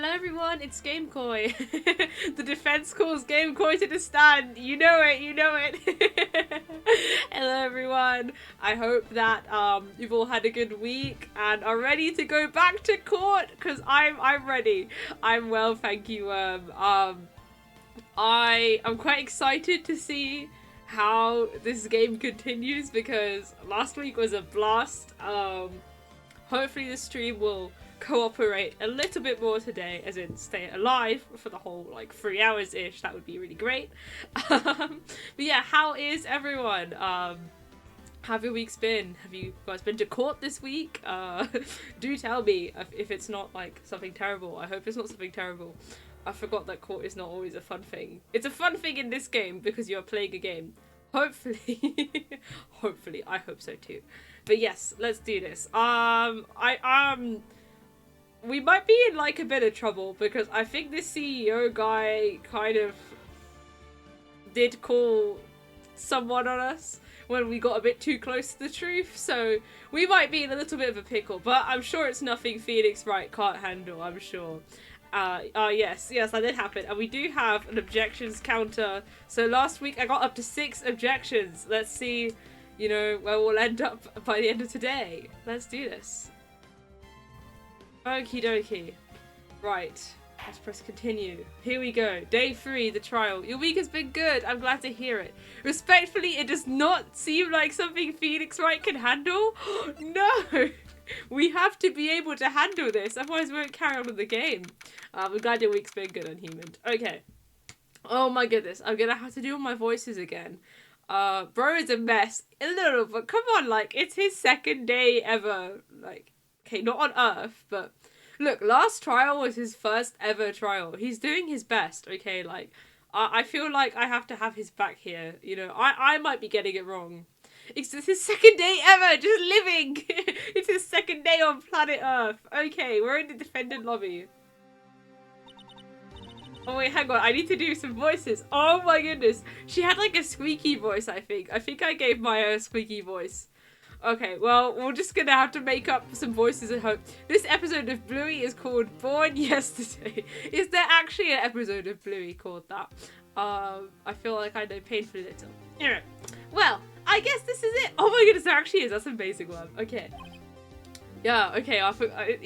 Hello everyone, it's GameCoy. The defense calls GameCoy to the stand. You know it, you know it. Hello everyone. I hope that you've all had a good week and are ready to go back to court, because I'm ready. I'm well, thank you. I'm quite excited to see how this game continues, because last week was a blast. Hopefully the stream will cooperate a little bit more today, as in stay alive for the whole like 3 hours ish. That would be really great. But yeah, how is everyone? How have your weeks been? Have you guys been to court this week? Do tell me if it's not like something terrible. I hope it's not something terrible. I forgot that court is not always a fun thing. It's a fun thing in this game because you're playing a game. Hopefully. Hopefully, I hope so too. But yes, let's do this. We might be in like a bit of trouble because I think this CEO guy kind of did call someone on us when we got a bit too close to the truth, so we might be in a little bit of a pickle, but I'm sure it's nothing Phoenix Wright can't handle, I'm sure. Yes, that did happen, and we do have an objections counter. So last week I got up to 6 objections. Let's see, you know, where we'll end up by the end of today. Let's do this. Okie dokie. Right. Let's press continue. Here we go. Day 3, the trial. Your week has been good. I'm glad to hear it. Respectfully, it does not seem like something Phoenix Wright can handle. No! We have to be able to handle this, otherwise we won't carry on with the game. I'm glad your week's been good, Unhuman. Okay. Oh my goodness. I'm gonna have to do all my voices again. Bro is a mess. A little, but come on, like, it's his 2nd day ever. Like, okay, not on Earth, but look, last trial was his 1st ever trial. He's doing his best, okay? Like, I feel like I have to have his back here. You know, I might be getting it wrong. It's his 2nd day ever, just living. It's his 2nd day on planet Earth. Okay, we're in the defendant lobby. Oh wait, hang on, I need to do some voices. Oh my goodness. She had like a squeaky voice, I think. I think I gave Maya a squeaky voice. Okay, well, we're just gonna have to make up some voices at home. This episode of Bluey is called Born Yesterday. Is there actually an episode of Bluey called that? I feel like I know painfully little. Anyway, well, I guess this is it. Oh my goodness, there actually is. That's an amazing one. Okay. Yeah, okay,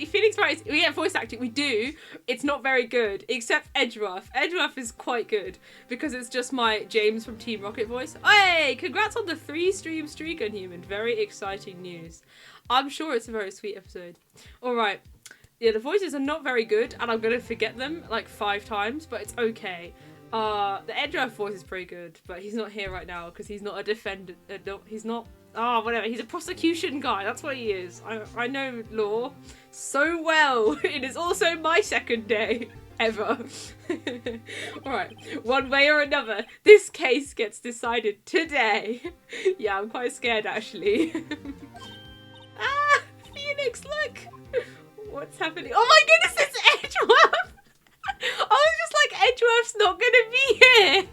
Phoenix Wright, we get voice acting, we do. It's not very good, except Edgeworth. Edgeworth is quite good, because it's just my James from Team Rocket voice. Hey, congrats on the 3-stream streak, Unhuman. Very exciting news. I'm sure it's a very sweet episode. Alright, yeah, the voices are not very good, and I'm gonna forget them like 5 times, but it's okay. The Edgeworth voice is pretty good, but he's not here right now, because he's not a defendant, no, he's not. Oh, whatever. He's a prosecution guy. That's what he is. I know law so well. It is also my 2nd day ever. Alright. One way or another, this case gets decided today. Yeah, I'm quite scared, actually. Ah! Phoenix, look! What's happening? Oh my goodness, it's Edgeworth! I was just like, Edgeworth's not gonna be here!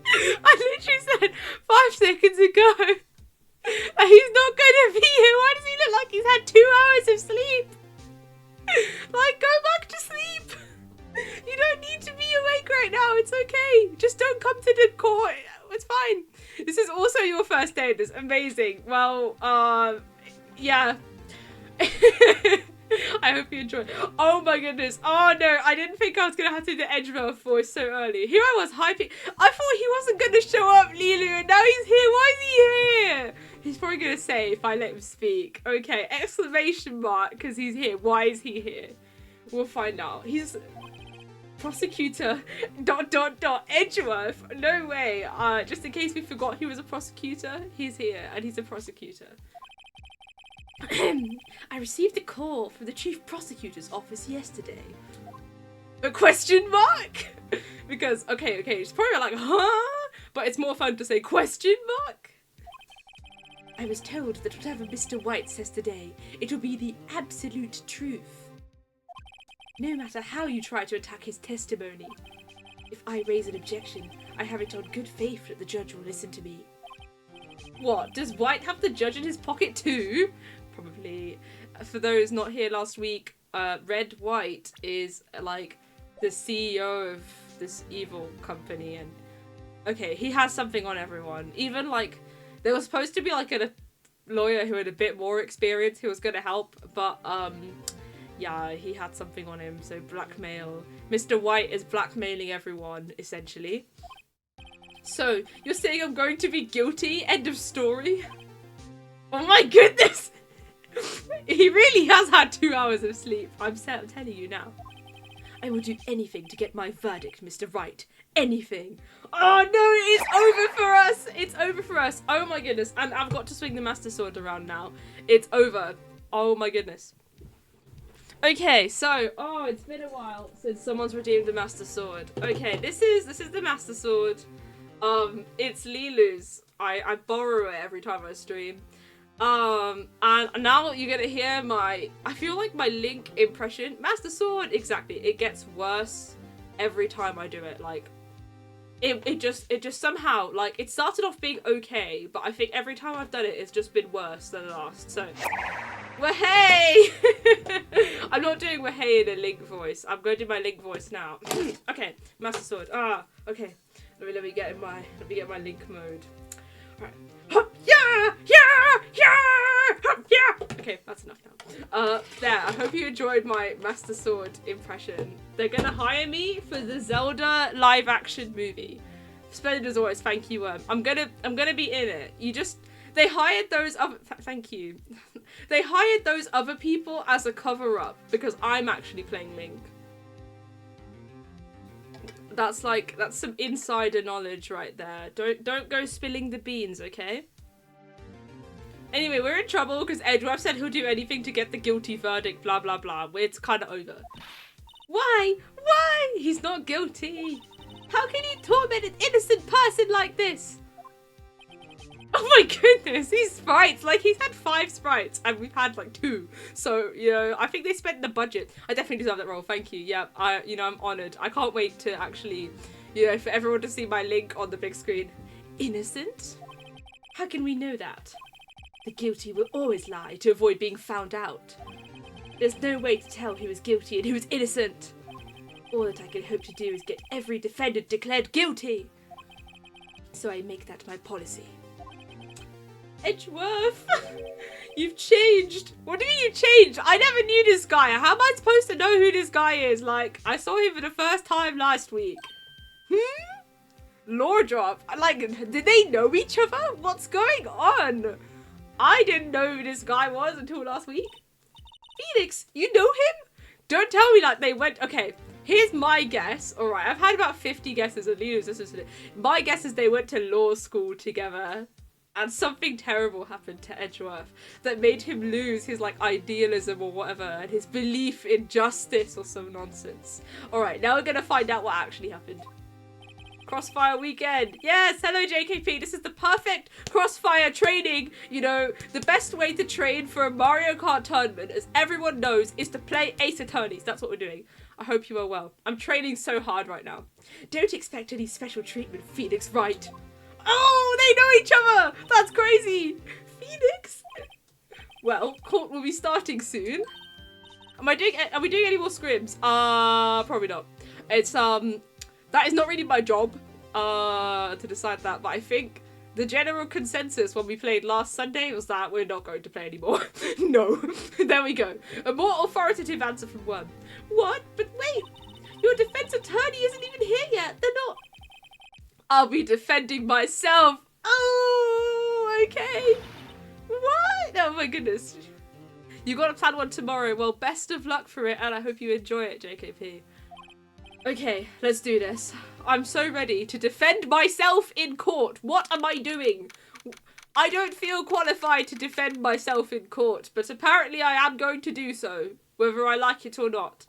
I literally said 5 seconds ago that he's not gonna be here. Why does he look like he's had 2 hours of sleep? Like, go back to sleep. You don't need to be awake right now. It's okay. Just don't come to the court. It's fine. This is also your 1st day. That's amazing. Well, yeah. I hope you enjoyed. Oh my goodness. Oh no, I didn't think I was going to have to do the Edgeworth voice so early. Here I was hyping. I thought he wasn't going to show up, Lilu, and now he's here. Why is he here? He's probably going to say if I let him speak. Okay, exclamation mark, because he's here. Why is he here? We'll find out. He's prosecutor ... Edgeworth. No way. Just in case we forgot he was a prosecutor, he's here and he's a prosecutor. I received a call from the chief prosecutor's office yesterday. A question mark? Because, okay, it's probably like, huh? But it's more fun to say question mark. I was told that whatever Mr. White says today, it will be the absolute truth. No matter how you try to attack his testimony. If I raise an objection, I have it on good faith that the judge will listen to me. What? Does White have the judge in his pocket too? Probably. For those not here last week, Red White is like the CEO of this evil company, and okay, he has something on everyone. Even like there was supposed to be like a lawyer who had a bit more experience who was gonna help, but yeah, he had something on him, so blackmail. Mr. White is blackmailing everyone, essentially. So, you're saying I'm going to be guilty? End of story? Oh my goodness! He really has had 2 hours of sleep. I'm telling you now. I will do anything to get my verdict, Mr. Wright. Anything. Oh no, it's over for us! It's over for us. Oh my goodness. And I've got to swing the Master Sword around now. It's over. Oh my goodness. Okay, so, oh, it's been a while since someone's redeemed the Master Sword. Okay, this is the Master Sword. It's Lilu's. I borrow it every time I stream. And now you're gonna hear I feel like my Link impression. Master Sword, exactly. It gets worse every time I do it. Like, it just somehow, like, it started off being okay, but I think every time I've done it, it's just been worse than the last, so. Wahey! I'm not doing Wahey in a Link voice. I'm going to do my Link voice now. Okay, Master Sword. Okay. Let me get my Link mode. Alright. Yeah! Yeah! Yeah! Yeah! Okay, that's enough now. There. I hope you enjoyed my Master Sword impression. They're gonna hire me for the Zelda live action movie. Splendid as always, thank you, I'm gonna be in it. They hired those other thank you. They hired those other people as a cover-up because I'm actually playing Link. That's some insider knowledge right there. Don't go spilling the beans, okay? Anyway, we're in trouble because Edgeworth said he'll do anything to get the guilty verdict, blah blah blah. It's kind of over. Why? Why? He's not guilty. How can he torment an innocent person like this? Oh my goodness, these sprites, like he's had 5 sprites and we've had like 2. So, you know, I think they spent the budget. I definitely deserve that role, thank you. Yeah, I'm honored. I can't wait to actually, for everyone to see my Link on the big screen. Innocent? How can we know that? The guilty will always lie to avoid being found out. There's no way to tell who is guilty and who is innocent. All that I can hope to do is get every defendant declared guilty. So I make that my policy. Edgeworth, you've changed. What do you mean you changed? I never knew this guy. How am I supposed to know who this guy is? Like, I saw him for the first time last week. Lore drop. Like, did they know each other? What's going on? I didn't know who this guy was until last week. Phoenix, you know him? Don't tell me like they went... Okay, here's my guess. Alright, I've had about 50 guesses at least. My guess is they went to law school together. And something terrible happened to Edgeworth that made him lose his, like, idealism or whatever, and his belief in justice or some nonsense. Alright, now we're gonna find out what actually happened. Crossfire weekend. Yes, hello JKP. This is the perfect crossfire training. You know, the best way to train for a Mario Kart tournament, as everyone knows, is to play Ace Attorneys. That's what we're doing. I hope you are well. I'm training so hard right now. Don't expect any special treatment, Phoenix Wright. Oh, they know each other! That's crazy! Phoenix? Well, court will be starting soon. Are we doing any more scrims? Probably not. It's, that is not really my job, to decide that, but I think the general consensus when we played last Sunday was that we're not going to play anymore. No. There we go. A more authoritative answer from one. What? But wait! Your defense attorney isn't even here yet. They're not... I'll be defending myself. Oh, okay. What? Oh my goodness. You got to plan one tomorrow. Well, best of luck for it, and I hope you enjoy it, JKP. Okay, let's do this. I'm so ready to defend myself in court. What am I doing? I don't feel qualified to defend myself in court, but apparently I am going to do so, whether I like it or not.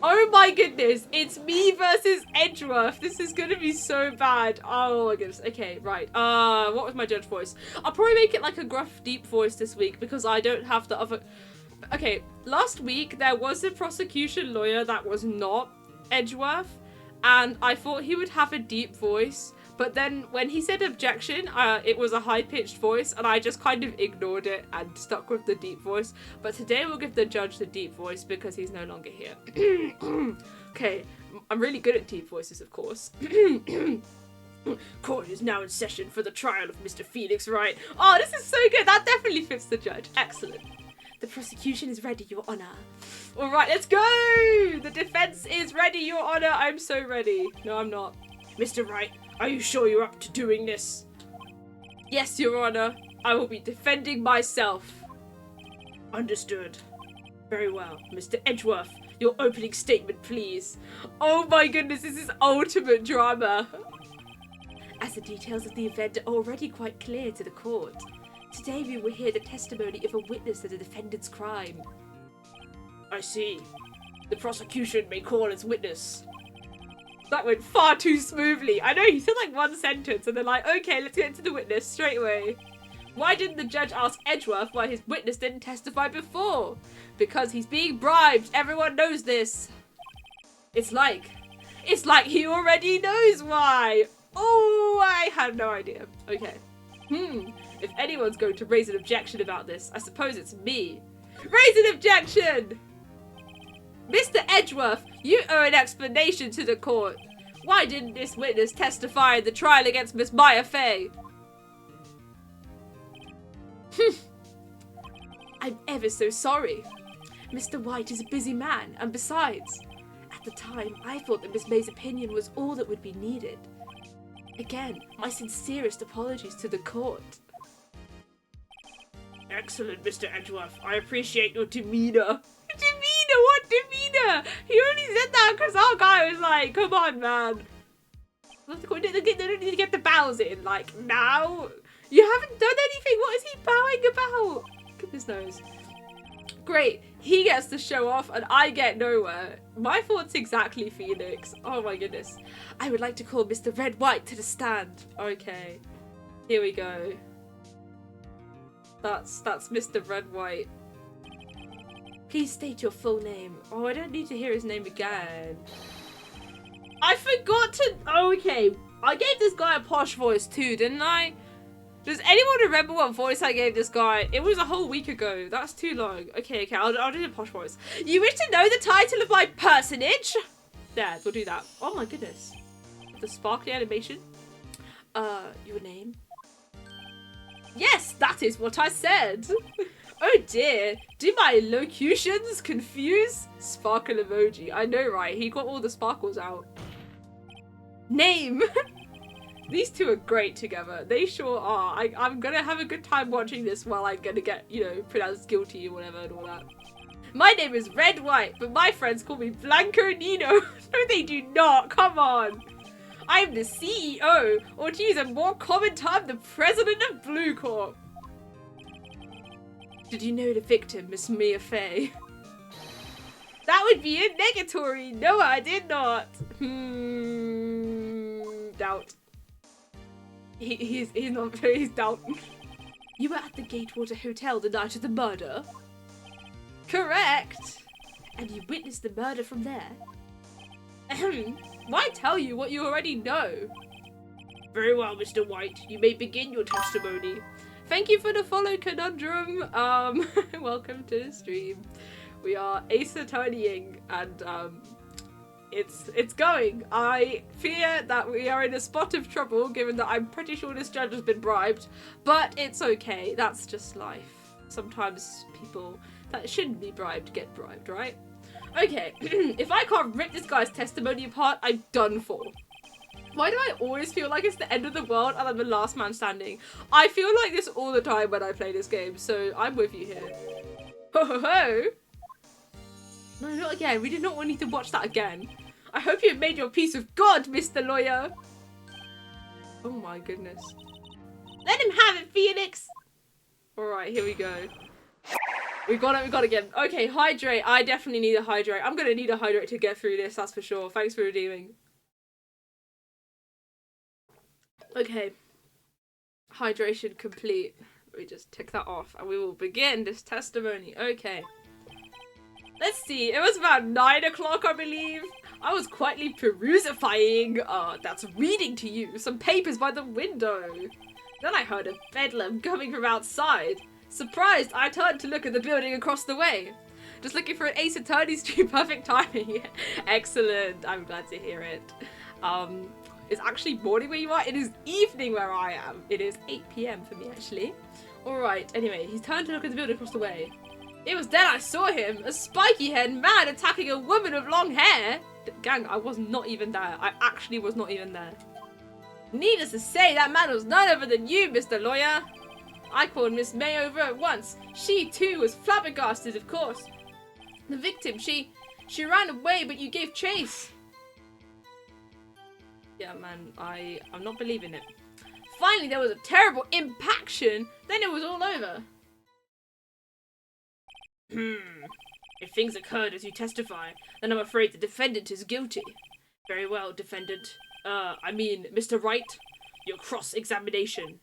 Oh my goodness, it's me versus Edgeworth. This is gonna be so bad. Oh my goodness. Okay, right. What was my judge voice? I'll probably make it like a gruff, deep voice this week because I don't have the other... Okay, last week there was a prosecution lawyer that was not Edgeworth, and I thought he would have a deep voice, But then when he said objection, it was a high-pitched voice, and I just kind of ignored it and stuck with the deep voice. But today we'll give the judge the deep voice because he's no longer here. Okay, I'm really good at deep voices, of course. Court is now in session for the trial of Mr. Felix Wright. Oh, this is so good. That definitely fits the judge. Excellent. The prosecution is ready, Your Honor. All right, let's go. The defense is ready, Your Honor. I'm so ready. No, I'm not. Mr. Wright, are you sure you're up to doing this? Yes, Your Honor. I will be defending myself. Understood. Very well. Mr. Edgeworth, your opening statement, please. Oh my goodness, this is ultimate drama. As the details of the event are already quite clear to the court, today we will hear the testimony of a witness to the defendant's crime. I see. The prosecution may call its witness. That went far too smoothly. I know, he said like one sentence and they're like, okay, let's get into the witness straight away. Why didn't the judge ask Edgeworth why his witness didn't testify before? Because he's being bribed. Everyone knows this. It's like he already knows why. Oh, I had no idea. Okay. If anyone's going to raise an objection about this, I suppose it's me. Raise an objection! Mr. Edgeworth, you owe an explanation to the court. Why didn't this witness testify in the trial against Miss Maya Fey? I'm ever so sorry. Mr. White is a busy man, and besides, at the time, I thought that Miss May's opinion was all that would be needed. Again, my sincerest apologies to the court. Excellent, Mr. Edgeworth. I appreciate your demeanor. Demeanor? What demeanor? He only said that because our guy was like, come on, man. They don't need to get the bows in. Like, now? You haven't done anything. What is he bowing about? Goodness knows. Great. He gets to show off and I get nowhere. My thoughts exactly, Phoenix. Oh my goodness. I would like to call Mr. Red White to the stand. Okay. Here we go. That's Mr. Red White. Please state your full name. Oh, I don't need to hear his name again. I forgot to... Oh, okay. I gave this guy a posh voice too, didn't I? Does anyone remember what voice I gave this guy? It was a whole week ago. That's too long. Okay, I'll do the posh voice. You wish to know the title of my personage? There, we'll do that. Oh my goodness. The sparkly animation. Your name? Yes, that is what I said. Oh dear. Do my locutions confuse? Sparkle emoji. I know, right? He got all the sparkles out. Name. These two are great together. They sure are. I'm gonna have a good time watching this while I'm gonna get, you know, pronounced guilty or whatever and all that. My name is Red White, but my friends call me Blanco Nino. No, they do not. Come on. I'm the CEO, or to use a more common term, the president of Blue Corp. Did you know the victim, Miss Mia Fey? That would be a negatory. No, I did not. Doubt. He's not. He's doubt. You were at the Gatewater Hotel the night of the murder. Correct. And you witnessed the murder from there. Why tell you what you already know? Very well, Mr. White. You may begin your testimony. Thank you for the follow, Conundrum. Welcome to the stream. We are ace attorneying and it's going. I fear that we are in a spot of trouble given that I'm pretty sure this judge has been bribed, but it's okay. That's just life. Sometimes people that shouldn't be bribed get bribed, right? Okay, if I can't rip this guy's testimony apart, I'm done for. Why do I always feel like it's the end of the world and I'm the last man standing? I feel like this all the time when I play this game, so I'm with you here. Ho ho ho! No, not again. We did not need to watch that again. I hope you've made your peace with God, Mr. Lawyer. Oh my goodness. Let him have it, Phoenix! Alright, here we go. We got it again. Okay, hydrate. I definitely need a hydrate. I'm gonna need a hydrate to get through this, that's for sure. Thanks for redeeming. Okay. Hydration complete. We just tick that off and we will begin this testimony. Okay. Let's see. It was about 9 o'clock, I believe. I was quietly perusifying, that's reading to you, some papers by the window. Then I heard a bedlam coming from outside. Surprised, I turned to look at the building across the way. Just looking for an Ace Attorney Street, perfect timing. Excellent, I'm glad to hear it. It's actually morning where you are, it is evening where I am. It is 8 PM for me, actually. Alright, anyway, he turned to look at the building across the way. It was then I saw him, a spiky-haired man attacking a woman with long hair. Gang, I was not even there. I actually was not even there. Needless to say, that man was none other than you, Mr. Lawyer. I called Miss May over at once. She, too, was flabbergasted, of course. The victim, she ran away, but you gave chase. Yeah, man, I'm not believing it. Finally, there was a terrible impaction. Then it was all over. If things occurred as you testify, then I'm afraid the defendant is guilty. Very well, defendant. Mr. Wright, your cross-examination.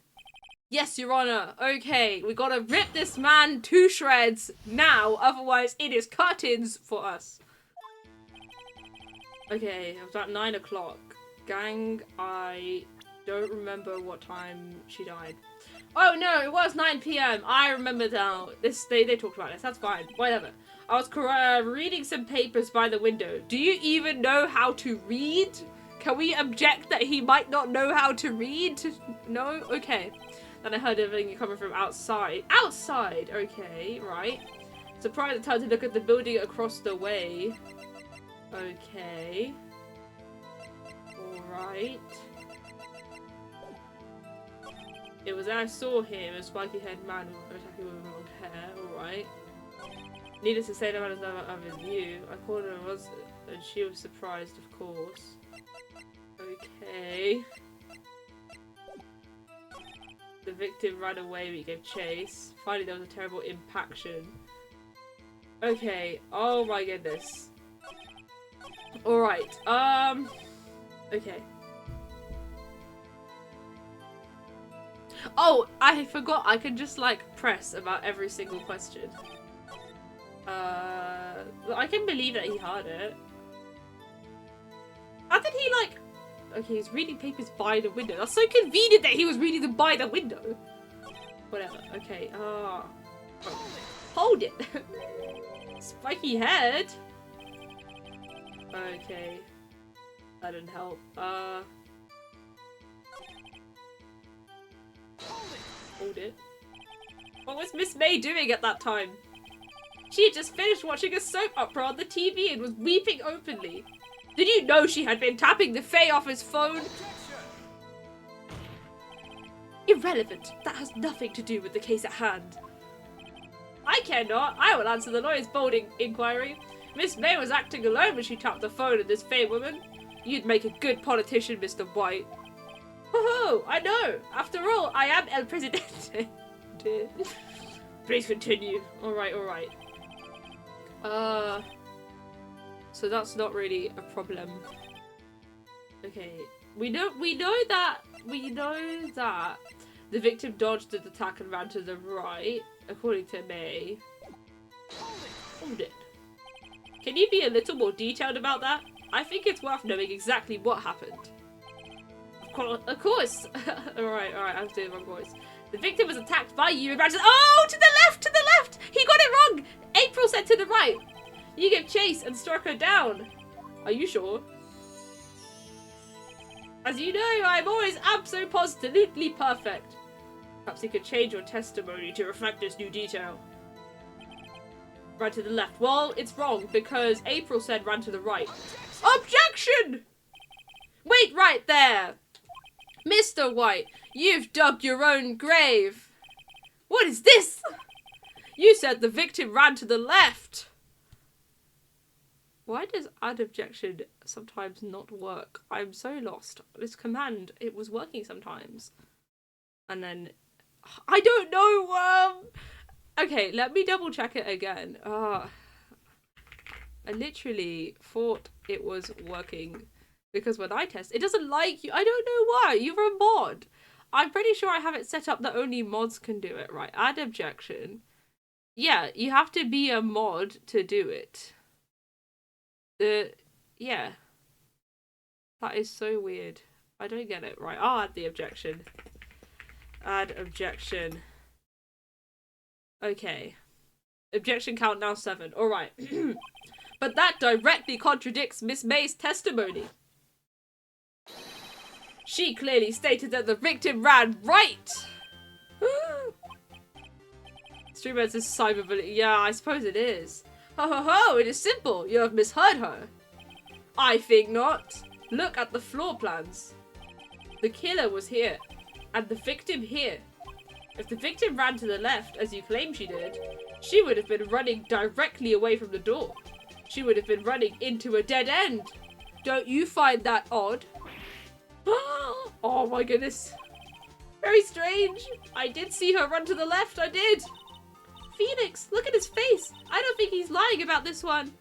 Yes, Your Honor. Okay, we gotta rip this man to shreds now, otherwise it is curtains for us. Okay, it was about 9 o'clock. Gang, I don't remember what time she died. Oh no, it was 9 PM. I remember now. They talked about this. That's fine. Whatever. I was reading some papers by the window. Do you even know how to read? Can we object that he might not know how to read? No? Okay. Then I heard everything coming from outside. Outside! Okay, right. Surprised I turned to look at the building across the way. Okay. Alright. It was then I saw him, a spiky-haired man attacking with long hair. Alright. Needless to say, no man is never of his view. I called her and she was surprised, of course. Okay. The victim ran away, we gave chase. Finally, there was a terrible impaction. Okay. Oh my goodness. Alright. Okay. Oh, I forgot. I can just, like, press about every single question. I can believe that he heard it. How did he, like... Okay, he's reading papers by the window. That's so convenient that he was reading them by the window. Whatever. Okay. Hold it. Spiky head. Okay. That didn't help. Hold it. What was Miss May doing at that time? She had just finished watching a soap opera on the TV and was weeping openly. Did you know she had been tapping the Fae off his phone? Irrelevant. That has nothing to do with the case at hand. I care not. I will answer the lawyer's bold inquiry. Miss May was acting alone when she tapped the phone of this Fae woman. You'd make a good politician, Mr. White. Ho-ho! I know. After all, I am El Presidente. Please continue. Alright, alright. So that's not really a problem. Okay. We know that the victim dodged the attack and ran to the right, according to May. Hold it. Can you be a little more detailed about that? I think it's worth knowing exactly what happened. Of course! Alright, I was doing the wrong voice. The victim was attacked by you and ran to the— Oh! To the left! To the left! He got it wrong! April said to the right. You gave chase and struck her down. Are you sure? As you know, I'm always absolutely perfect. Perhaps you could change your testimony to reflect this new detail. Ran to the left. Well, it's wrong because April said ran to the right. Objection! Wait right there! Mr. White, you've dug your own grave. What is this? You said the victim ran to the left. Why does add objection sometimes not work? I'm so lost. This command, it was working sometimes. And then, I don't know, okay, let me double check it again. I literally thought it was working. Because when I test, it doesn't like you. I don't know why. You're a mod. I'm pretty sure I have it set up that only mods can do it, right? Add objection. Yeah, you have to be a mod to do it. Yeah. That is so weird. I don't get it. Right, I'll add the objection. Add objection. Okay. Objection count now 7. Alright. But that directly contradicts Miss May's testimony. She clearly stated that the victim ran right. Streamers is cyberbullying. Yeah, I suppose it is. Ho ho ho, it is simple. You have misheard her. I think not. Look at the floor plans. The killer was here, and the victim here. If the victim ran to the left, as you claim she did, she would have been running directly away from the door. She would have been running into a dead end. Don't you find that odd? Oh my goodness. Very strange. I did see her run to the left, I did. Phoenix, look at his face. I don't think he's lying about this one.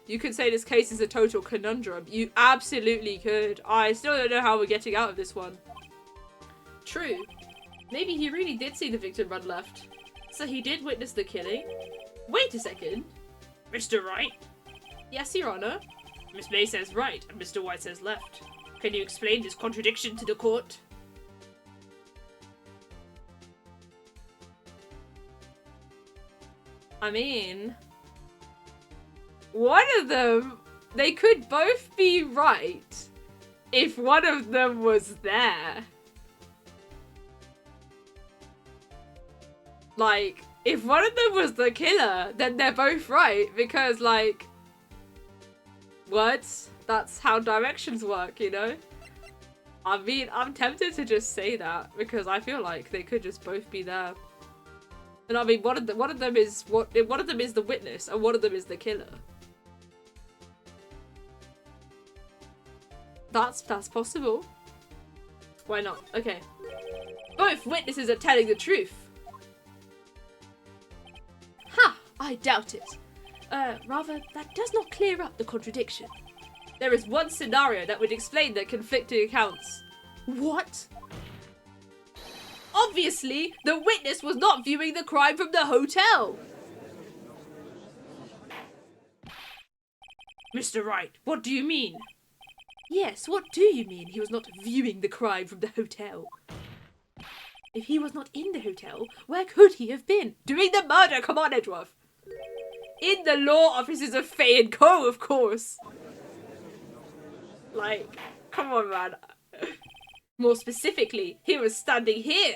You could say this case is a total conundrum. You absolutely could. I still don't know how we're getting out of this one. True. Maybe he really did see the victim run left. So he did witness the killing? Wait a second. Mr. Wright? Yes, Your Honor. Miss May says right and Mr. White says left. Can you explain this contradiction to the court? I mean, one of them, they could both be right if one of them was there. Like, if one of them was the killer, then they're both right because, like, what? That's how directions work, you know? I mean, I'm tempted to just say that because I feel like they could just both be there. And I mean, one of them is the witness, and one of them is the killer. That's possible. Why not? Okay. Both witnesses are telling the truth. Ha! I doubt it. Rather, that does not clear up the contradiction. There is one scenario that would explain the conflicting accounts. What? Obviously, the witness was not viewing the crime from the hotel. Mr. Wright, what do you mean? Yes, what do you mean he was not viewing the crime from the hotel? If he was not in the hotel, where could he have been? Doing the murder, come on, Edgeworth. In the law offices of Fay & Co, of course. Like, come on, man. More specifically, he was standing here.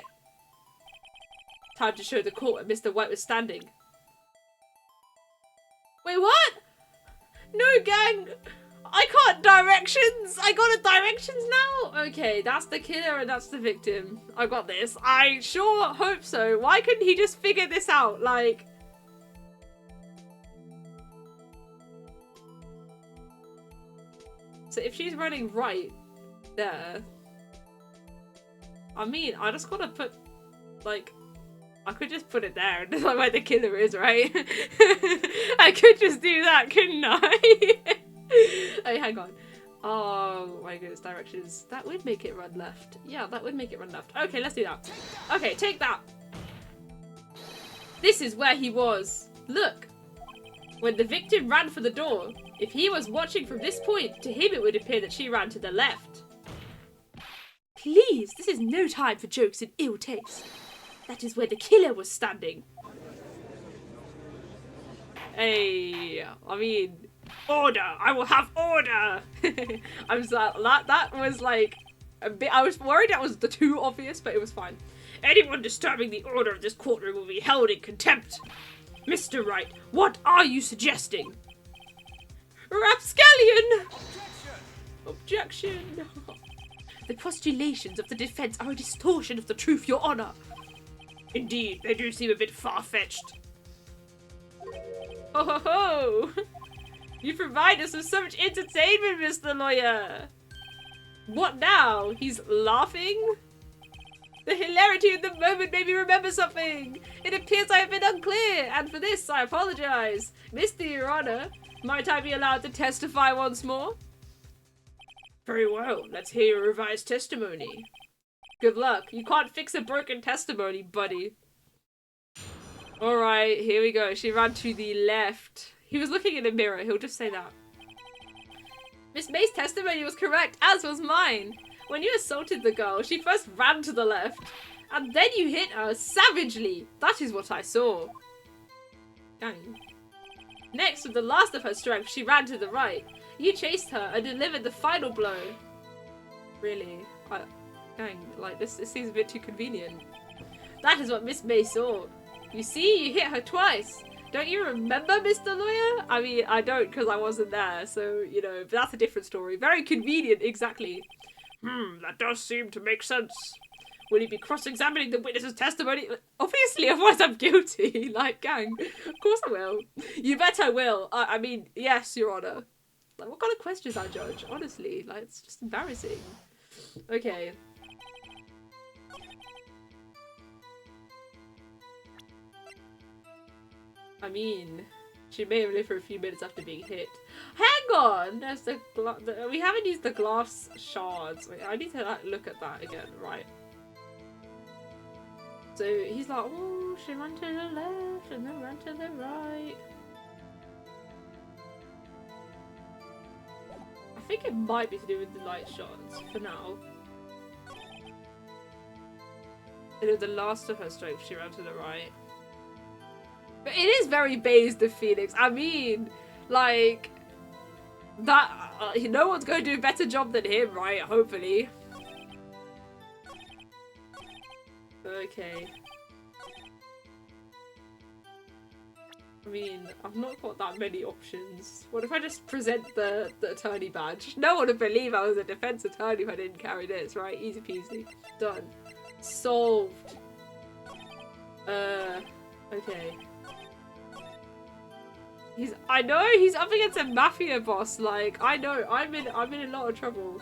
Time to show the court that Mr. White was standing. Wait, what? No, gang. I can't directions. I got a directions now. Okay, that's the killer and that's the victim. I got this. I sure hope so. Why couldn't he just figure this out? Like... So if she's running right there, I mean, I just gotta put, like, I could just put it there and like where the killer is, right? I could just do that, couldn't I? Hey, hang on. Oh my goodness, directions. That would make it run left. Yeah, that would make it run left. Okay, let's do that. Okay, take that. This is where he was. Look. When the victim ran for the door, if he was watching from this point, to him it would appear that she ran to the left. Please, this is no time for jokes in ill taste. That is where the killer was standing. Hey, I mean, order! I will have order! I'm sorry, that was like a bit, I was worried that was too obvious, but it was fine. Anyone disturbing the order of this courtroom will be held in contempt. Mr. Wright, what are you suggesting? Rapscallion! Objection! The postulations of the defense are a distortion of the truth, Your Honor. Indeed, they do seem a bit far-fetched. Ho ho ho! You provide us with so much entertainment, Mr. Lawyer! What now? He's laughing? The hilarity of the moment made me remember something! It appears I have been unclear, and for this I apologize. Mr. Your Honor, might I be allowed to testify once more? Very well, let's hear your revised testimony. Good luck. You can't fix a broken testimony, buddy. Alright, here we go. She ran to the left. He was looking in a mirror. He'll just say that. Miss May's testimony was correct, as was mine. When you assaulted the girl, she first ran to the left, and then you hit her savagely. That is what I saw. Dang. Next, with the last of her strength, she ran to the right. You chased her and delivered the final blow. Really? Dang, like, this seems a bit too convenient. That is what Miss May saw. You see, you hit her twice. Don't you remember, Mr. Lawyer? I mean, I don't because I wasn't there, so, you know, but that's a different story. Very convenient, exactly. That does seem to make sense. Will you be cross-examining the witness's testimony? Obviously, otherwise I'm guilty. Like, gang. Of course I will. You bet I will. I mean, yes, Your Honor. Like, what kind of questions I judge? Honestly, like, it's just embarrassing. Okay. I mean, she may have lived for a few minutes after being hit. Hang on! There's we haven't used the glass shards. Wait, I need to like, look at that again, right? So he's like, oh, she ran to the left and then ran to the right. I think it might be to do with the light shards for now. And with the last of her strength, she ran to the right. But it is very based of Phoenix. I mean, like, that, no one's going to do a better job than him, right? Hopefully. Okay. I mean, I've not got that many options. What if I just present the attorney badge? No one would believe I was a defense attorney if I didn't carry this, right? Easy peasy. Done. Solved. Okay. I know he's up against a mafia boss. Like, I know I'm in a lot of trouble.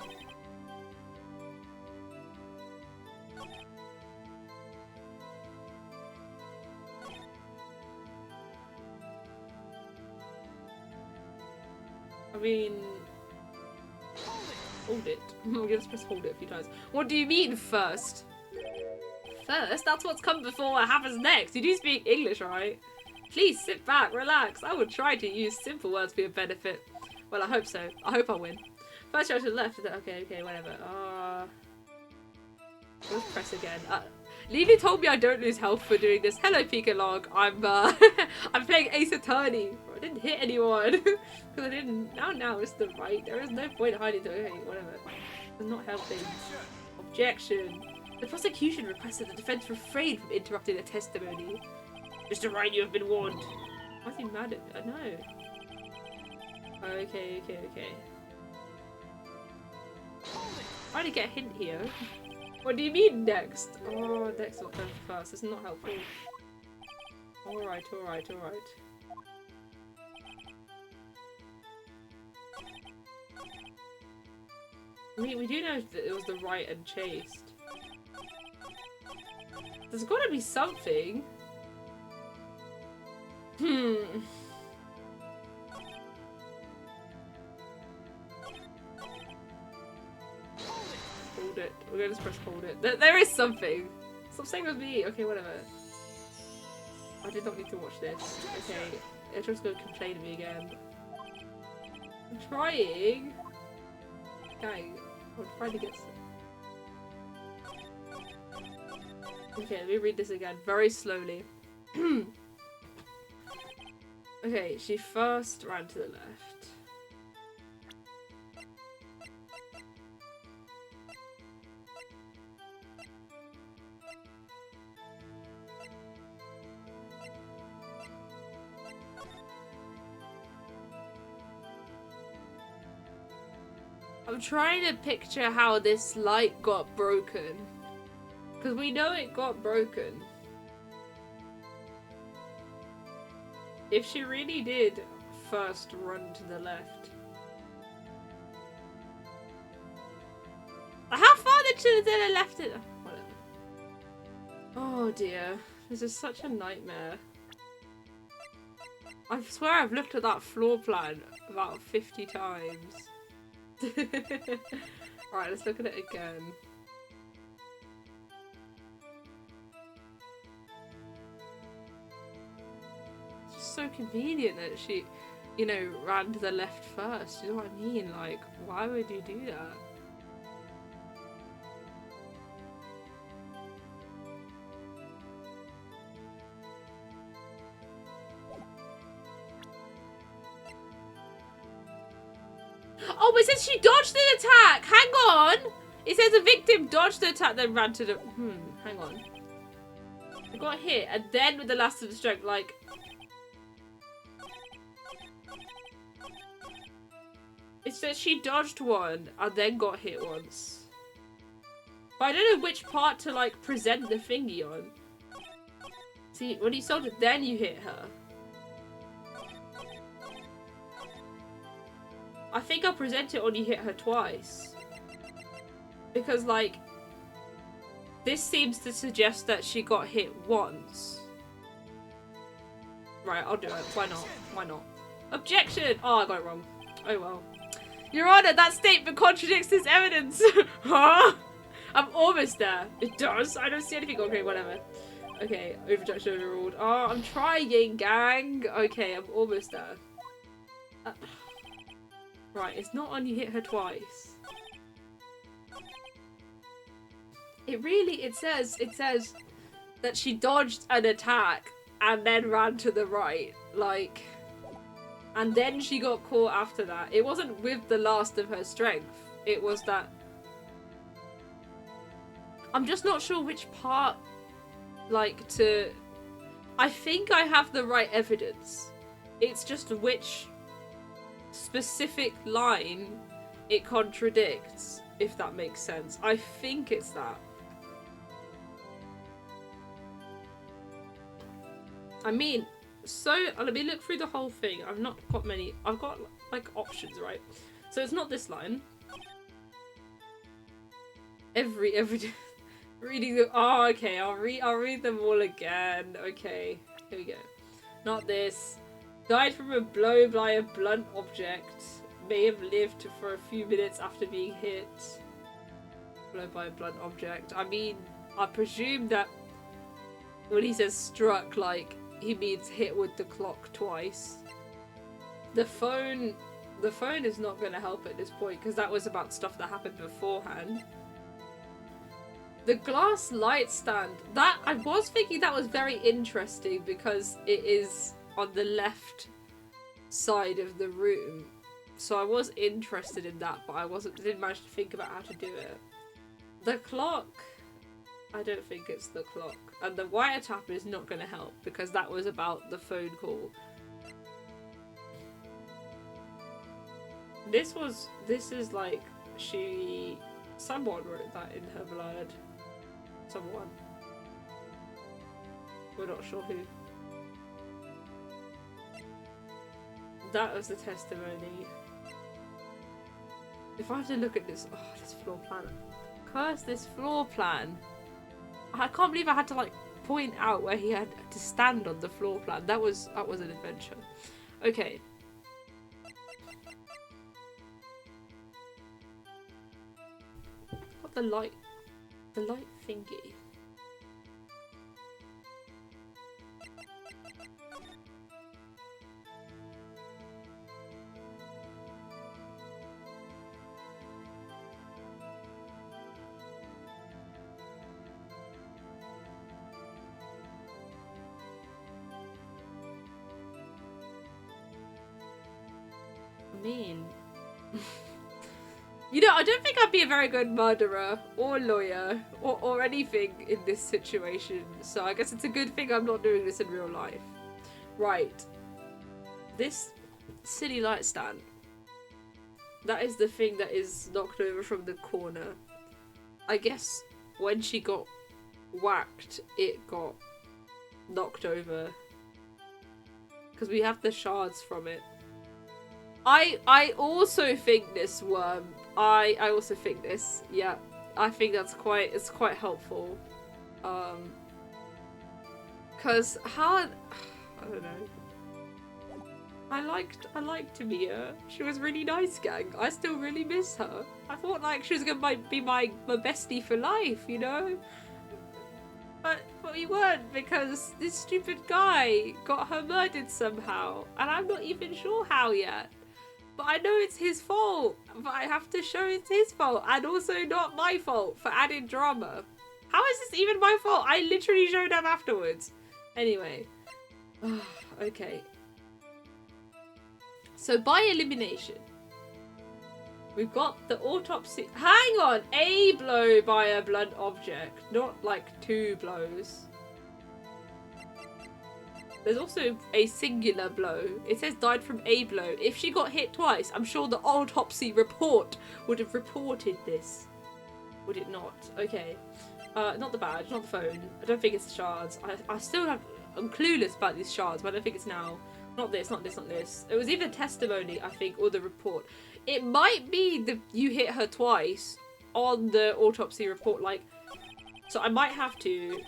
I mean, hold it. I'm gonna just press hold it a few times. What do you mean first? First? That's what's come before what happens next. You do speak English, right? Please sit back, relax. I will try to use simple words for your benefit. Well, I hope so. I hope I win. First shot to the left. Okay, whatever. Let's press again. Lily told me I don't lose health for doing this. Hello, Picolog. I'm I'm playing Ace Attorney. I didn't hit anyone because I didn't. Now it's the right. There is no point hiding. Okay, whatever. It's not helping. Objection. The prosecution requested the defense refrain from interrupting the testimony. Mr. Wright, you have been warned. Why is he mad at me? No. Okay. Trying to get a hint here. What do you mean next? Oh, next will come first. It's not helpful. Alright. We do know that it was the right and chased. There's gotta be something. Hold it. We're gonna just press hold it. There is something. Stop saying with me. Okay, whatever. I did not need to watch this. Okay. It's just gonna complain to me again. I'm trying. Dang. I'm trying to get some. Okay, let me read this again very slowly. Okay, she first ran to the left. I'm trying to picture how this light got broken. Because we know it got broken. If she really did first run to the left. How far did she to the left? Whatever. Oh dear. This is such a nightmare. I swear I've looked at that floor plan about 50 times. Alright, let's look at it again. It's just so convenient that she... you know, ran to the left first. You know what I mean? Like, why would you do that? Oh, it says she dodged the attack! Hang on! It says the victim dodged the attack, then ran to the... hang on. I got hit, and then with the last of the strength, like... It says she dodged one, and then got hit once. But I don't know which part to, like, present the thingy on. See, when you sold it, then you hit her. I think I'll present it when you hit her twice. Because, like, this seems to suggest that she got hit once. Right, I'll do it. Why not? Why not? Objection! Oh, I got it wrong. Oh well. Your Honor, that statement contradicts this evidence. Huh? I'm almost there. It does? I don't see anything. Okay, whatever. Okay, objection overruled. Oh, I'm trying, gang. Okay, I'm almost there. Right, it's not on you hit her twice. It says that she dodged an attack and then ran to the right. Like, and then she got caught after that. It wasn't with the last of her strength. It was that... I'm just not sure which part, like, to... I think I have the right evidence. It's just which specific line it contradicts, if that makes sense. I think it's that. I mean, so let me look through the whole thing. I've not got many. I've got like options, right? So it's not this line. Every reading the. Oh, okay. I'll read them all again. Okay, here we go. Not this. Died from a blow by a blunt object. May have lived for a few minutes after being hit. Blow by a blunt object. I mean, I presume that when he says struck, like, he means hit with the clock twice. The phone is not going to help at this point because that was about stuff that happened beforehand. The glass light stand, that I was thinking that was very interesting because it is on the left side of the room. So I was interested in that, but I didn't manage to think about how to do it. The clock, I don't think it's the clock. And the wiretap is not going to help because that was about the phone call. This is like, someone wrote that in her blood. Someone. We're not sure who. That was the testimony. If I have to look at this, this floor plan. Curse this floor plan. I can't believe I had to like point out where he had to stand on the floor plan. That was an adventure. Okay. Got the light thingy. Mean. You know, I don't think I'd be a very good murderer or lawyer or anything in this situation, so I guess it's a good thing I'm not doing this in real life. Right. This silly light stand. That is the thing that is knocked over from the corner. I guess when she got whacked, it got knocked over. Because we have the shards from it. I also think this worm. I also think this. Yeah, I think it's quite helpful. Cause how I don't know. I liked Tamia. She was really nice, gang. I still really miss her. I thought like she was gonna be my bestie for life, you know. But we weren't, because this stupid guy got her murdered somehow. And I'm not even sure how yet. But I know it's his fault. But I have to show it's his fault. And also not my fault for adding drama. How is this even my fault? I literally showed up afterwards. Anyway. Okay. So by elimination, we've got the autopsy. Hang on! A blow by a blunt object. Not like 2 blows. There's also a singular blow. It says died from a blow. If she got hit twice, I'm sure the autopsy report would have reported this. Would it not? Okay. Not the badge, not the phone. I don't think it's the shards. I'm clueless about these shards, but I don't think it's now. Not this, not this, not this. It was either testimony, I think, or the report. It might be the you hit her twice on the autopsy report, like. So I might have to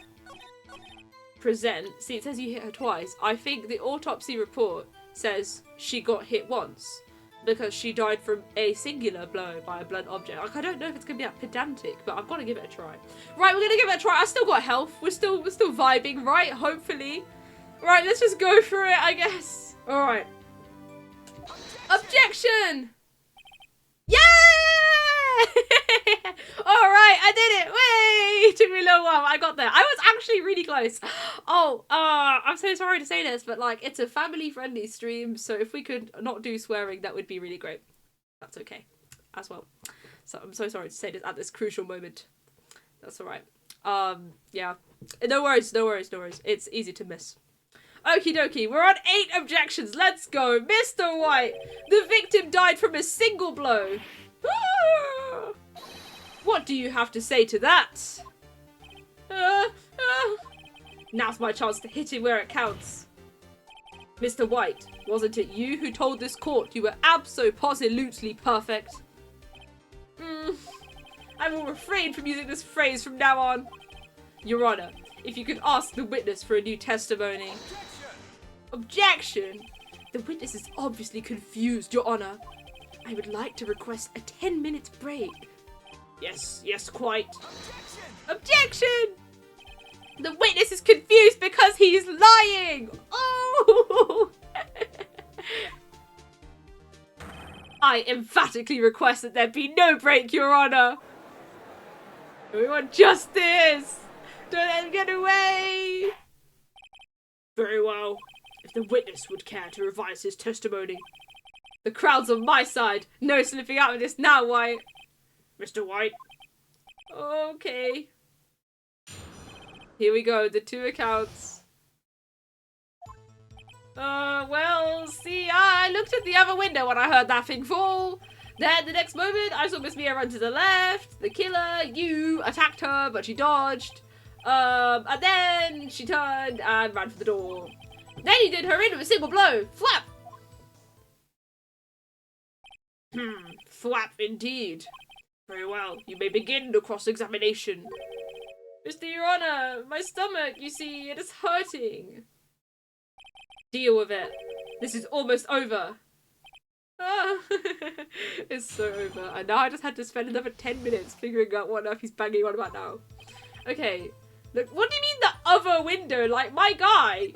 present. See, it says you hit her twice. I think the autopsy report says she got hit once because she died from a singular blow by a blunt object. Like, I don't know if it's gonna be that pedantic, but I've got to give it a try. Right, we're gonna give it a try. I still got health. We're still vibing, right? Hopefully. Right, let's just go for it, I guess. All right. Objection! Yeah! Alright, I did it! Way! It took me a little while, I got there. I was actually really close. Oh, I'm so sorry to say this, but like, it's a family-friendly stream, so if we could not do swearing, that would be really great. That's okay, as well. So I'm so sorry to say this at this crucial moment. That's alright. Yeah. No worries, no worries, no worries. It's easy to miss. Okie dokie, we're on 8 objections. Let's go. Mr. White, the victim died from a single blow. What do you have to say to that? Now's my chance to hit him where it counts. Mr. White, wasn't it you who told this court you were abso-positively perfect? I will refrain from using this phrase from now on. Your Honor, if you could ask the witness for a new testimony. Objection! The witness is obviously confused, Your Honor. I would like to request a 10-minute break. Yes, quite. Objection! The witness is confused because he's lying! Oh! I emphatically request that there be no break, Your Honor. We want justice! Don't let him get away! Very well. If the witness would care to revise his testimony. The crowd's on my side. No slipping out of this now, White. Mr. White. Okay. Here we go, the 2 accounts. Well, see, I looked at the other window when I heard that thing fall. Then the next moment, I saw Miss Mia run to the left. The killer, you, attacked her, but she dodged. And then she turned and ran for the door. Then you did her in with a single blow. Flap! Flap indeed. Very well, you may begin the cross-examination. Mr. Your Honor, my stomach, you see, it is hurting. Deal with it. This is almost over. It's so over. And now I just had to spend another 10 minutes figuring out what on earth he's banging on about now. Okay. Look, what do you mean the other window? Like, my guy.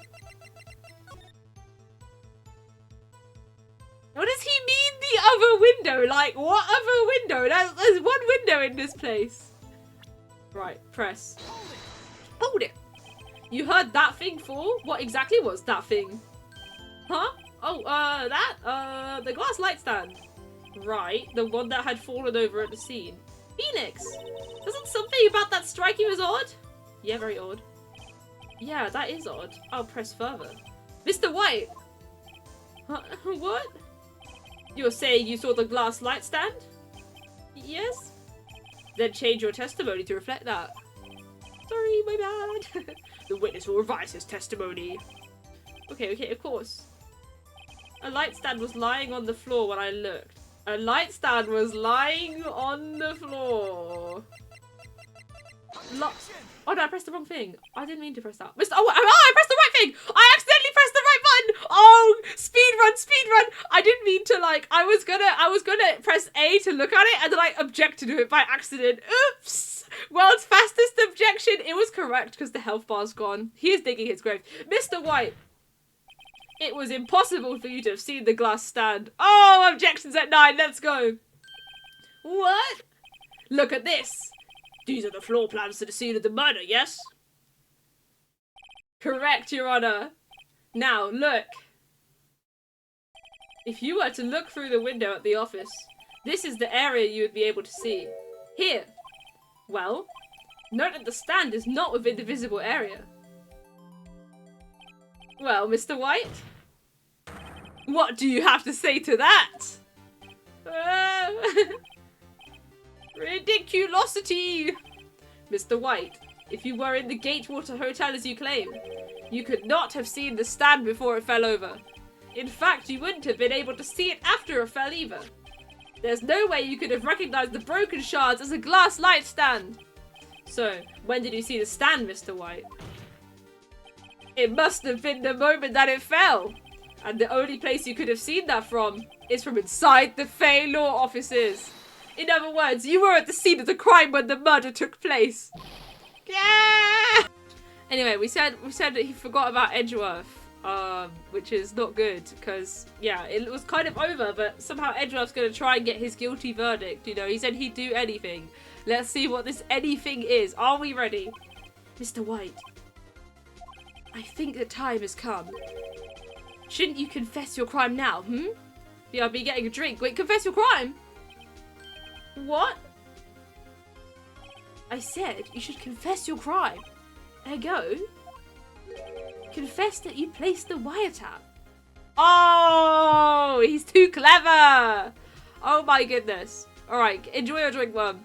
What does he mean the other window? Like, what other window? There's one window in this place. Right, press. Hold it. You heard that thing fall? What exactly was that thing? Huh? Oh, the glass light stand. Right, the one that had fallen over at the scene. Phoenix! Doesn't something about that strike you as odd? Yeah, very odd. Yeah, that is odd. I'll press further. Mr. White! What? You're saying you saw the glass light stand? Yes? Then change your testimony to reflect that. Sorry, my bad. The witness will revise his testimony. Okay, of course. A light stand was lying on the floor when I looked. A light stand was lying on the floor. Oh no, I pressed the wrong thing. I didn't mean to press that. I pressed the right thing! I accidentally pressed the right button! Oh, speed run, speed run. I didn't mean to, like, I was gonna press A to look at it, and then I objected to it by accident. Oops. World's fastest objection. It was correct because the health bar's gone. He is digging his grave. Mr. White. It was impossible for you to have seen the glass stand. Oh, objections at 9. Let's go. What? Look at this. These are the floor plans to the scene of the murder, yes? Correct, Your Honor. Now, look. If you were to look through the window at the office, this is the area you would be able to see. Here. Well, note that the stand is not within the visible area. Well, Mr. White? What do you have to say to that? Ridiculosity! Mr. White, if you were in the Gatewater Hotel as you claim, you could not have seen the stand before it fell over. In fact, you wouldn't have been able to see it after it fell either. There's no way you could have recognized the broken shards as a glass light stand. So, when did you see the stand, Mr. White? It must have been the moment that it fell. And the only place you could have seen that from is from inside the Fey Law offices. In other words, you were at the scene of the crime when the murder took place. Yeah! Anyway, we said that he forgot about Edgeworth, which is not good because, yeah, it was kind of over, but somehow Edgeworth's going to try and get his guilty verdict. You know, he said he'd do anything. Let's see what this anything is. Are we ready? Mr. White, I think the time has come. Shouldn't you confess your crime now, Yeah, I'll be getting a drink. Wait, confess your crime? What? I said you should confess your crime. Ergo, confess that you placed the wiretap. Oh, he's too clever. Oh my goodness. Alright, enjoy your drink, Mum.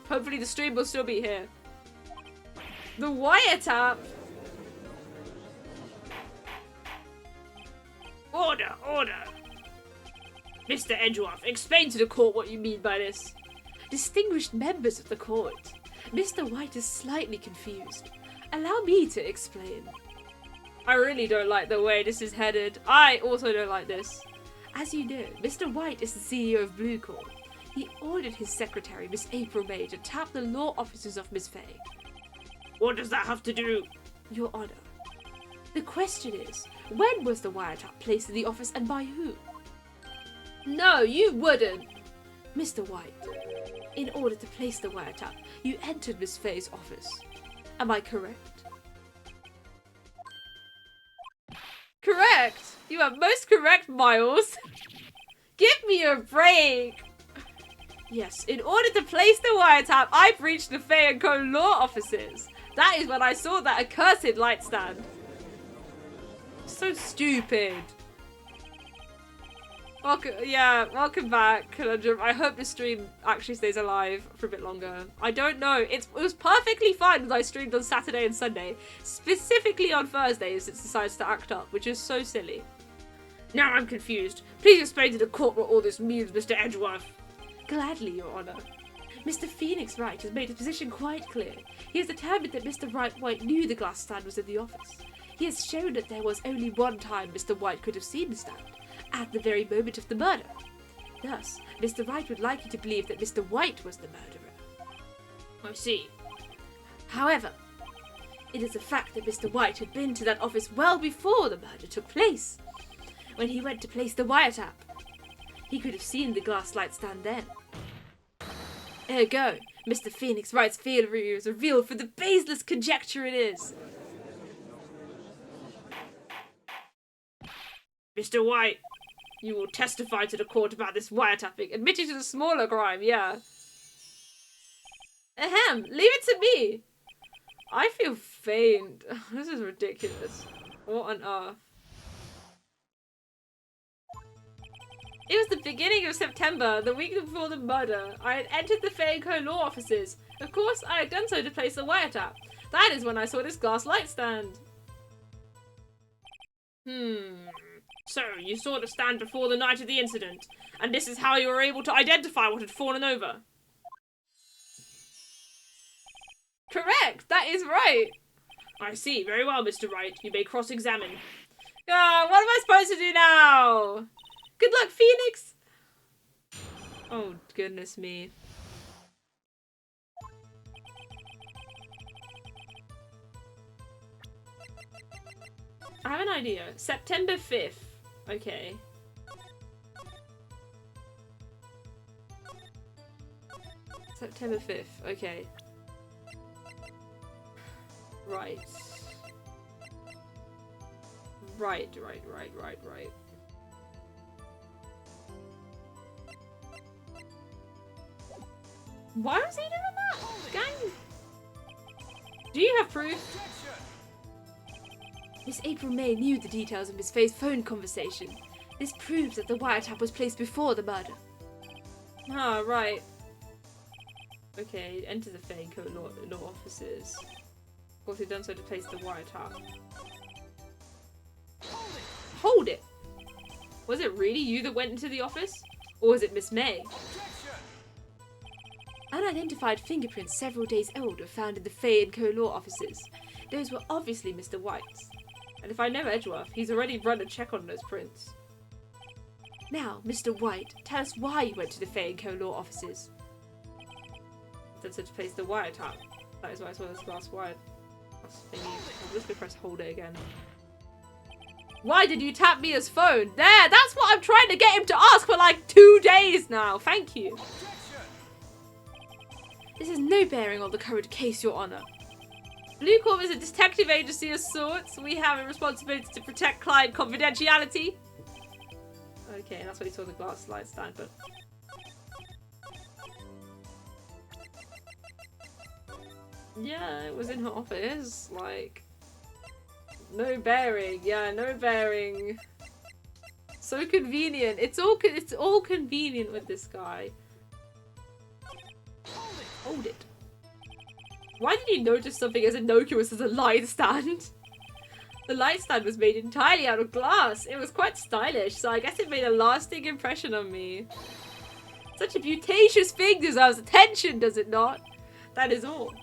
Hopefully the stream will still be here. The wiretap? Order, order. Mr. Edgeworth, explain to the court what you mean by this. Distinguished members of the court, Mr. White is slightly confused. Allow me to explain. I really don't like the way this is headed. I also don't like this. As you know, Mr. White is the CEO of Blue Corp. He ordered his secretary, Miss April May, to tap the law offices of Miss Fay. What does that have to do? Your Honor, the question is, when was the wiretap placed in the office and by who? No, you wouldn't. Mr. White, in order to place the wiretap, you entered Miss Fay's office. Am I correct? Correct! You are most correct, Miles. Give me a break. Yes, in order to place the wiretap, I breached the Fay & Co. law offices. That is when I saw that accursed light stand. So stupid. Welcome back, Conundrum. I hope the stream actually stays alive for a bit longer. I don't know. It was perfectly fine when I streamed on Saturday and Sunday. Specifically on Thursdays, it decides to act up, which is so silly. Now I'm confused. Please explain to the court what all this means, Mr. Edgeworth. Gladly, Your Honor. Mr. Phoenix Wright has made his position quite clear. He has determined that Mr. White knew the glass stand was in the office. He has shown that there was only one time Mr. White could have seen the stand, at the very moment of the murder. Thus, Mr. Wright would like you to believe that Mr. White was the murderer. I see. However, it is a fact that Mr. White had been to that office well before the murder took place. When he went to place the wiretap, he could have seen the glass light stand then. Ergo, Mr. Phoenix Wright's theory is revealed for the baseless conjecture it is. Mr. White, you will testify to the court about this wiretapping, admitting to the smaller crime, yeah. Ahem, leave it to me. I feel faint. This is ridiculous. What on earth? It was the beginning of September, the week before the murder. I had entered the Fay & Co. law offices. Of course, I had done so to place the wiretap. That is when I saw this glass light stand. So, you saw the stand before the night of the incident, and this is how you were able to identify what had fallen over. Correct! That is right! I see. Very well, Mr. Wright. You may cross-examine. Ah, what am I supposed to do now? Good luck, Phoenix. Oh, goodness me. I have an idea. September 5th. Okay. September 5th. Okay. Right. Right. Why was he doing that? Gang! Do you have proof? Miss April May knew the details of Miss Faye's phone conversation. This proves that the wiretap was placed before the murder. Ah, right. Okay, enter the Faye and Co law offices. Of course, they've done so to place the wiretap. Hold it! Was it really you that went into the office? Or was it Miss May? Unidentified fingerprints several days old were found in the Faye and Co law offices. Those were obviously Mr. White's. And if I know Edgeworth, he's already run a check on those prints. Now, Mr. White, tell us why you went to the Faye and Co law offices. That's to place the wiretap. That is why I saw this last wire thingy. I'm just gonna press hold it again. Why did you tap Mia's phone? There! That's what I'm trying to get him to ask for like 2 days now! Thank you! This has no bearing on the current case, Your Honor. Blue Corp is a detective agency of sorts. We have a responsibility to protect client confidentiality. Okay, that's why he saw the glass slide stand, but... Yeah, it was in her office, like... No bearing, yeah, no bearing. So convenient. It's all convenient with this guy. Hold it. Why did you notice something as innocuous as a light stand? The light stand was made entirely out of glass. It was quite stylish, so I guess it made a lasting impression on me. Such a beauteous thing deserves attention, does it not? That is all.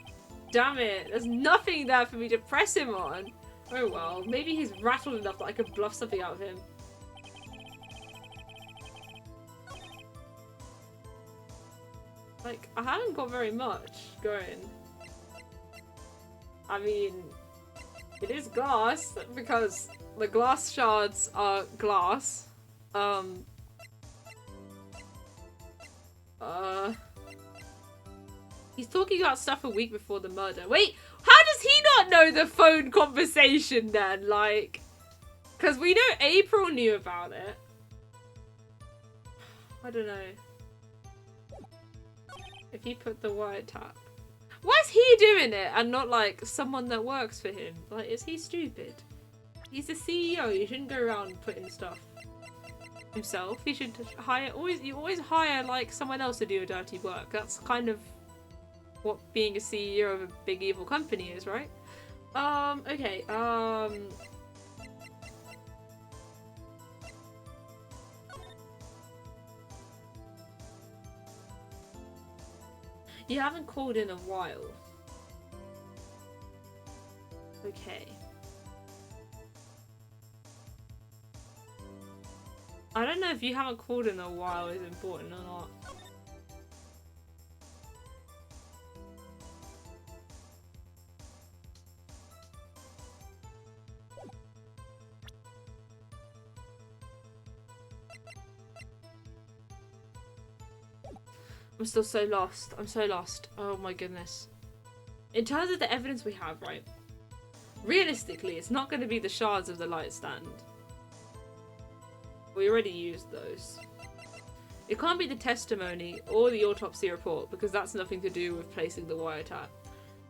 Damn it, there's nothing there for me to press him on. Oh well, maybe he's rattled enough that I could bluff something out of him. Like, I haven't got very much going. I mean, it is glass, because the glass shards are glass. He's talking about stuff a week before the murder. Wait, how does he not know the phone conversation then? Like, because we know April knew about it. I don't know. If he put the wiretap. Why is he doing it and not like someone that works for him? Like, is he stupid? He's the CEO. You shouldn't go around putting stuff himself. He should hire. You always hire like someone else to do your dirty work. That's kind of what being a CEO of a big evil company is, right? Okay, you haven't called in a while. Okay. I don't know if you haven't called in a while is important or not. I'm still so lost. I'm so lost. Oh my goodness. In terms of the evidence we have, right? Realistically, it's not going to be the shards of the light stand. We already used those. It can't be the testimony or the autopsy report because that's nothing to do with placing the wiretap.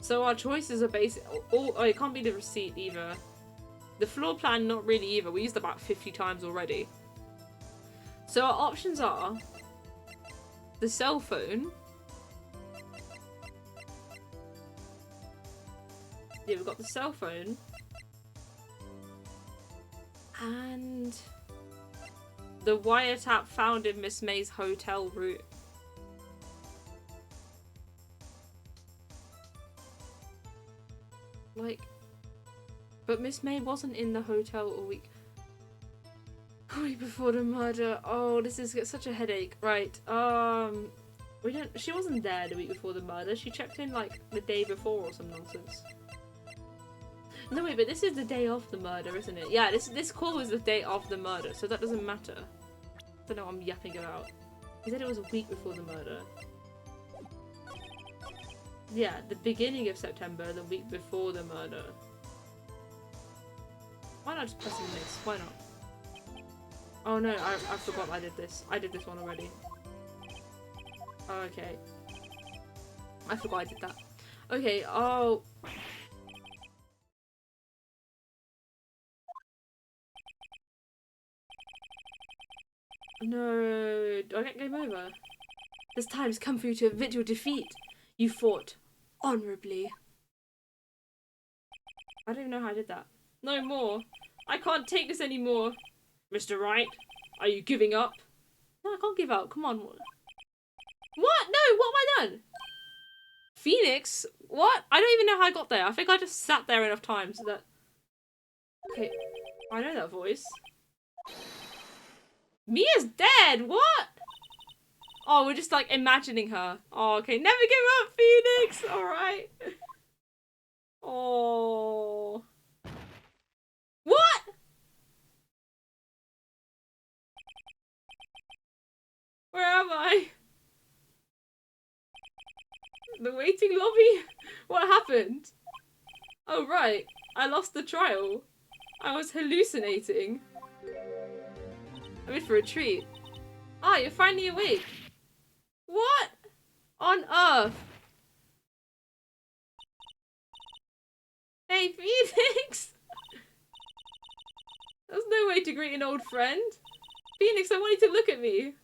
So our choices are basic. Oh, it can't be the receipt either. The floor plan, not really either. We used about 50 times already. So our options are the cell phone. Yeah, we've got the cell phone. And the wiretap found in Miss May's hotel room. Like, but Miss May wasn't in the hotel all week. A week before the murder. Oh, this is such a headache. Right. We don't. She wasn't there the week before the murder. She checked in like the day before or some nonsense. No wait, but this is the day of the murder, isn't it? Yeah, this call was the day of the murder, so that doesn't matter. I don't know what I'm yapping about. He said it was a week before the murder. Yeah, the beginning of September, the week before the murder. Why not just press this? Why not? Oh no, I forgot I did this. I did this one already. Oh, okay. I forgot I did that. Okay, oh. No, do I get game over? This time has come for you to admit your defeat. You fought honorably. I don't even know how I did that. No more. I can't take this anymore. Mr. Wright, are you giving up? No, I can't give up. Come on. What? No, what have I done? Phoenix? What? I don't even know how I got there. I think I just sat there enough times that... Okay, I know that voice. Mia's dead! What? Oh, we're just like imagining her. Oh, okay. Never give up, Phoenix! Alright. Oh. What? Where am I? The waiting lobby? What happened? Oh, right. I lost the trial. I was hallucinating. I'm in for a treat. Ah, you're finally awake. What on earth? Hey, Phoenix! There's no way to greet an old friend. Phoenix, I want you to look at me.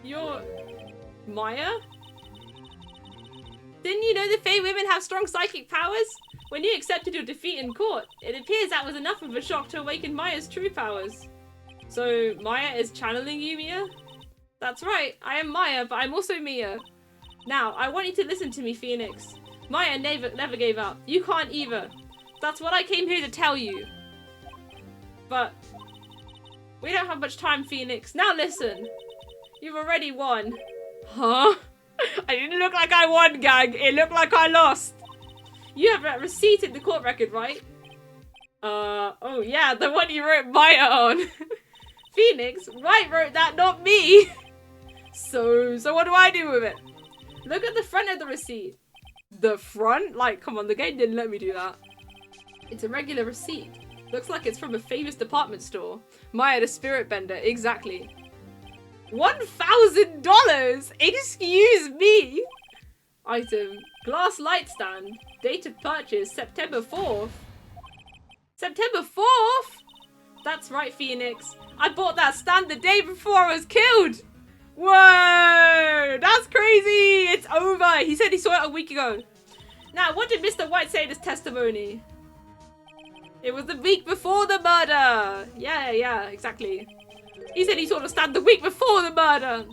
You're... Maya? Didn't you know the Fae women have strong psychic powers? When you accepted your defeat in court, it appears that was enough of a shock to awaken Maya's true powers. So, Maya is channeling you, Mia? That's right, I am Maya, but I'm also Mia. Now, I want you to listen to me, Phoenix. Maya never gave up. You can't either. That's what I came here to tell you. But, we don't have much time, Phoenix. Now listen. You've already won. Huh? I didn't look like I won, gang. It looked like I lost. You have that receipt in the court record, right? Oh yeah, the one you wrote Maya on. Phoenix, Wright wrote that, not me. So what do I do with it? Look at the front of the receipt. The front? Like, come on, the game didn't let me do that. It's a regular receipt. Looks like it's from a famous department store. Maya the Spirit Bender, exactly. $1,000? Excuse me? Item, glass light stand. Date of purchase, September 4th. September 4th? That's right, Phoenix. I bought that stand the day before I was killed. Whoa, that's crazy. It's over. He said he saw it a week ago. Now, what did Mr. White say in his testimony? It was the week before the murder. Yeah, exactly. He said he saw the stand the week before the murder.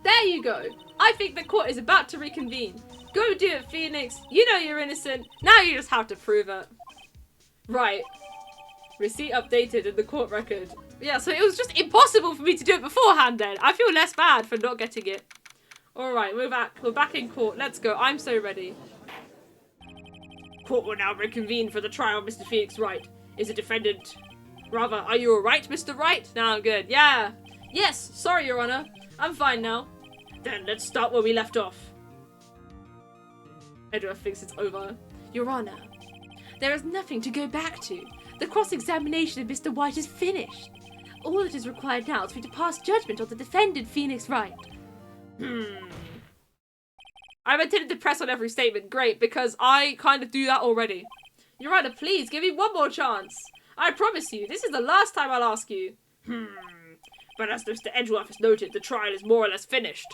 There you go. I think the court is about to reconvene. Go do it, Phoenix. You know you're innocent. Now you just have to prove it. Right. Receipt updated in the court record. Yeah, so it was just impossible for me to do it beforehand then. I feel less bad for not getting it. Alright, we're back. We're back in court. Let's go. I'm so ready. Court will now reconvene for the trial of Mr. Phoenix Wright. Is a defendant... Rather, are you alright, Mr. Wright? Now I'm good. Yeah. Yes, sorry, Your Honor. I'm fine now. Then let's start where we left off. Edward thinks it's over. Your Honor, there is nothing to go back to. The cross-examination of Mr. White is finished. All that is required now is for you to pass judgment on the defendant, Phoenix Wright. I'm intended to press on every statement. Great, because I kind of do that already. Your Honor, please, give me one more chance. I promise you, this is the last time I'll ask you. But as Mr. Edgeworth has noted, the trial is more or less finished.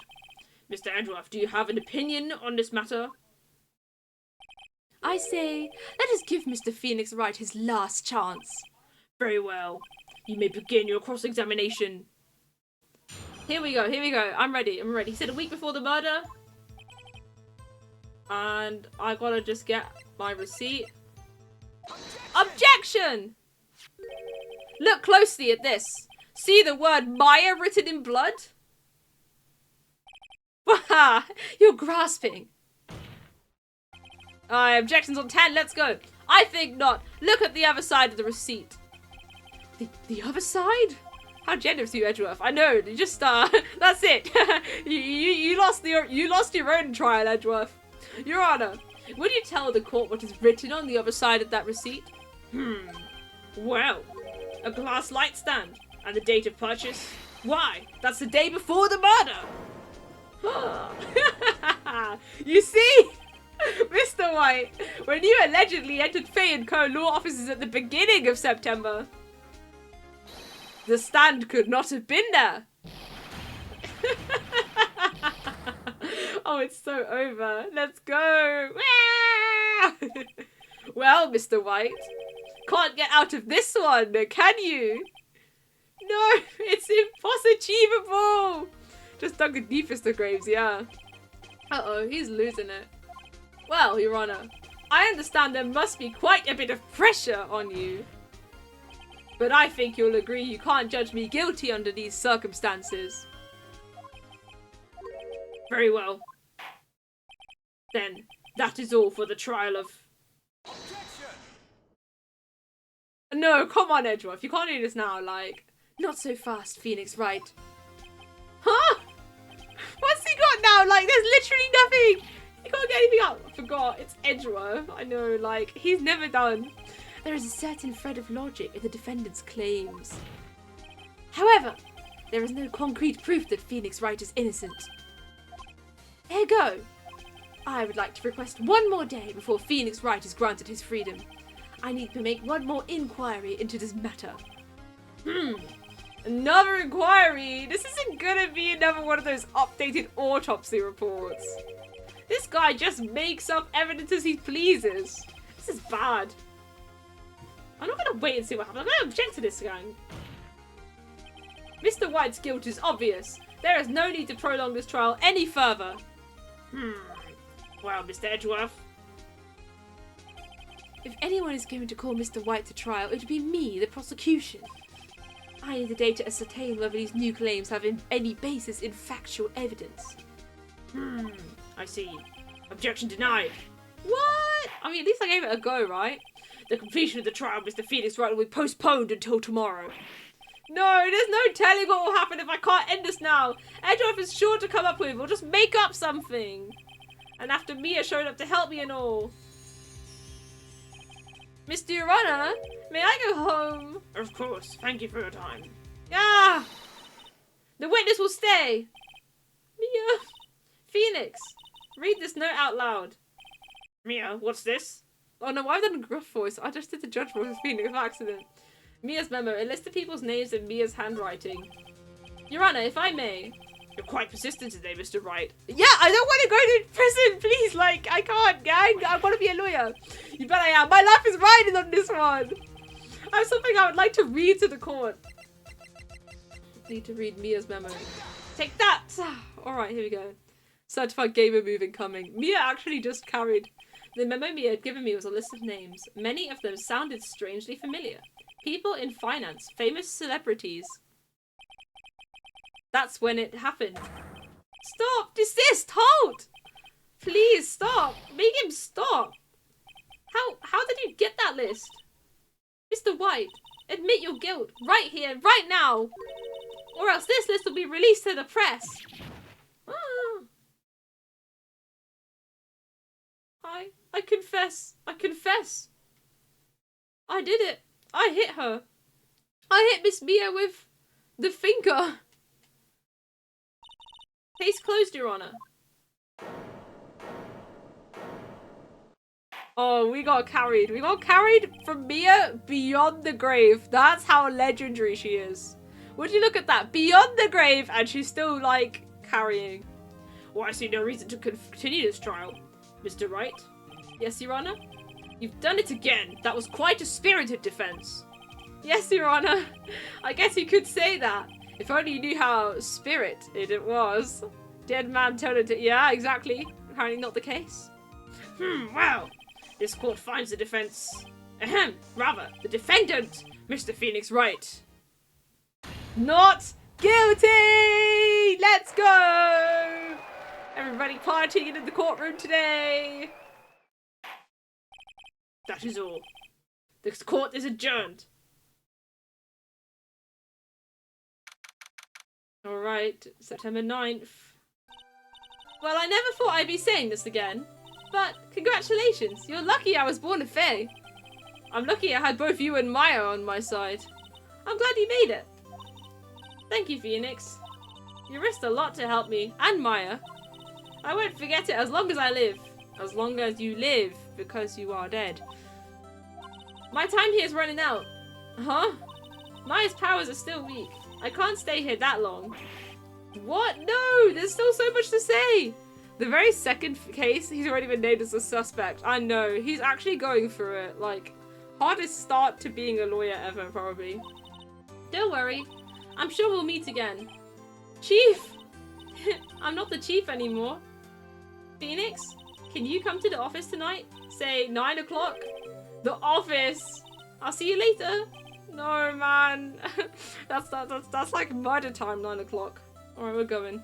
Mr. Edgeworth, do you have an opinion on this matter? I say, let us give Mr. Phoenix Wright his last chance. Very well. You may begin your cross-examination. Here we go. I'm ready. He said a week before the murder. And I gotta just get my receipt. Objection! Look closely at this. See the word Maya written in blood? Waha! You're grasping. Objections on 10, let's go. I think not. Look at the other side of the receipt. The other side? How generous of you, Edgeworth. I know, you just, that's it. you lost your own trial, Edgeworth. Your Honor, would you tell the court what is written on the other side of that receipt? Well, a glass light stand. And the date of purchase? Why? That's the day before the murder. You see? Mr. White, when you allegedly entered Fay & Co. law offices at the beginning of September, the stand could not have been there. Oh, it's so over. Let's go. Well, Mr. White, can't get out of this one, can you? No, it's impossible. Just dug the deepest of graves, yeah. Uh-oh, he's losing it. Well, Your Honor, I understand there must be quite a bit of pressure on you. But I think you'll agree you can't judge me guilty under these circumstances. Very well. Then, that is all for the trial of... Objection! No, come on, Edgeworth. You can't do this now, like... Not so fast, Phoenix Wright. Huh? What's he got now? Like, there's literally nothing. He can't get anything up. I forgot. It's Edgeworth. I know, like, he's never done. There is a certain thread of logic in the defendant's claims. However, there is no concrete proof that Phoenix Wright is innocent. Ergo, I would like to request one more day before Phoenix Wright is granted his freedom. I need to make one more inquiry into this matter. Another inquiry? This isn't gonna be another one of those updated autopsy reports. This guy just makes up evidence as he pleases. This is bad. I'm not gonna wait and see what happens. I'm gonna object to this guy. Mr. White's guilt is obvious. There is no need to prolong this trial any further. Well, Mr. Edgeworth. If anyone is going to call Mr. White to trial, it would be me, the prosecution. I need the day to ascertain whether these new claims have any basis in factual evidence. I see. Objection denied. What? I mean, at least I gave it a go, right? The completion of the trial, Mr. Phoenix Wright, will be postponed until tomorrow. No, there's no telling what will happen if I can't end this now. Edgeworth is sure to come up with. We'll just make up something. And after Mia showed up to help me and all. Mr. Your Honor, may I go home? Of course. Thank you for your time. Ah! The witness will stay. Mia. Phoenix, read this note out loud. Mia, what's this? Oh no, I've done a gruff voice. I just did the judge voice of Phoenix by accident. Mia's memo. It lists the people's names in Mia's handwriting. Your Honor, if I may. You're quite persistent today, Mr. Wright. Yeah, I don't want to go to prison, please. Like, I can't, gang. I want to be a lawyer. You bet I am. My life is riding on this one. I have something I would like to read to the court. Need to read Mia's memo. Take that. Alright, here we go. Certified gamer move incoming. Mia actually just carried. The memo Mia had given me was a list of names. Many of them sounded strangely familiar. People in finance. Famous celebrities. That's when it happened. Stop! Desist! Hold! Please stop! Make him stop! How did you get that list? Mr. White, admit your guilt right here, right now! Or else this list will be released to the press! I confess. I confess. I did it. I hit her. I hit Miss Mia with the finger. Case closed, Your Honor. Oh, we got carried. We got carried from Mia beyond the grave. That's how legendary she is. Would you look at that? Beyond the grave, and she's still, like, carrying. Well, I see no reason to continue this trial. Mr. Wright? Yes, Your Honor? You've done it again. That was quite a spirited defense. Yes, Your Honor. I guess you could say that. If only you knew how spirited it was. Dead man told it to... Yeah, exactly. Apparently not the case. Well, this court finds the defense... rather, the defendant, Mr. Phoenix Wright, not guilty! Let's go! Everybody partying in the courtroom today. That is all. This court is adjourned. Alright, September 9th. Well, I never thought I'd be saying this again, but congratulations, you're lucky I was born a fae. I'm lucky I had both you and Maya on my side. I'm glad you made it. Thank you, Phoenix. You risked a lot to help me, and Maya. I won't forget it as long as I live. As long as you live, because you are dead. My time here is running out. Huh? Maya's powers are still weak. I can't stay here that long. What? No! There's still so much to say! The very second case, he's already been named as a suspect. I know. He's actually going through it. Like, hardest start to being a lawyer ever, probably. Don't worry. I'm sure we'll meet again. Chief! I'm not the chief anymore. Phoenix, can you come to the office tonight? Say 9 o'clock? The office! I'll see you later. No, man. that's like murder time, 9 o'clock. Alright, we're going.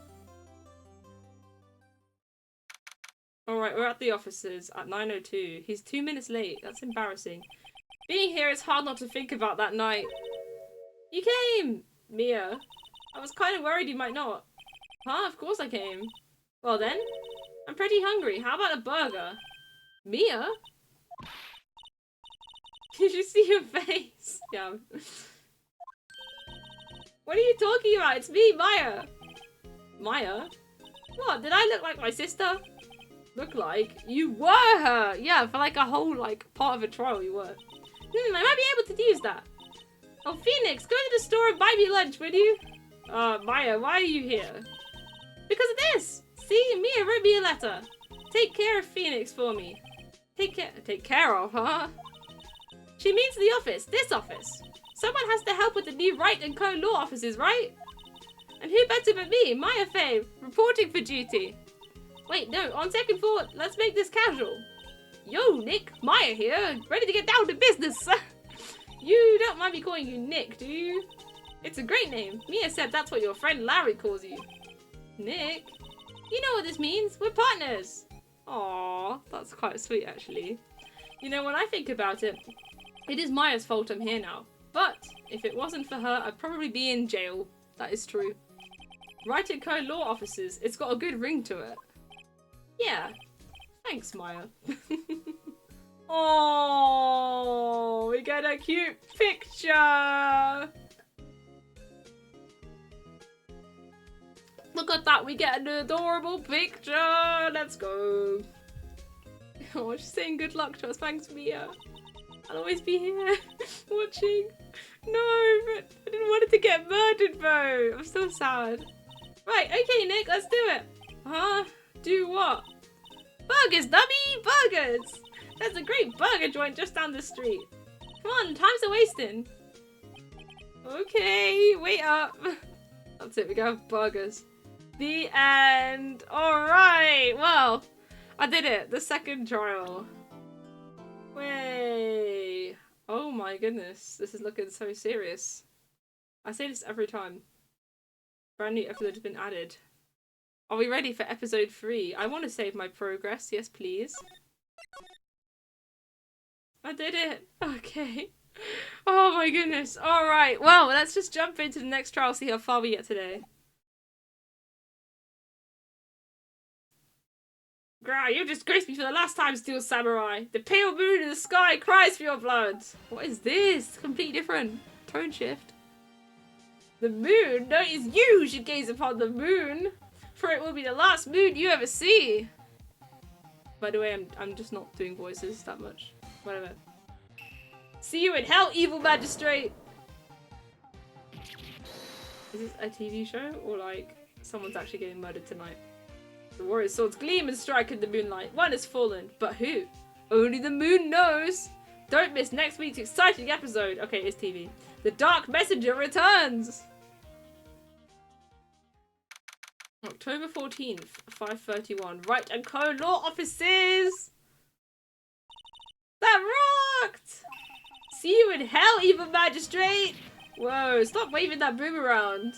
Alright, we're at the offices at 9:02. He's 2 minutes late. That's embarrassing. Being here, it's hard not to think about that night. You came! Mia. I was kind of worried you might not. Huh? Of course I came. Well then, I'm pretty hungry. How about a burger? Mia? Did you see your face? Yeah. What are you talking about? It's me, Maya. Maya? What? Did I look like my sister? Look like? You were her! Yeah, for like a whole like part of a trial you were. I might be able to use that. Oh, Phoenix, go to the store and buy me lunch, will you? Maya, why are you here? Because of this! See, Mia wrote me a letter. Take care of Phoenix for me. Take care of, huh? She means the office, this office. Someone has to help with the new Wright and Co. law offices, right? And who better but me, Maya Faye, reporting for duty. Wait, no, on second thought, let's make this casual. Yo, Nick, Maya here, ready to get down to business. You don't mind me calling you Nick, do you? It's a great name. Mia said that's what your friend Larry calls you. Nick? You know what this means. We're partners. Aww, that's quite sweet, actually. You know, when I think about it, it is Maya's fault I'm here now. But if it wasn't for her, I'd probably be in jail. That is true. Wright and Co. law offices. It's got a good ring to it. Yeah. Thanks, Maya. Oh, we get a cute picture. Look at that, we get an adorable picture. Let's go. Oh, she's saying good luck to us. Thanks, Mia. I'll always be here watching. No, but I didn't want it to get murdered though. I'm so sad. Right, okay, Nick, let's do it. Huh? Do what? Burgers, dummy! Burgers! There's a great burger joint just down the street. Come on, time's a wasting. Okay, wait up. That's it, we go have burgers. The end. Alright, well, I did it. The second trial. Way. Oh my goodness, this is looking so serious. I say this every time. Brand new episode has been added. Are we ready for episode 3? I want to save my progress. Yes, please. I did it. Okay. Oh my goodness. Alright, well, let's just jump into the next trial, see how far we get today. Grah, you disgraced me for the last time, Steel Samurai. The pale moon in the sky cries for your blood. What is this? Completely different. Tone shift. The moon? No, it is you who should gaze upon the moon. For it will be the last moon you ever see. By the way, I'm just not doing voices that much. Whatever. See you in hell, evil magistrate! Is this a TV show? Or like, someone's actually getting murdered tonight? The warrior's swords gleam and strike in the moonlight. One has fallen, but who? Only the moon knows! Don't miss next week's exciting episode. Okay, it's TV. The Dark Messenger returns! October 14th, 5:31. Wright and Co. Law Offices! that rocked! See you in hell, evil magistrate! Whoa, stop waving that broom around.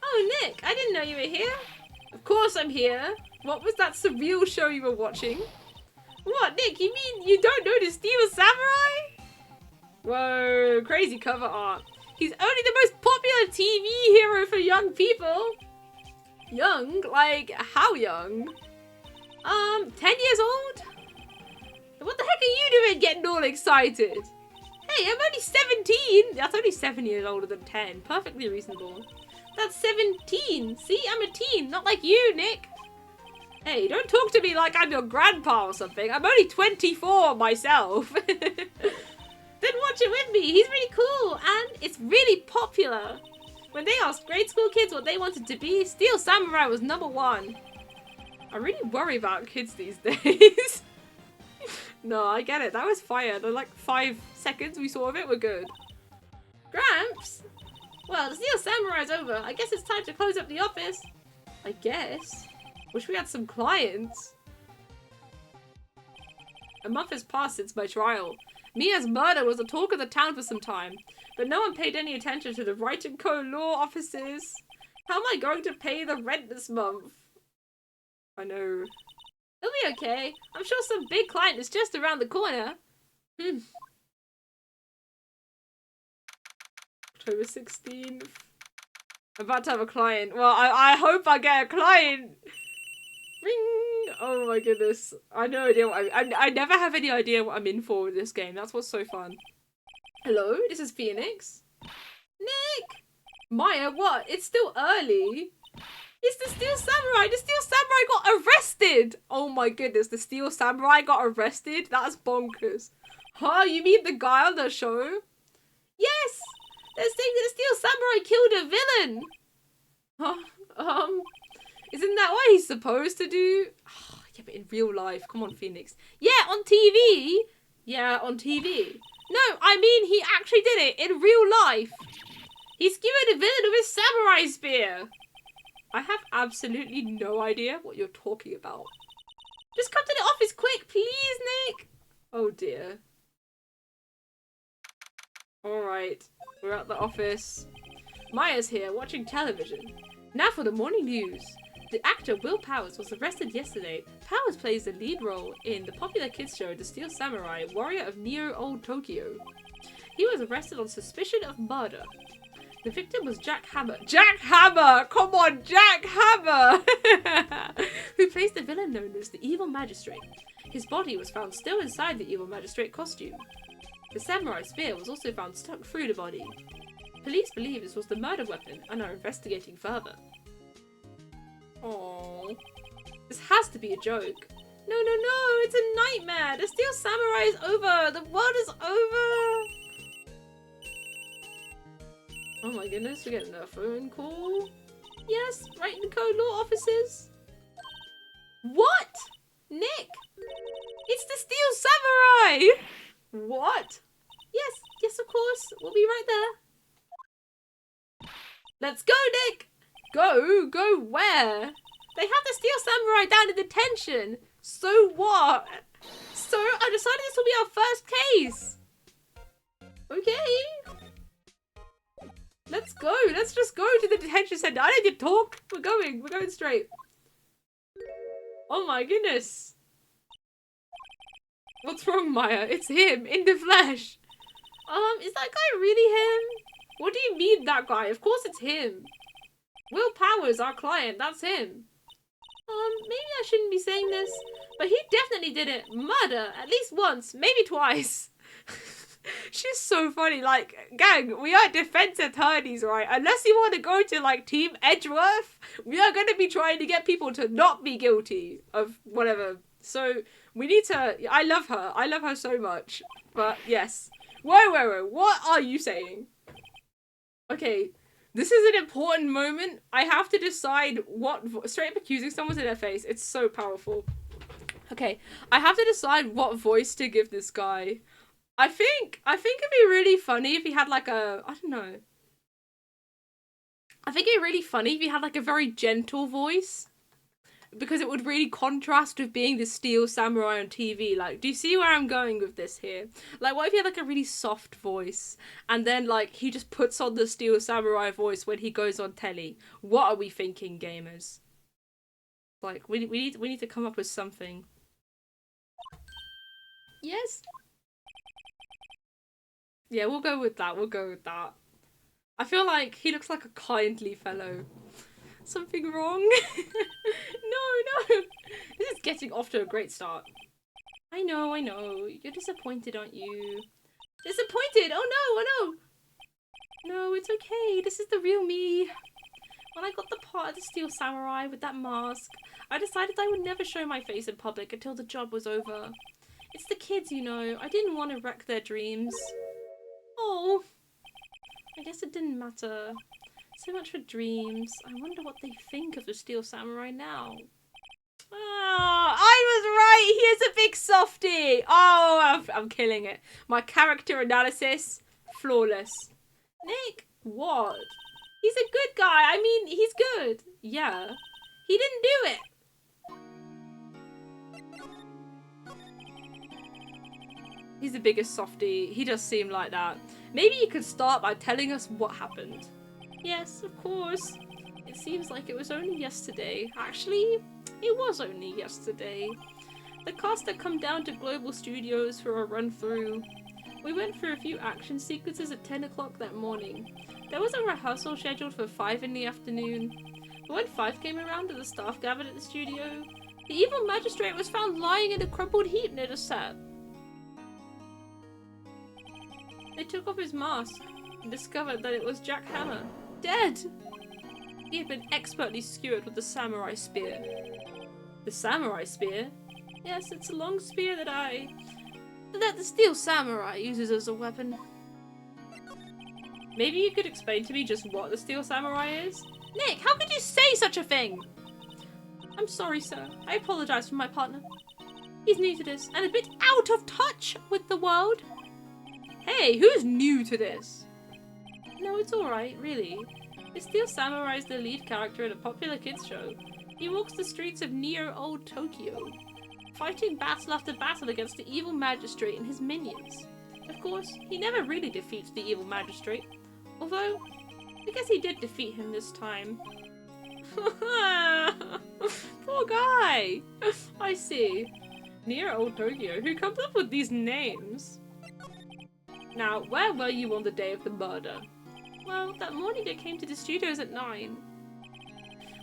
Oh, Nick, I didn't know you were here. Of course I'm here. What was that surreal show you were watching? What, Nick, you mean you don't know the Steel Samurai? Whoa, crazy cover art. He's only the most popular TV hero for young people. Young? Like, how young? 10 years old? What the heck are you doing getting all excited? Hey, I'm only 17. That's only 7 years older than 10. Perfectly reasonable. That's 17. See, I'm a teen, not like you, Nick. Hey, don't talk to me like I'm your grandpa or something. I'm only 24 myself. Then watch it with me. He's really cool and it's really popular. When they asked grade school kids what they wanted to be, Steel Samurai was #1. I really worry about kids these days. No, I get it. That was fire. The like 5 seconds we saw of it were good. Gramps? Well, the Steel Samurai's over. I guess it's time to close up the office. I guess. Wish we had some clients. A month has passed since my trial. Mia's murder was the talk of the town for some time, but no one paid any attention to the Wright & Co. law offices. How am I going to pay the rent this month? I know. It'll be okay. I'm sure some big client is just around the corner. October 16th. I'm about to have a client. Well, I hope I get a client. Ring! Oh my goodness. I have no idea what I never have any idea what I'm in for with this game. That's what's so fun. Hello, this is Phoenix. Nick! Maya, what? It's still early. It's the Steel Samurai! The Steel Samurai got arrested! Oh my goodness, the Steel Samurai got arrested? That's bonkers. Huh? You mean the guy on the show? Yes! They're saying that the Steel Samurai killed a villain! Huh? Isn't that what he's supposed to do? Yeah, but in real life. Come on, Phoenix. Yeah, on TV! Yeah, on TV. No, I mean he actually did it in real life. He skewered a villain with his samurai spear. I have absolutely no idea what you're talking about. Just come to the office quick, please, Nick. Oh dear. Alright, we're at the office. Maya's here, watching television. Now for the morning news. The actor Will Powers was arrested yesterday. Powers plays the lead role in the popular kids show The Steel Samurai, Warrior of Neo-Old Tokyo. He was arrested on suspicion of murder. The victim was Jack Hammer. Jack Hammer! Come on, Jack Hammer! Who plays the villain known as the Evil Magistrate. His body was found still inside the Evil Magistrate costume. The samurai spear was also found stuck through the body. Police believe this was the murder weapon and are investigating further. Aww. This has to be a joke. No, it's a nightmare! The Steel Samurai is over! The world is over! Oh my goodness, we're getting a phone call. Yes, Wright & Co. law offices. What? Nick? It's the Steel Samurai! What? Yes, of course. We'll be right there. Let's go, Nick! Go where? They have the Steel Samurai down in detention. So what? So I decided this will be our first case. Okay. Let's go. Let's just go to the detention center. I need to talk. We're going straight. Oh my goodness. What's wrong, Maya? It's him in the flesh. Is that guy really him? What do you mean that guy? Of course it's him. Will Powers, our client, that's him. Maybe I shouldn't be saying this, but he definitely did it. Murder, at least once, maybe twice. She's so funny. Like, gang, we are defense attorneys, right? Unless you want to go to, like, Team Edgeworth, we are going to be trying to get people to not be guilty of whatever. So, we need to... I love her. I love her so much. But, yes. Whoa. What are you saying? Okay. This is an important moment. I have to decide what... Straight up accusing someone to their face. It's so powerful. Okay. I have to decide what voice to give this guy. I think it'd be really funny if he had like a... I don't know. I think it'd be really funny if he had like a very gentle voice. because it would really contrast with being the steel samurai on TV. Like, do you see where I'm going with this here? Like, what if he had like a really soft voice and then like he just puts on the steel samurai voice when he goes on telly? What are we thinking, gamers? Like, we need to come up with something. Yes. Yeah, we'll go with that. We'll go with that. I feel like he looks like a kindly fellow. Something wrong? No. This is getting off to a great start. I know. You're disappointed, aren't you? Disappointed? Oh no. No, it's okay. This is the real me. When I got the part of the Steel Samurai with that mask, I decided I would never show my face in public until the job was over. It's the kids, you know. I didn't want to wreck their dreams. Oh. I guess it didn't matter. So much for dreams. I wonder what they think of the Steel Samurai now. Oh, I was right! He is a big softie! Oh, I'm killing it. My character analysis, flawless. Nick, what? He's a good guy. I mean, he's good. Yeah. He didn't do it. He's the biggest softie. He does seem like that. Maybe you could start by telling us what happened. Yes, of course. It seems like it was only yesterday. Actually, it was only yesterday. The cast had come down to Global Studios for a run-through. We went through a few action sequences at 10 o'clock that morning. There was a rehearsal scheduled for 5 in the afternoon. But when 5 came around and the staff gathered at the studio, the evil magistrate was found lying in a crumpled heap near the set. They took off his mask and discovered that it was Jack Hammer, dead! He had been expertly skewered with the samurai spear. The samurai spear? Yes, it's a long spear that the Steel Samurai uses as a weapon. Maybe you could explain to me just what the Steel Samurai is? Nick, how could you say such a thing? I'm sorry, sir. I apologize for my partner. He's new to this and a bit out of touch with the world. Hey, who's new to this? No, it's alright, really. The Steel Samurai is the lead character in a popular kids show. He walks the streets of Neo-Old Tokyo, fighting battle after battle against the evil magistrate and his minions. Of course, he never really defeats the evil magistrate, although I guess he did defeat him this time. Poor guy! I see. Neo-Old Tokyo, who comes up with these names? Now, where were you on the day of the murder? Well, that morning I came to the studios at 9.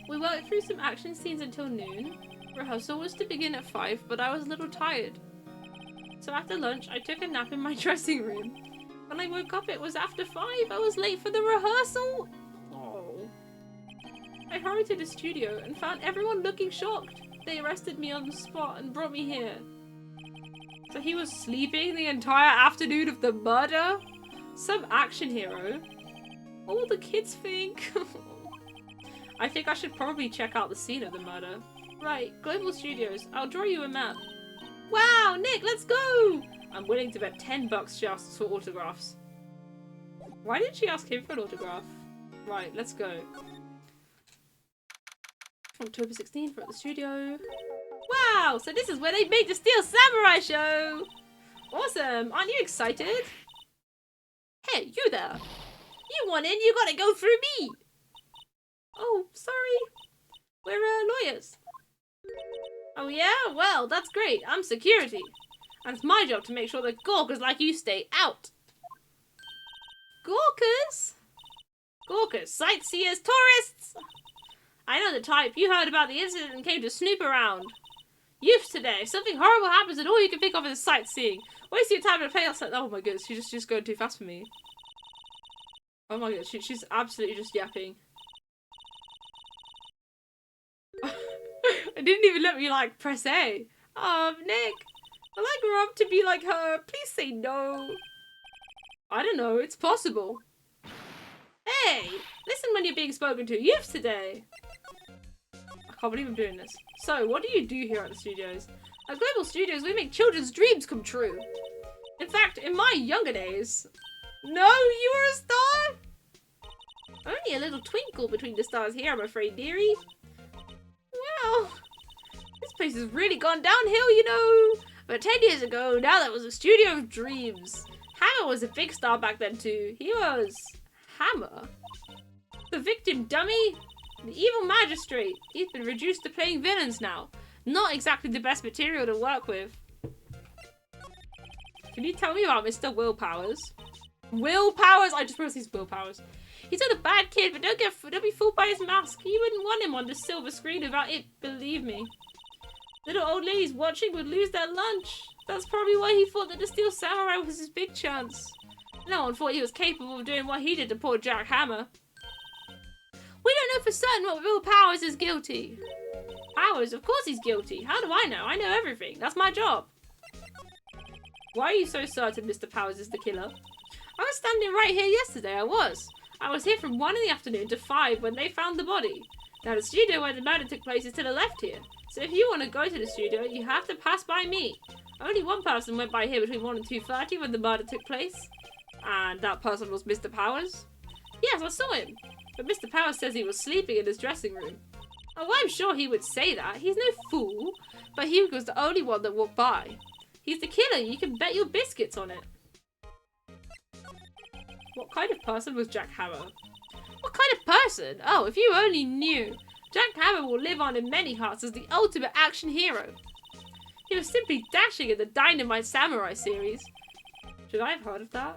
We worked through some action scenes until noon. Rehearsal was to begin at 5, but I was a little tired. So after lunch, I took a nap in my dressing room. When I woke up, it was after 5. I was late for the rehearsal. Oh. I hurried to the studio and found everyone looking shocked. They arrested me on the spot and brought me here. So he was sleeping the entire afternoon of the murder? Some action hero. What will the kids think? I think I should probably check out the scene of the murder. Right, Global Studios. I'll draw you a map. Wow, Nick, let's go! I'm willing to bet $10 she asks for autographs. Why did she ask him for an autograph? Right, let's go. October 16th, we're at the studio. Wow, so this is where they made the Steel Samurai show! Awesome, aren't you excited? Hey, you there! You want in, you gotta go through me! Oh, sorry. We're lawyers. Oh yeah? Well, that's great. I'm security. And it's my job to make sure that gawkers like you stay out. Gawkers? Gawkers, sightseers, tourists! I know the type. You heard about the incident and came to snoop around. Youth today. Something horrible happens and all you can think of is sightseeing. Waste your time to pay us. Oh my goodness, she's just going too fast for me. Oh my god, she's absolutely just yapping. It didn't even let me, like, press A. Nick, will I grow up to be like her? Please say no. I don't know, it's possible. Hey, listen when you're being spoken to. Youth today. I can't believe I'm doing this. So, what do you do here at the studios? At Global Studios, we make children's dreams come true. In fact, in my younger days... No, you were a star? Only a little twinkle between the stars here, I'm afraid, dearie. Well, Place has really gone downhill, you know. But 10 years ago, now that was a studio of dreams. Hammer was a big star back then too. He was... Hammer? The victim dummy? The evil magistrate. He's been reduced to playing villains now. Not exactly the best material to work with. Can you tell me about Mr. Willpowers? Willpowers? I just realized he's Willpowers. He's not a bad kid, but don't be fooled by his mask. You wouldn't want him on the silver screen without it, believe me. Little old ladies watching would lose their lunch. That's probably why he thought that the Steel Samurai was his big chance. No one thought he was capable of doing what he did to poor Jack Hammer. We don't know for certain what Will Powers is guilty. Powers? Of course he's guilty. How do I know? I know everything. That's my job. Why are you so certain Mr. Powers is the killer? I was standing right here yesterday. I was here from 1 in the afternoon to 5 when they found the body. Now the studio where the murder took place is to the left here. So if you want to go to the studio, you have to pass by me. Only one person went by here between 1 and 2:30 when the murder took place. And that person was Mr. Powers? Yes, I saw him. But Mr. Powers says he was sleeping in his dressing room. Oh, I'm sure he would say that. He's no fool. But he was the only one that walked by. He's the killer. You can bet your biscuits on it. What kind of person was Jack Hammer? What kind of person? Oh, if you only knew. Jack Hammer will live on in many hearts as the ultimate action hero. He was simply dashing in the Dynamite Samurai series. Should I have heard of that?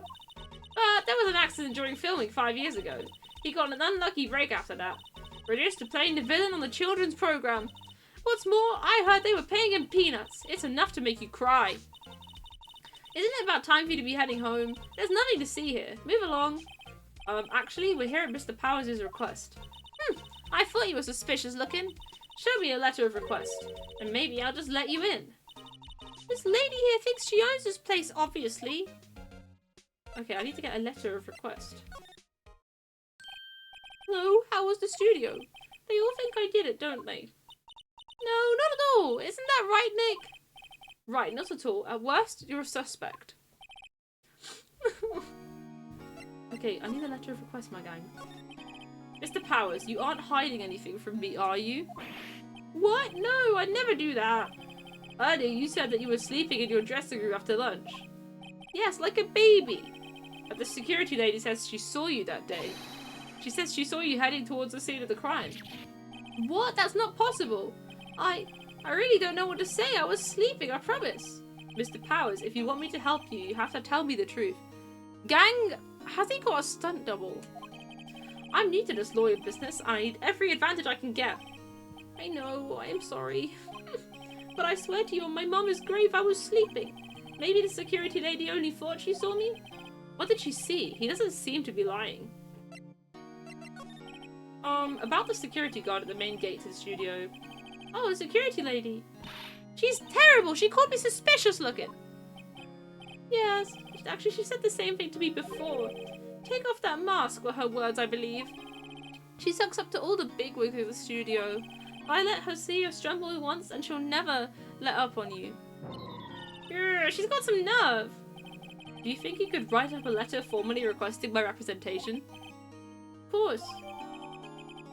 But there was an accident during filming 5 years ago. He got an unlucky break after that. Reduced to playing the villain on the children's program. What's more, I heard they were paying him peanuts. It's enough to make you cry. Isn't it about time for you to be heading home? There's nothing to see here. Move along. Actually, we're here at Mr. Powers' request. I thought you were suspicious looking. Show me a letter of request, and maybe I'll just let you in. This lady here thinks she owns this place, obviously. Okay, I need to get a letter of request. Hello, how was the studio? They all think I did it, don't they? No, not at all. Isn't that right, Nick? Right, not at all. At worst, you're a suspect. Okay, I need a letter of request, my gang. Mr. Powers, you aren't hiding anything from me, are you? What? No, I'd never do that. Earlier, you said that you were sleeping in your dressing room after lunch. Yes, like a baby. But the security lady says she saw you that day. She says she saw you heading towards the scene of the crime. What? That's not possible. I really don't know what to say. I was sleeping, I promise. Mr. Powers, if you want me to help you, you have to tell me the truth. Gang, has he got a stunt double? I'm new to this lawyer business, and I need every advantage I can get. I know, I am sorry. But I swear to you on my mama's grave I was sleeping. Maybe the security lady only thought she saw me? What did she see? He doesn't seem to be lying. About the security guard at the main gate to the studio. Oh, the security lady. She's terrible. She called me suspicious looking. Yes, actually she said the same thing to me before. Take off that mask were her words, I believe. She sucks up to all the bigwigs of the studio. I let her see you stumble once and she'll never let up on you. Grr, she's got some nerve. Do you think you could write up a letter formally requesting my representation? Of course.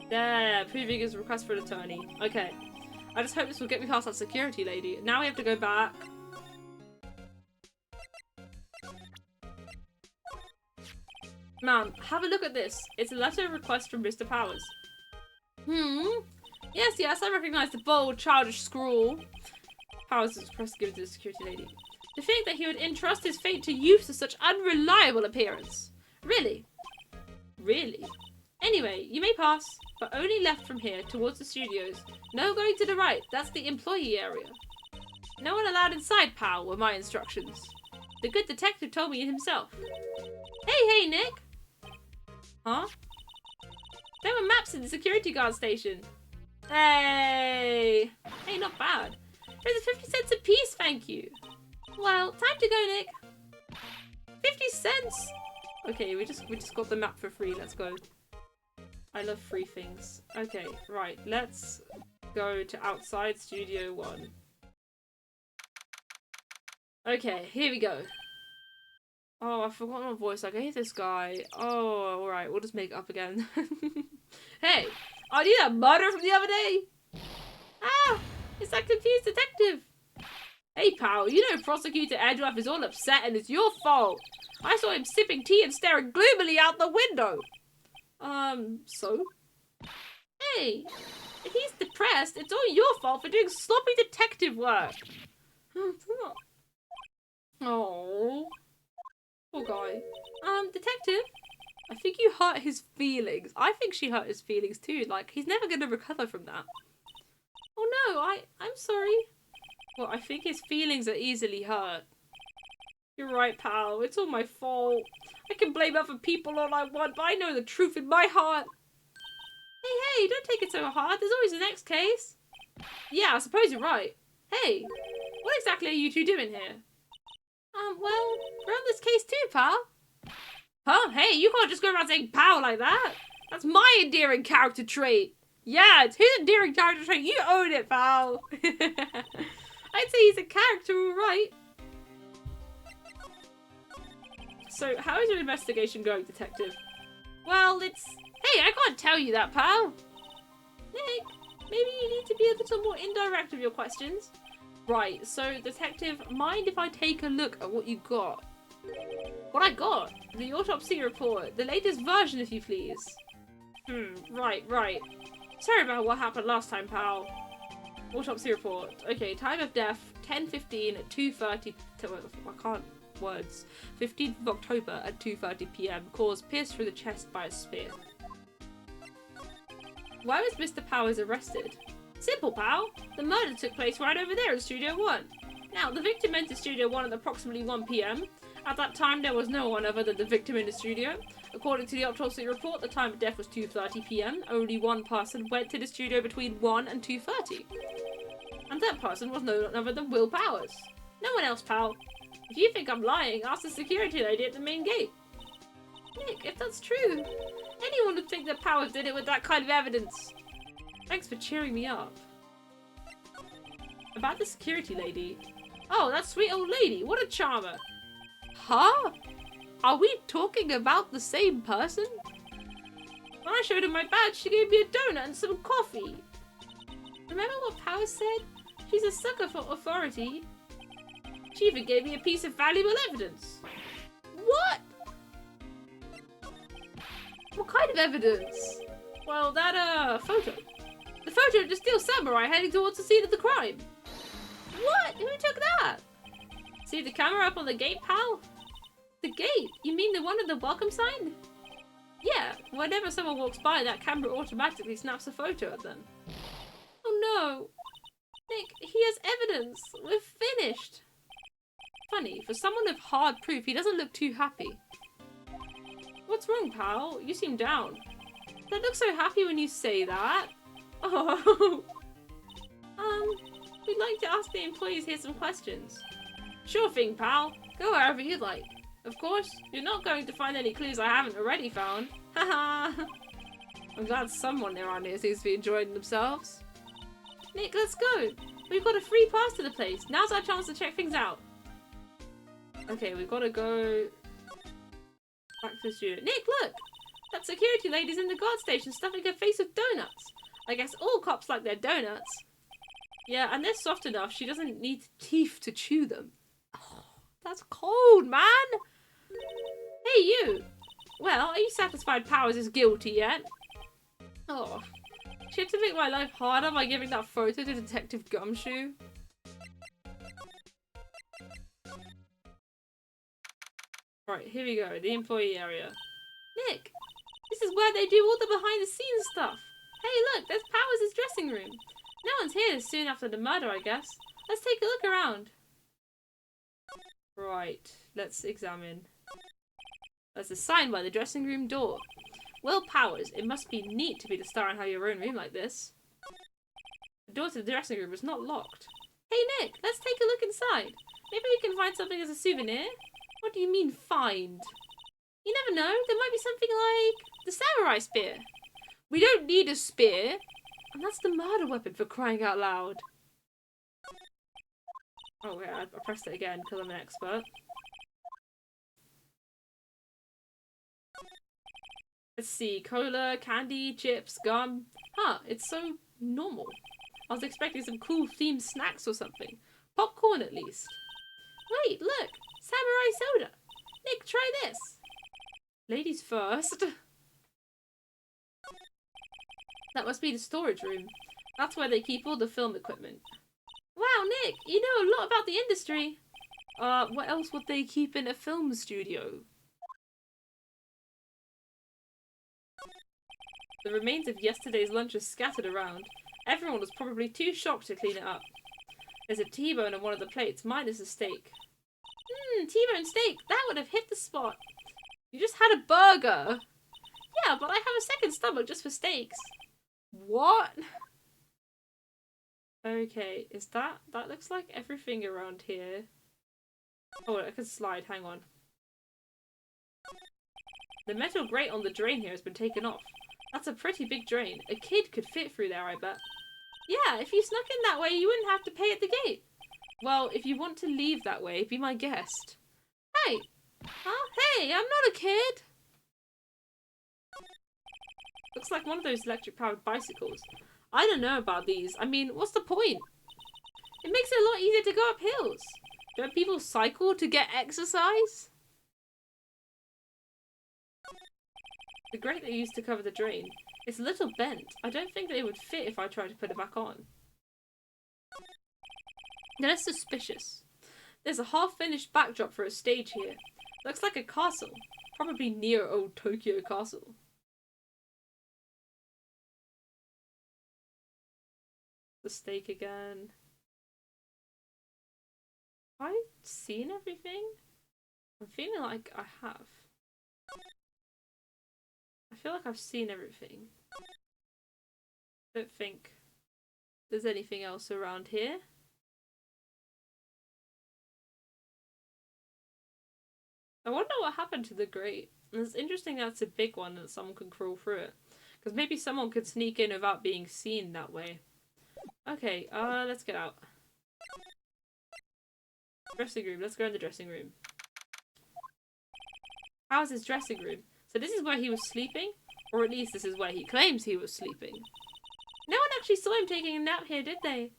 There, proving his request for an attorney. Okay. I just hope this will get me past that security lady. Now we have to go back. Ma'am, have a look at this. It's a letter of request from Mr. Powers. Yes, I recognise the bold, childish scrawl. Powers is request given to the security lady. To think that he would entrust his fate to youths of such unreliable appearance. Really? Really? Anyway, you may pass, but only left from here towards the studios. No going to the right, that's the employee area. No one allowed inside, pal, were my instructions. The good detective told me himself. Hey, Nick! Huh? There were maps in the security guard station. Hey, not bad. There's 50 cents a piece, thank you. Well, time to go, Nick. 50 cents! Okay, we just got the map for free, let's go. I love free things. Okay, right, let's go to outside Studio 1. Okay, here we go. Oh, I forgot my voice. I hate this guy. Oh, alright, we'll just make it up again. Hey, are you that murderer from the other day? Ah! It's that confused detective. Hey, pal, you know Prosecutor Edgeworth is all upset and it's your fault. I saw him sipping tea and staring gloomily out the window. So? Hey, if he's depressed, it's all your fault for doing sloppy detective work. Oh, poor guy. Detective, I think you hurt his feelings. I think she hurt his feelings too. Like, he's never gonna recover from that. Oh no, I'm sorry. Well, I think his feelings are easily hurt. You're right, pal. It's all my fault. I can blame other people all I want, but I know the truth in my heart. Hey, don't take it so hard. There's always the next case. Yeah, I suppose you're right. Hey, what exactly are you two doing here? Well, we're on this case too, pal. Huh? Hey, you can't just go around saying pal like that. That's my endearing character trait. Yeah, it's his endearing character trait. You own it, pal. I'd say he's a character, all right. So, how is your investigation going, detective? Well, it's... Hey, I can't tell you that, pal. Nick, maybe you need to be a little more indirect with your questions. Right, so, detective, mind if I take a look at what you got? What I got? The autopsy report. The latest version, if you please. Right. Sorry about what happened last time, pal. Autopsy report. Okay, time of death, 10:15 at 2:30... I can't... words. 15th of October at 2:30 PM. Cause pierced through the chest by a spear. Why was Mr. Powers arrested? Simple, pal. The murder took place right over there in Studio 1. Now, the victim entered Studio 1 at approximately 1 PM. At that time, there was no one other than the victim in the studio. According to the autopsy report, the time of death was 2:30 PM. Only one person went to the studio between 1 and 2:30. And that person was no other than Will Powers. No one else, pal. If you think I'm lying, ask the security lady at the main gate. Nick, if that's true, anyone would think that Powers did it with that kind of evidence. Thanks for cheering me up. About the security lady. Oh, that sweet old lady. What a charmer. Huh? Are we talking about the same person? When I showed her my badge, she gave me a donut and some coffee. Remember what Powers said? She's a sucker for authority. She even gave me a piece of valuable evidence. What? What kind of evidence? Well, that, photo. The photo of the steel samurai heading towards the scene of the crime. What? Who took that? See the camera up on the gate, pal? The gate? You mean the one with the welcome sign? Yeah, whenever someone walks by, that camera automatically snaps a photo of them. Oh no. Nick, he has evidence. We're finished. Funny, for someone with hard proof, he doesn't look too happy. What's wrong, pal? You seem down. Don't look so happy when you say that. Oh. We'd like to ask the employees here some questions. Sure thing, pal. Go wherever you'd like. Of course, you're not going to find any clues I haven't already found. Haha. I'm glad someone around here seems to be enjoying themselves. Nick, let's go. We've got a free pass to the place. Now's our chance to check things out. Okay, we've got to go back to the studio. Nick, look! That security lady's in the guard station stuffing her face with donuts. I guess all cops like their donuts. Yeah, and they're soft enough she doesn't need teeth to chew them. Oh, that's cold, man! Hey, you! Well, are you satisfied Powers is guilty yet? Oh, she had to make my life harder by giving that photo to Detective Gumshoe. Right, here we go, the employee area. Nick, this is where they do all the behind the scenes stuff. Hey look, there's Powers' dressing room. No one's here soon after the murder, I guess. Let's take a look around. Right, let's examine. There's a sign by the dressing room door. Will Powers, it must be neat to be the star and have your own room like this. The door to the dressing room is not locked. Hey Nick, let's take a look inside. Maybe we can find something as a souvenir. What do you mean, find? You never know, there might be something like the samurai spear. We don't need a spear. And that's the murder weapon, for crying out loud. Oh wait, I pressed it again because I'm an expert. Let's see, cola, candy, chips, gum. Huh, it's so normal. I was expecting some cool themed snacks or something. Popcorn at least. Wait, look! Samurai soda! Nick, try this! Ladies first. That must be the storage room. That's where they keep all the film equipment. Wow, Nick, you know a lot about the industry. What else would they keep in a film studio? The remains of yesterday's lunch are scattered around. Everyone was probably too shocked to clean it up. There's a T-bone on one of the plates, minus a steak. T-bone steak, that would have hit the spot. You just had a burger. Yeah, but I have a second stomach just for steaks. What? Okay, is that looks like everything around here. Oh, I can slide, hang on. The metal grate on the drain here has been taken off. That's a pretty big drain. A kid could fit through there, I bet. Yeah, if you snuck in that way, you wouldn't have to pay at the gate. Well, if you want to leave that way, be my guest. Hey! Huh? Hey, I'm not a kid! Looks like one of those electric-powered bicycles. I don't know about these. I mean, what's the point? It makes it a lot easier to go up hills. Don't people cycle to get exercise? The grate they used to cover the drain. It's a little bent. I don't think they would fit if I tried to put it back on. That's suspicious. There's a half-finished backdrop for a stage here. Looks like a castle. Probably near old Tokyo Castle. The steak again. Have I seen everything? I'm feeling like I have. I feel like I've seen everything. Don't think there's anything else around here. I wonder what happened to the grate. And it's interesting that's a big one and someone can crawl through it. Because maybe someone could sneak in without being seen that way. Okay, let's get out. Dressing room, let's go in the dressing room. How's his dressing room? So this is where he was sleeping? Or at least this is where he claims he was sleeping. No one actually saw him taking a nap here, did they?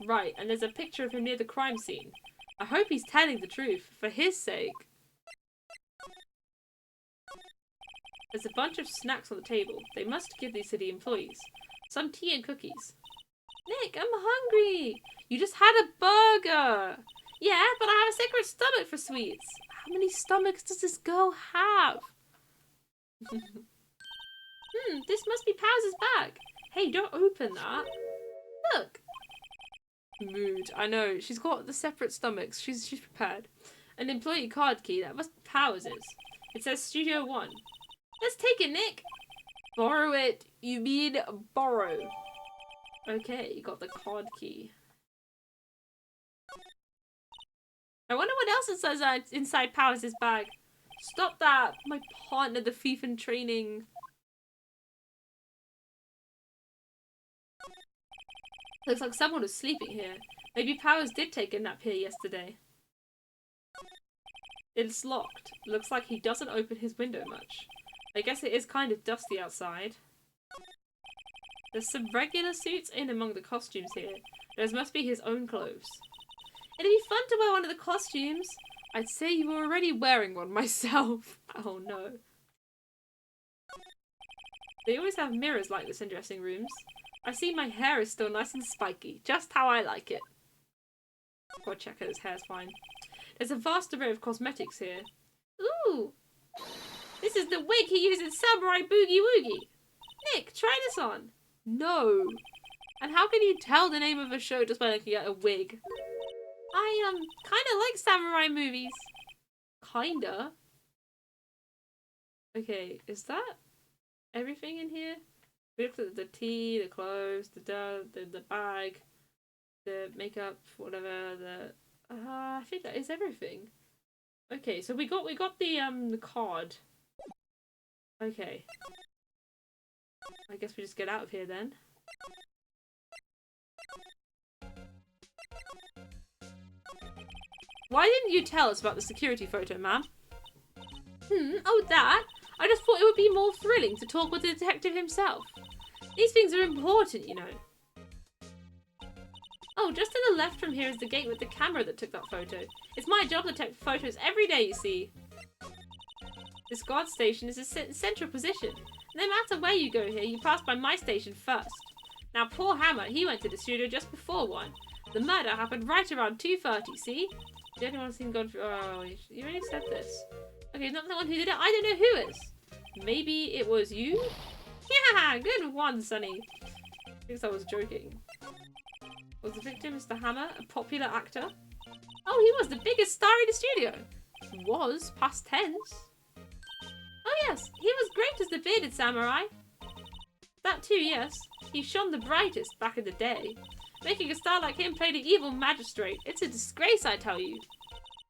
Right, and there's a picture of him near the crime scene. I hope he's telling the truth, for his sake. There's a bunch of snacks on the table. They must give these to the employees. Some tea and cookies. Nick, I'm hungry! You just had a burger! Yeah, but I have a secret stomach for sweets. How many stomachs does this girl have? This must be Powers' bag. Hey, don't open that. Look. Mood. I know. She's got the separate stomachs. She's prepared. An employee card key. That must be Powers'. It says Studio 1. Let's take it, Nick. Borrow it. You mean borrow. Okay, you got the card key. I wonder what else it says inside Powers' bag. Stop that! My partner, the thief in training. Looks like someone was sleeping here. Maybe Powers did take a nap here yesterday. It's locked. Looks like he doesn't open his window much. I guess it is kind of dusty outside. There's some regular suits in among the costumes here. Those must be his own clothes. It'd be fun to wear one of the costumes. I'd say you were already wearing one myself. Oh no. They always have mirrors like this in dressing rooms. I see my hair is still nice and spiky, just how I like it. Gotta check that his hair's fine. There's a vast array of cosmetics here. Ooh! This is the wig he used in Samurai Boogie Woogie. Nick, try this on. No. And how can you tell the name of a show just by looking at a wig? I, kinda like samurai movies. Kinda? Okay, is that everything in here? We looked at the tea, the clothes, the bag, the makeup, whatever, I think that is everything. Okay, so we got the card. Okay. I guess we just get out of here then. Why didn't you tell us about the security photo, ma'am? Oh that? I just thought it would be more thrilling to talk with the detective himself. These things are important, you know. Oh, just to the left from here is the gate with the camera that took that photo. It's my job to take photos every day, you see. This guard station is a central position. No matter where you go here, you pass by my station first. Now, poor Hammer, he went to the studio just before 1. The murder happened right around 2:30, see? Did anyone see him gone through? Oh, you already said this. Okay, not the one who did it. I don't know who is. Maybe it was you? Yeah, good one, Sonny. I think I was joking. Was the victim Mr. Hammer a popular actor? Oh, he was the biggest star in the studio. Was, past tense. Oh yes, he was great as the bearded samurai. That too, yes. He shone the brightest back in the day. Making a star like him played an evil magistrate. It's a disgrace, I tell you.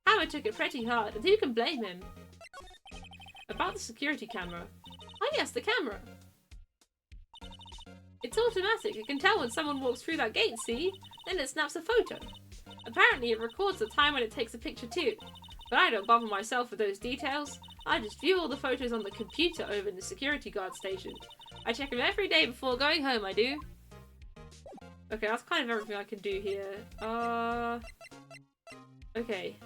Hammer took it pretty hard, and who can blame him? About the security camera. Oh yes, the camera. It's automatic. It can tell when someone walks through that gate, see? Then it snaps a photo. Apparently it records the time when it takes a picture too. But I don't bother myself with those details. I just view all the photos on the computer over in the security guard station. I check them every day before going home, I do. Okay, that's kind of everything I can do here. Okay.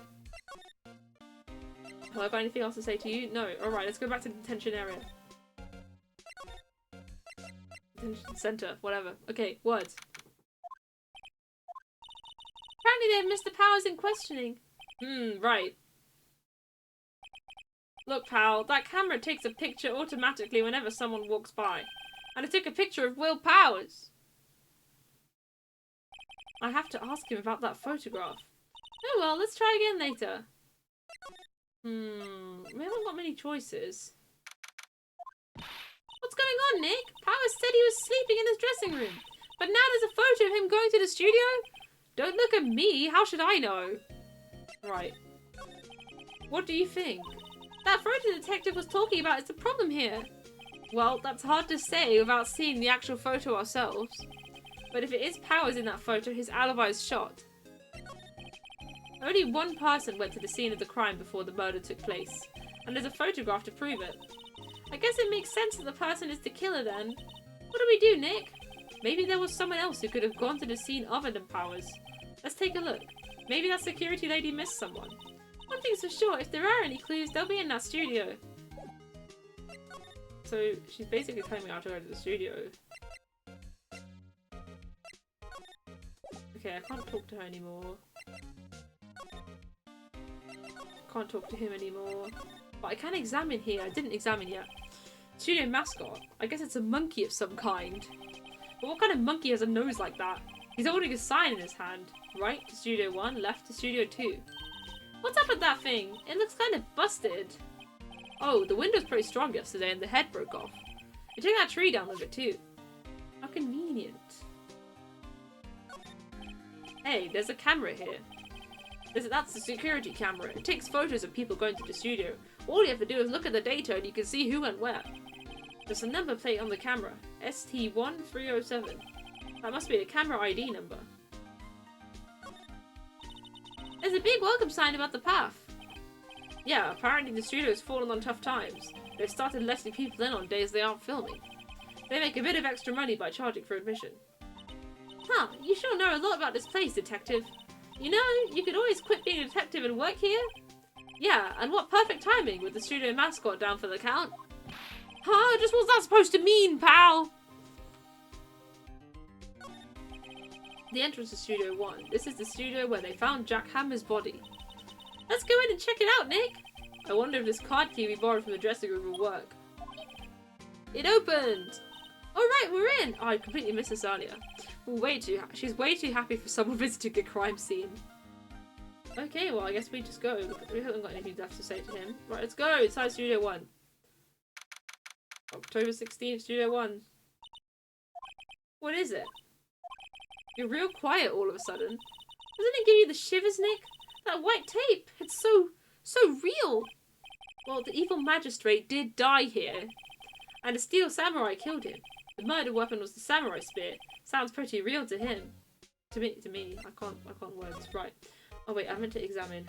Have I got anything else to say to you? No. Alright, let's go back to the detention area. Detention center, whatever. Okay, words. Apparently they have missed the powers in questioning. Right. Look, pal, that camera takes a picture automatically whenever someone walks by. And it took a picture of Will Powers. I have to ask him about that photograph. Oh well, let's try again later. We haven't got many choices. What's going on, Nick? Powers said he was sleeping in his dressing room. But now there's a photo of him going to the studio? Don't look at me, how should I know? Right. What do you think? That photo detective was talking about is the problem here. Well, that's hard to say without seeing the actual photo ourselves. But if it is Powers in that photo, his alibi is shot. Only one person went to the scene of the crime before the murder took place, and there's a photograph to prove it. I guess it makes sense that the person is the killer then. What do we do, Nick? Maybe there was someone else who could have gone to the scene other than Powers. Let's take a look. Maybe that security lady missed someone. One thing's for sure, if there are any clues, they'll be in that studio. So, she's basically telling me I have to go to the studio. Okay, I can't talk to her anymore. Can't talk to him anymore. But I can examine here. I didn't examine yet. Studio mascot. I guess it's a monkey of some kind. But what kind of monkey has a nose like that? He's holding a sign in his hand. Right to Studio 1, left to Studio 2. What's up with that thing? It looks kind of busted. Oh, the window's pretty strong yesterday and the head broke off. You took that tree down with it too. How convenient. Hey, there's a camera here. That's the security camera. It takes photos of people going to the studio. All you have to do is look at the data and you can see who went where. There's a number plate on the camera. ST1307. That must be the camera ID number. There's a big welcome sign about the path. Yeah, apparently the studio's fallen on tough times. They've started letting people in on days they aren't filming. They make a bit of extra money by charging for admission. Huh, you sure know a lot about this place, detective. You know, you could always quit being a detective and work here. Yeah, and what perfect timing with the studio mascot down for the count. Huh, just what's that supposed to mean, pal? The entrance to Studio 1. This is the studio where they found Jack Hammer's body. Let's go in and check it out, Nick. I wonder if this card key we borrowed from the dressing room will work. It opened! Alright, we're in! Oh, I completely missed this earlier. She's way too happy for someone visiting a crime scene. Okay, well, I guess we just go. We haven't got anything left to say to him. Right, let's go! Inside Studio 1. October 16th, Studio 1. What is it? You're real quiet all of a sudden. Doesn't it give you the shivers, Nick? That white tape! It's so real! Well, the evil magistrate did die here. And a steel samurai killed him. The murder weapon was the samurai spear. Sounds pretty real to him. To me. I can't words. Right. Oh wait, I meant to examine.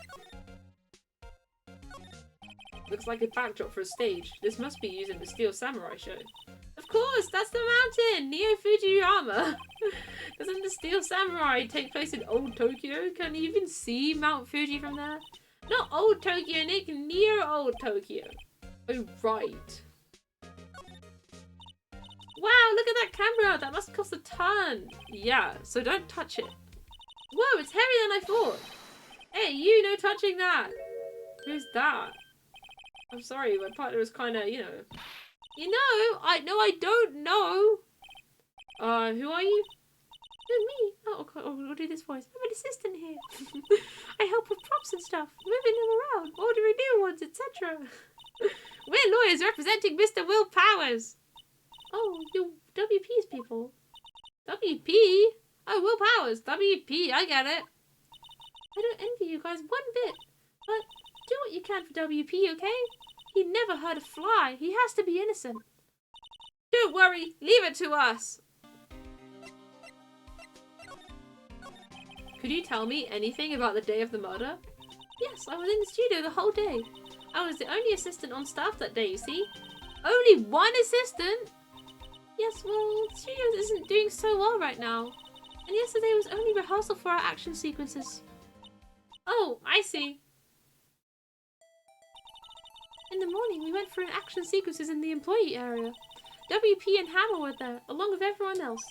Looks like a backdrop for a stage. This must be used in the Steel Samurai show. Of course, that's the mountain! Neo Fujiyama! Doesn't the Steel Samurai take place in Old Tokyo? Can you even see Mount Fuji from there? Not Old Tokyo, Nick, near Old Tokyo. Oh, right. Wow, look at that camera! That must cost a ton! Yeah, so don't touch it. Whoa, it's heavier than I thought! Hey, you, no touching that! Who's that? I'm sorry, my partner was kinda, you know... I don't know! Who are you? Oh, me. Oh, okay. Oh, we'll do this voice. I'm an assistant here. I help with props and stuff, moving them around, ordering new ones, etc. We're lawyers representing Mr. Will Powers. Oh, you WP's people. WP? Oh, Will Powers. WP, I get it. I don't envy you guys one bit, but do what you can for WP, okay? He never hurt a fly. He has to be innocent. Don't worry. Leave it to us. Could you tell me anything about the day of the murder? Yes, I was in the studio the whole day. I was the only assistant on staff that day, you see. Only one assistant? Yes, well, the studio isn't doing so well right now. And yesterday was only rehearsal for our action sequences. Oh, I see. In the morning, we went for an action sequences in the employee area. WP and Hammer were there, along with everyone else.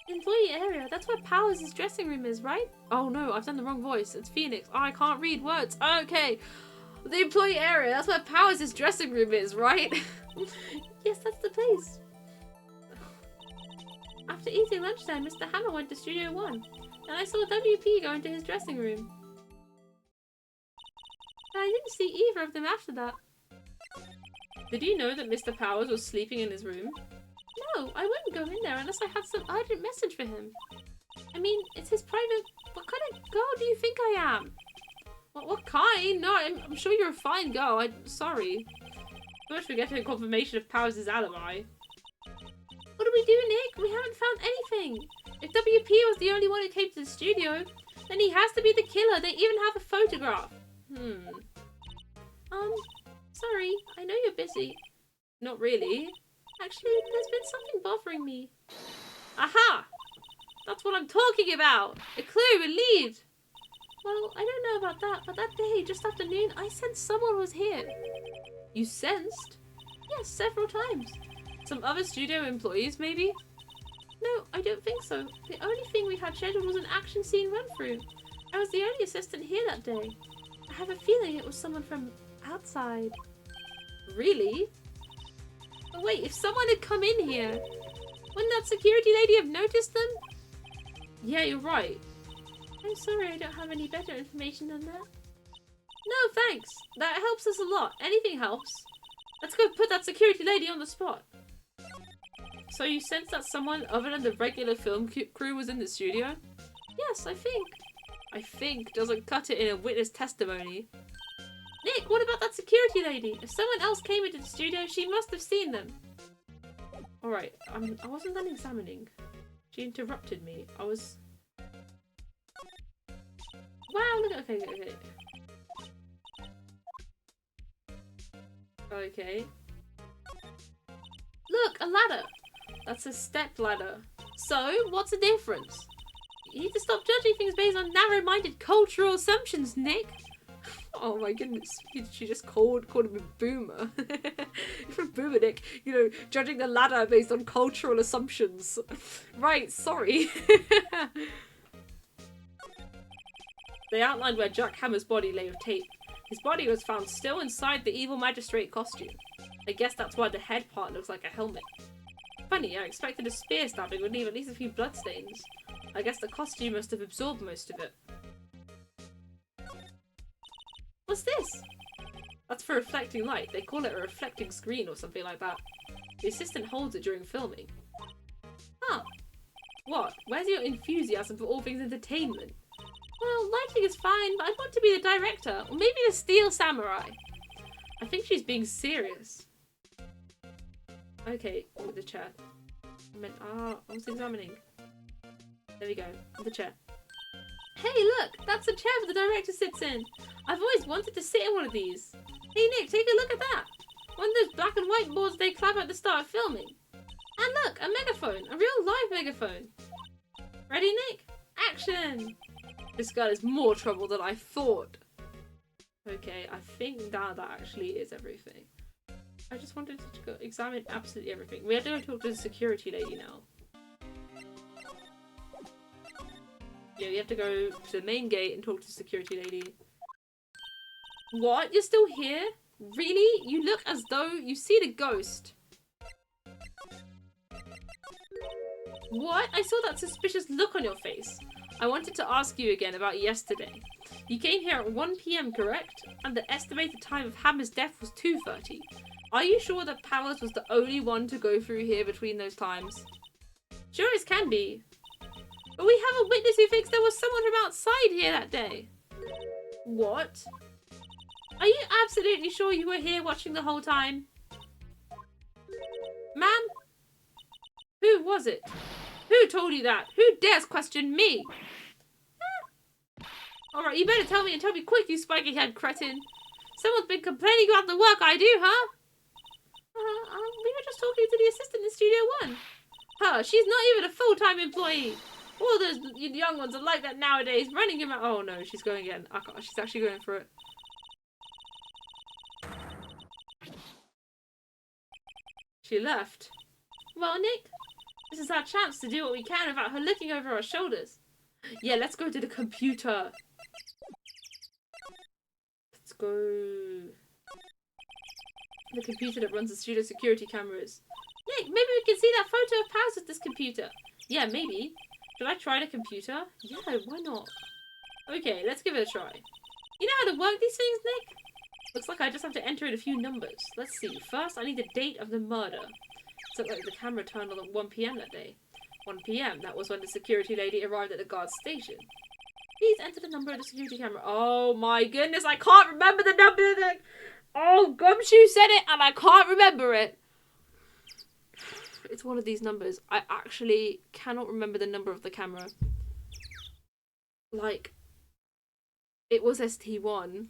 The employee area, that's where Powers' dressing room is, right? Oh no, I've done the wrong voice. It's Phoenix. Oh, I can't read words. Okay. The employee area, that's where Powers' dressing room is, right? Yes, that's the place. After eating lunchtime, Mr. Hammer went to Studio 1, and I saw WP go into his dressing room. But I didn't see either of them after that. Did you know that Mr. Powers was sleeping in his room? No, I wouldn't go in there unless I had some urgent message for him. I mean, it's his private... What kind of girl do you think I am? What kind? No, I'm sure you're a fine girl. I'm sorry. So much for getting a confirmation of Powers' alibi. What do we do, Nick? We haven't found anything. If WP was the only one who came to the studio, then he has to be the killer. They even have a photograph. Sorry. I know you're busy. Not really. Actually, there's been something bothering me. Aha! That's what I'm talking about! A clue, a lead! Well, I don't know about that, but that day, just after noon, I sensed someone was here. You sensed? Yes, several times. Some other studio employees, maybe? No, I don't think so. The only thing we had scheduled was an action scene run-through. I was the only assistant here that day. I have a feeling it was someone from outside. Really? But wait, if someone had come in here, wouldn't that security lady have noticed them? Yeah, you're right. I'm sorry I don't have any better information than that. No, thanks. That helps us a lot. Anything helps. Let's go put that security lady on the spot. So you sense that someone other than the regular film crew was in the studio? Yes, I think. I think doesn't cut it in a witness testimony. Nick, what about that security lady? If someone else came into the studio, she must have seen them. Alright, I wasn't done examining. She interrupted me. I was... Wow, look at... Okay. Okay. Look, a ladder! That's a step ladder. So, what's the difference? You need to stop judging things based on narrow-minded cultural assumptions, Nick. Oh my goodness, she just called him a boomer. From Boomer Nick, you know, judging the ladder based on cultural assumptions. Right, sorry. They outlined where Jack Hammer's body lay with tape. His body was found still inside the evil magistrate costume. I guess that's why the head part looks like a helmet. Funny, I expected a spear stabbing would leave at least a few bloodstains. I guess the costume must have absorbed most of it. What's this? That's for reflecting light. They call it a reflecting screen or something like that. The assistant holds it during filming. Huh. What? Where's your enthusiasm for all things entertainment? Well, lighting is fine, but I'd want to be the director, or maybe the Steel Samurai. I think she's being serious. Okay, with the chair. I was examining. There we go, the chair. Hey, look! That's the chair the director sits in! I've always wanted to sit in one of these. Hey, Nick, take a look at that! One of those black and white boards they clap at the start of filming. And look, a megaphone. A real live megaphone. Ready, Nick? Action! This girl is more trouble than I thought. Okay, I think now that actually is everything. I just wanted to go examine absolutely everything. We have to go talk to the security lady now. Yeah, we have to go to the main gate and talk to the security lady. What? You're still here? Really? You look as though you see the ghost. What? I saw that suspicious look on your face. I wanted to ask you again about yesterday. You came here at 1 PM, correct? And the estimated time of Hammer's death was 2:30. Are you sure that Powers was the only one to go through here between those times? Sure as can be. But we have a witness who thinks there was someone from outside here that day. What? Are you absolutely sure you were here watching the whole time? Ma'am? Who was it? Who told you that? Who dares question me? Alright, you better tell me and tell me quick, you spiky-head cretin. Someone's been complaining about the work I do, huh? We were just talking to the assistant in Studio 1. Huh, she's not even a full-time employee. All those young ones are like that nowadays, running him out. Oh no, she's going again. She's actually going for it. She left. Well, Nick, this is our chance to do what we can without her looking over our shoulders. Yeah, let's go to the computer. Let's go. The computer that runs the studio security cameras. Nick, maybe we can see that photo of Powers with this computer. Yeah, maybe. Should I try the computer? Yeah, why not? Okay, let's give it a try. You know how to work these things, Nick? Looks like I just have to enter in a few numbers. Let's see. First, I need the date of the murder. So like the camera turned on at 1 PM that day. 1 PM, that was when the security lady arrived at the guard station. Please enter the number of the security camera. Oh my goodness, I can't remember the number of the... Oh, Gumshoe said it and I can't remember it. It's one of these numbers. I actually cannot remember the number of the camera. Like, it was ST1.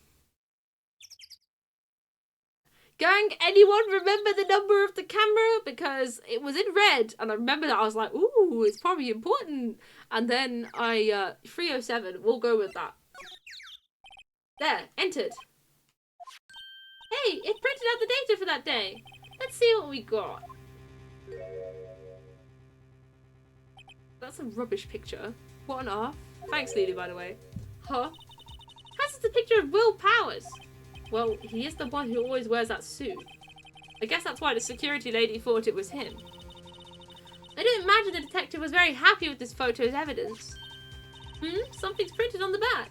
Gang, anyone remember the number of the camera? Because it was in red, and I remember that. I was like, ooh, it's probably important. And then 307, we'll go with that. There, entered. Hey, it printed out the data for that day. Let's see what we got. That's a rubbish picture. What on earth? Thanks, Lily, by the way. Huh? How's this a picture of Will Powers? Well, he is the one who always wears that suit. I guess that's why the security lady thought it was him. I don't imagine the detective was very happy with this photo as evidence. Something's printed on the back.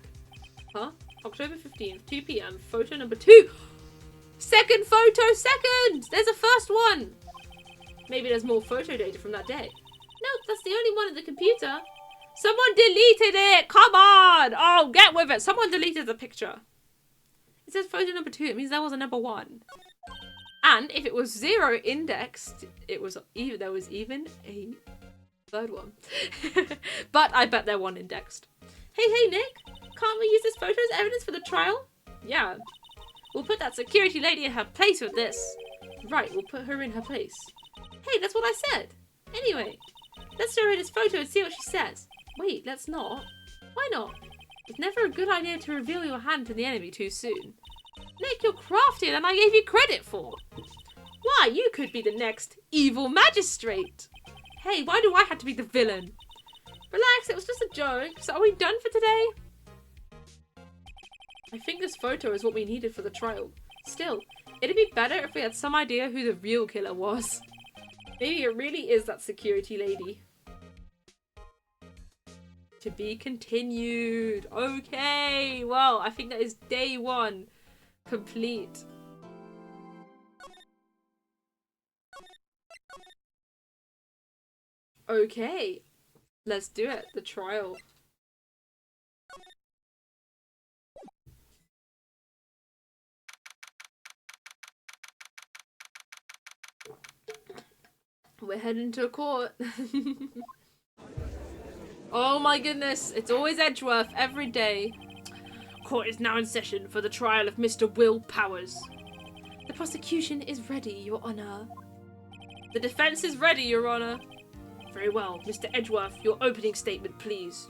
Huh? October 15th, 2 PM, photo number 2. Second photo, second! There's a first one! Maybe there's more photo data from that day. Nope, that's the only one in the computer. Someone deleted it! Come on! Oh, get with it! Someone deleted the picture. It says photo number 2. It means there was a number 1. And if it was 0 indexed, there was even a third one. But I bet they're 1 indexed. Hey, Nick! Can't we use this photo as evidence for the trial? Yeah. We'll put that security lady in her place with this. Right, we'll put her in her place. Hey, that's what I said. Anyway, let's show her this photo and see what she says. Wait, let's not. Why not? It's never a good idea to reveal your hand to the enemy too soon. Nick, you're craftier than I gave you credit for. Why, you could be the next evil magistrate. Hey, why do I have to be the villain? Relax, it was just a joke. So are we done for today? I think this photo is what we needed for the trial. Still, it'd be better if we had some idea who the real killer was. Maybe it really is that security lady. To be continued. Okay, well, I think that is day 1 complete. Okay, let's do it. The trial. We're heading to court. Oh my goodness, it's always Edgeworth every day. Court is now in session for the trial of Mr. Will Powers. The prosecution is ready, Your Honor. The defense is ready, Your Honor. Very well. Mr. Edgeworth, your opening statement, please.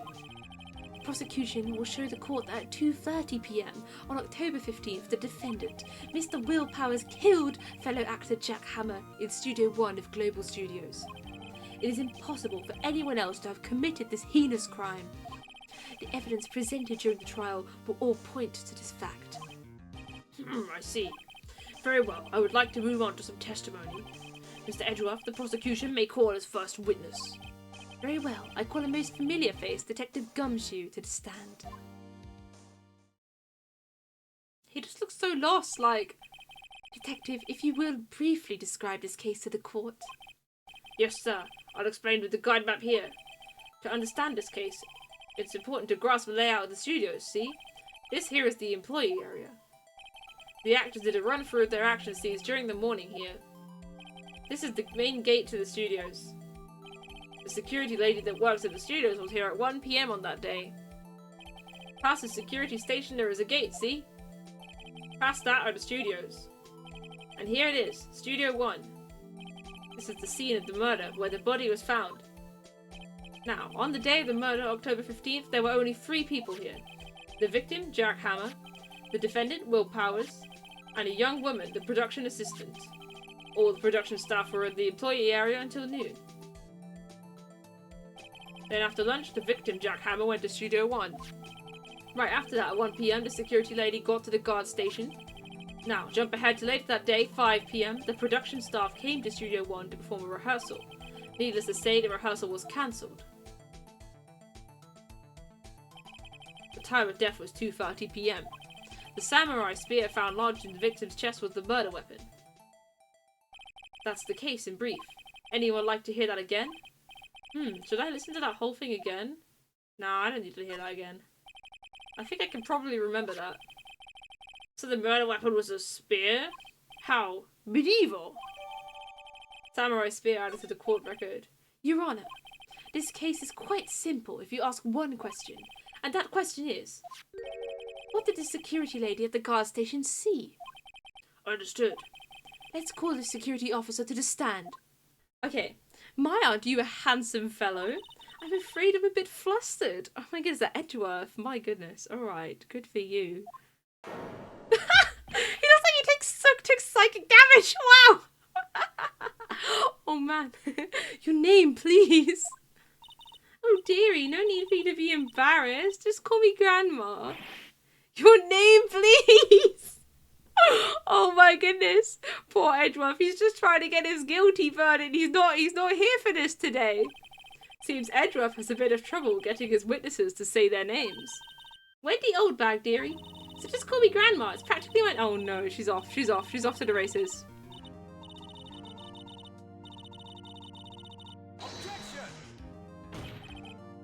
The prosecution will show the court that at 2:30 p.m. on October 15th, the defendant, Mr. Will Powers, killed fellow actor Jack Hammer in Studio 1 of Global Studios. It is impossible for anyone else to have committed this heinous crime. The evidence presented during the trial will all point to this fact. I see. Very well. I would like to move on to some testimony. Mr. Edgeworth, the prosecution may call as first witness. Very well. I call a most familiar face, Detective Gumshoe, to the stand. He just looks so lost, like... Detective, if you will briefly describe this case to the court. Yes, sir. I'll explain with the guide map here. To understand this case, it's important to grasp the layout of the studios, see? This here is the employee area. The actors did a run-through of their action scenes during the morning here. This is the main gate to the studios. The security lady that works at the studios was here at 1 p.m. on that day. Past the security station there is a gate, see? Past that are the studios. And here it is, Studio 1. This is the scene of the murder, where the body was found. Now, on the day of the murder, October 15th, there were only 3 people here. The victim, Jack Hammer, the defendant, Will Powers, and a young woman, the production assistant. All the production staff were in the employee area until noon. Then after lunch, the victim, Jack Hammer, went to Studio 1. Right after that, at 1 p.m, the security lady got to the guard station. Now, jump ahead to later that day, 5 p.m, the production staff came to Studio 1 to perform a rehearsal. Needless to say, the rehearsal was cancelled. The time of death was 2:30 p.m. The samurai spear found lodged in the victim's chest was the murder weapon. That's the case in brief. Anyone like to hear that again? Should I listen to that whole thing again? Nah, I don't need to hear that again. I think I can probably remember that. So the murder weapon was a spear? How? Medieval! Samurai spear added to the court record. Your Honor, this case is quite simple if you ask one question. And that question is, what did the security lady at the guard station see? Understood. Let's call the security officer to the stand. Okay. My, aren't you a handsome fellow? I'm afraid I'm a bit flustered. Oh my goodness, that Edgeworth. My goodness. Alright, good for you. He looks like he took psychic damage. Wow! Oh man. Your name, please. Oh dearie, no need for you to be embarrassed. Just call me Grandma. Your name, please! Oh my goodness. Poor Edgeworth, he's just trying to get his guilty verdict. He's not here for this today. Seems Edgeworth has a bit of trouble getting his witnesses to say their names. Wendy old bag, dearie. So just call me Grandma. It's practically my... Oh no, she's off to the races.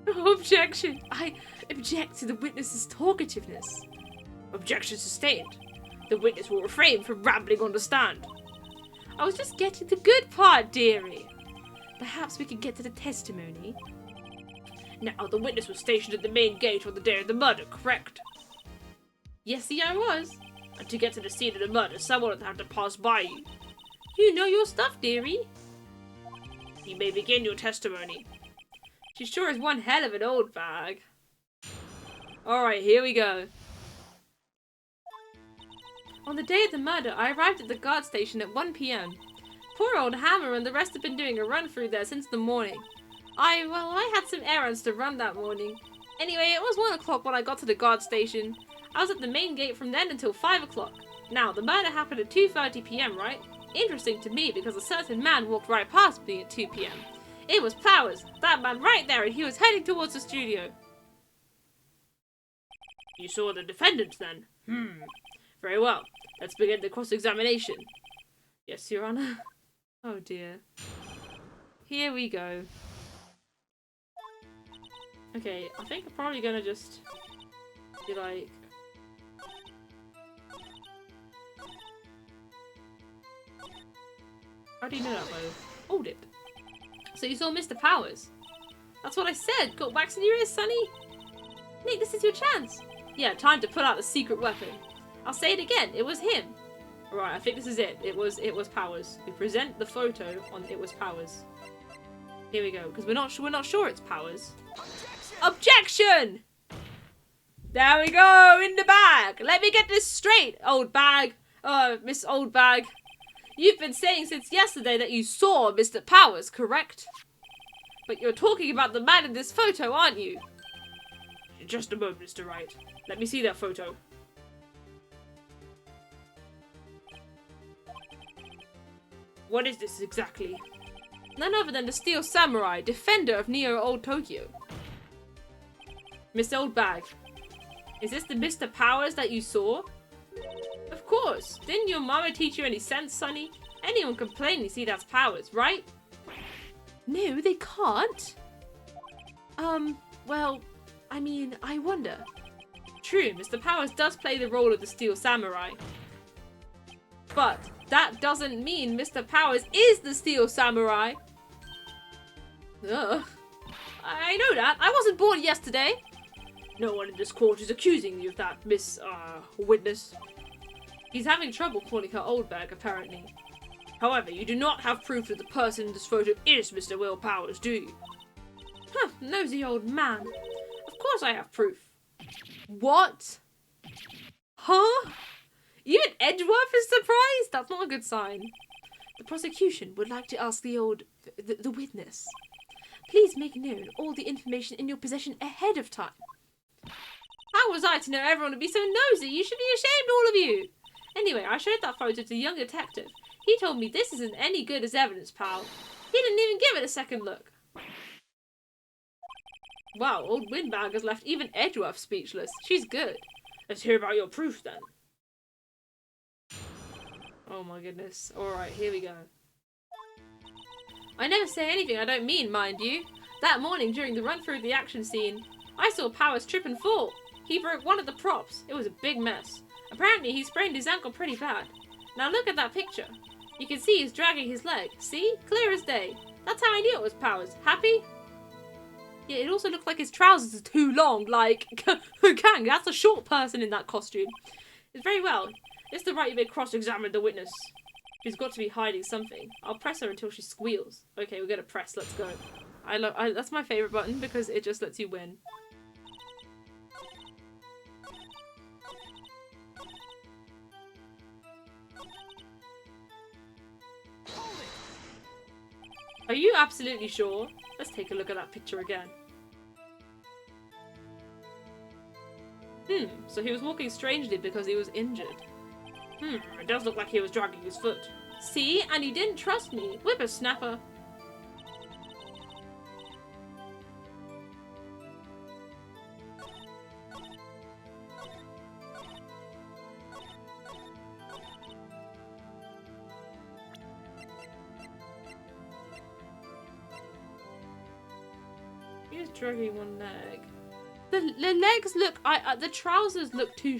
Objection! I object to the witness's talkativeness. Objection sustained. The witness will refrain from rambling on the stand. I was just getting the good part, dearie. Perhaps we could get to the testimony. Now, the witness was stationed at the main gate on the day of the murder, correct? Yes, see, I was. And to get to the scene of the murder, someone would have to pass by you. You know your stuff, dearie. You may begin your testimony. She sure is one hell of an old bag. Alright, here we go. On the day of the murder, I arrived at the guard station at 1 p.m. Poor old Hammer and the rest have been doing a run through there since the morning. I had some errands to run that morning. Anyway, it was 1 o'clock when I got to the guard station. I was at the main gate from then until 5 o'clock. Now, the murder happened at 2:30 p.m, right? Interesting to me because a certain man walked right past me at 2 p.m. It was Powers, that man right there, and he was heading towards the studio. You saw the defendant then? Very well. Let's begin the cross-examination. Yes, Your Honor. Oh dear. Here we go. Okay, I think I'm probably gonna just be like... How do you know that, by the way? Hold it. So you saw Mr. Powers? That's what I said! Got wax in your ears, Sonny? Nick, this is your chance! Yeah, time to put out the secret weapon. I'll say it again, it was him. Right, I think this is it. It was Powers. We present the photo on It Was Powers. Here we go, because we're not sure it's Powers. Objection! There we go, in the bag. Let me get this straight, old bag. Miss Old Bag. You've been saying since yesterday that you saw Mr. Powers, correct? But you're talking about the man in this photo, aren't you? Just a moment, Mr. Wright. Let me see that photo. What is this exactly? None other than the Steel Samurai, defender of Neo Old Tokyo. Miss Old Bag. Is this the Mr. Powers that you saw? Of course. Didn't your mama teach you any sense, Sonny? Anyone can plainly see that's Powers, right? No, they can't. Well, I mean, I wonder. True, Mr. Powers does play the role of the Steel Samurai. But that doesn't mean Mr. Powers is the Steel Samurai. Ugh. I know that. I wasn't born yesterday. No one in this court is accusing you of that, Miss, Witness. He's having trouble calling her Old Bag, apparently. However, you do not have proof that the person in this photo is Mr. Will Powers, do you? Huh, nosy old man. Of course I have proof. What? Huh? Even Edgeworth is surprised? That's not a good sign. The prosecution would like to ask the witness. Please make known all the information in your possession ahead of time. How was I to know everyone would be so nosy? You should be ashamed, all of you. Anyway, I showed that photo to the young detective. He told me this isn't any good as evidence, pal. He didn't even give it a second look. Wow, old Windbag has left even Edgeworth speechless. She's good. Let's hear about your proof, then. Oh my goodness. Alright, here we go. I never say anything I don't mean, mind you. That morning, during the run-through of the action scene, I saw Powers trip and fall. He broke one of the props. It was a big mess. Apparently, he sprained his ankle pretty bad. Now look at that picture. You can see he's dragging his leg. See? Clear as day. That's how I knew it was Powers. Happy? Yeah, it also looks like his trousers are too long. Like, Kang, that's a short person in that costume. It's very well. It's the right you may cross-examine the witness. She's got to be hiding something. I'll press her until she squeals. Okay, we're gonna press. Let's go. That's my favourite button because it just lets you win. Are you absolutely sure? Let's take a look at that picture again. So he was walking strangely because he was injured. It does look like he was dragging his foot. See? And you didn't trust me. Whippersnapper. He's dragging one leg. The legs look... the trousers look too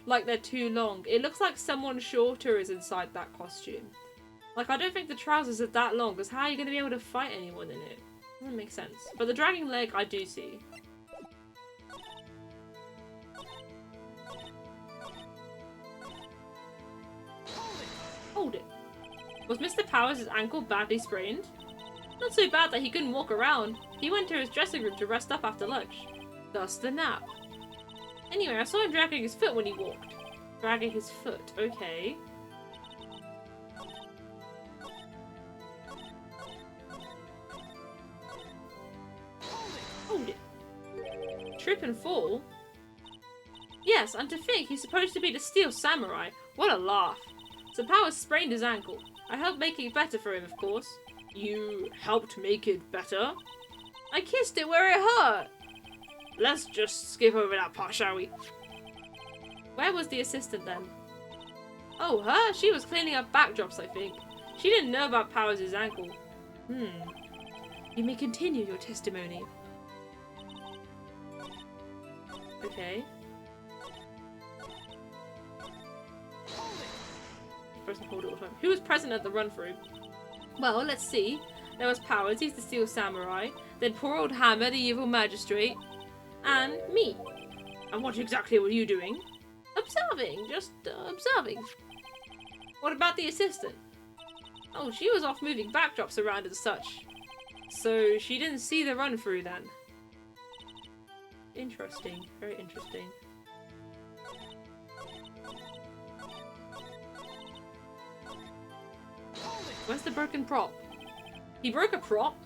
like they're too long. It looks like someone shorter is inside that costume. Like, I don't think the trousers are that long, because how are you going to be able to fight anyone in it? Doesn't make sense. But the dragging leg, I do see. Hold it. Was Mr. Powers' ankle badly sprained? Not so bad that he couldn't walk around. He went to his dressing room to rest up after lunch. Thus the nap. Anyway, I saw him dragging his foot when he walked. Dragging his foot, okay. Hold it. Trip and fall? Yes, and to think he's supposed to be the Steel Samurai. What a laugh. So Powers sprained his ankle. I helped make it better for him, of course. You helped make it better? I kissed it where it hurt. Let's just skip over that part, shall we? Where was the assistant then? Oh, her? She was cleaning up backdrops, I think. She didn't know about Powers' ankle. You may continue your testimony. Okay. Press and hold it all the time. Who was present at the run-through? Well, let's see. There was Powers, he's the Steel Samurai. Then poor old Hammer, the evil magistrate. And me. And what exactly were you doing? Observing. Just observing. What about the assistant? Oh, she was off moving backdrops around and such. So she didn't see the run through then. Interesting. Very interesting. Where's the broken prop? He broke a prop?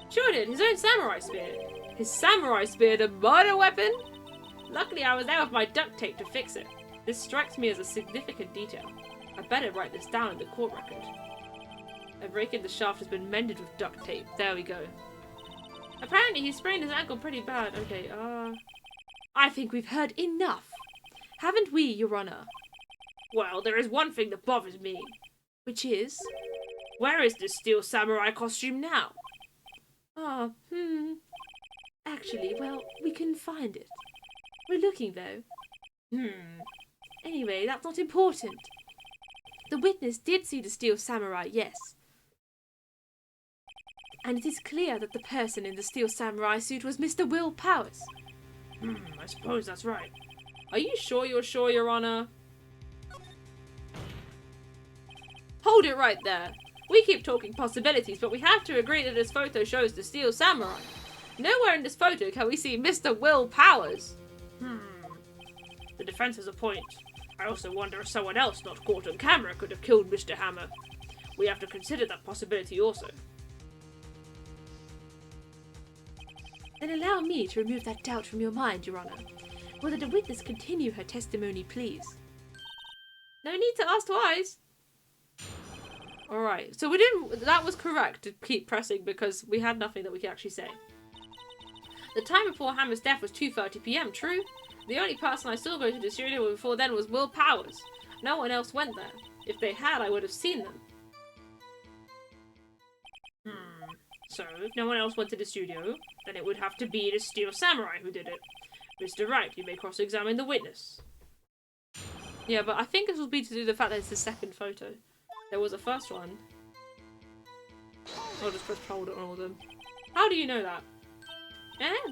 Sure did. His own samurai spear. His samurai spear, the murder weapon? Luckily I was there with my duct tape to fix it. This strikes me as a significant detail. I better write this down in the court record. A break in the shaft has been mended with duct tape. There we go. Apparently he sprained his ankle pretty bad. Okay, I think we've heard enough. Haven't we, Your Honor? Well, there is one thing that bothers me. Which is? Where is this steel samurai costume now? Actually, well, we couldn't find it. We're looking, though. Anyway, that's not important. The witness did see the steel samurai, yes. And it is clear that the person in the steel samurai suit was Mr. Will Powers. I suppose that's right. Are you sure you're sure, Your Honor? Hold it right there. We keep talking possibilities, but we have to agree that this photo shows the steel samurai. Nowhere in this photo can we see Mr. Will Powers. The defense has a point. I also wonder if someone else not caught on camera could have killed Mr. Hammer. We have to consider that possibility also. Then allow me to remove that doubt from your mind, Your Honor. Will the witness continue her testimony, please? No need to ask twice. Alright, so we didn't... That was correct to keep pressing because we had nothing that we could actually say. The time before Hammer's death was 2:30 PM, true? The only person I saw go to the studio before then was Will Powers. No one else went there. If they had, I would have seen them. So, if no one else went to the studio, then it would have to be the steel samurai who did it. Mr. Wright, you may cross-examine the witness. Yeah, but I think this will be to do with the fact that it's the second photo. There was a first one. I'll just press hold on all of them. How do you know that?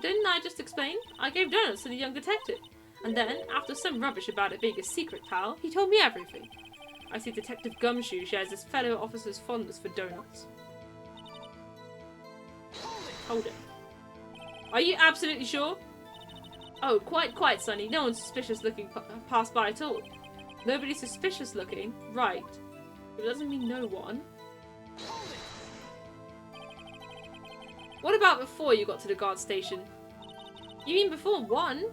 Didn't I just explain? I gave donuts to the young detective. And then, after some rubbish about it being a secret, pal, he told me everything. I see Detective Gumshoe shares his fellow officer's fondness for donuts. Hold it. Are you absolutely sure? Oh, quite, Sonny. No one's suspicious looking passed by at all. Nobody's suspicious looking? Right. It doesn't mean no one. What about before you got to the guard station? You mean before 1?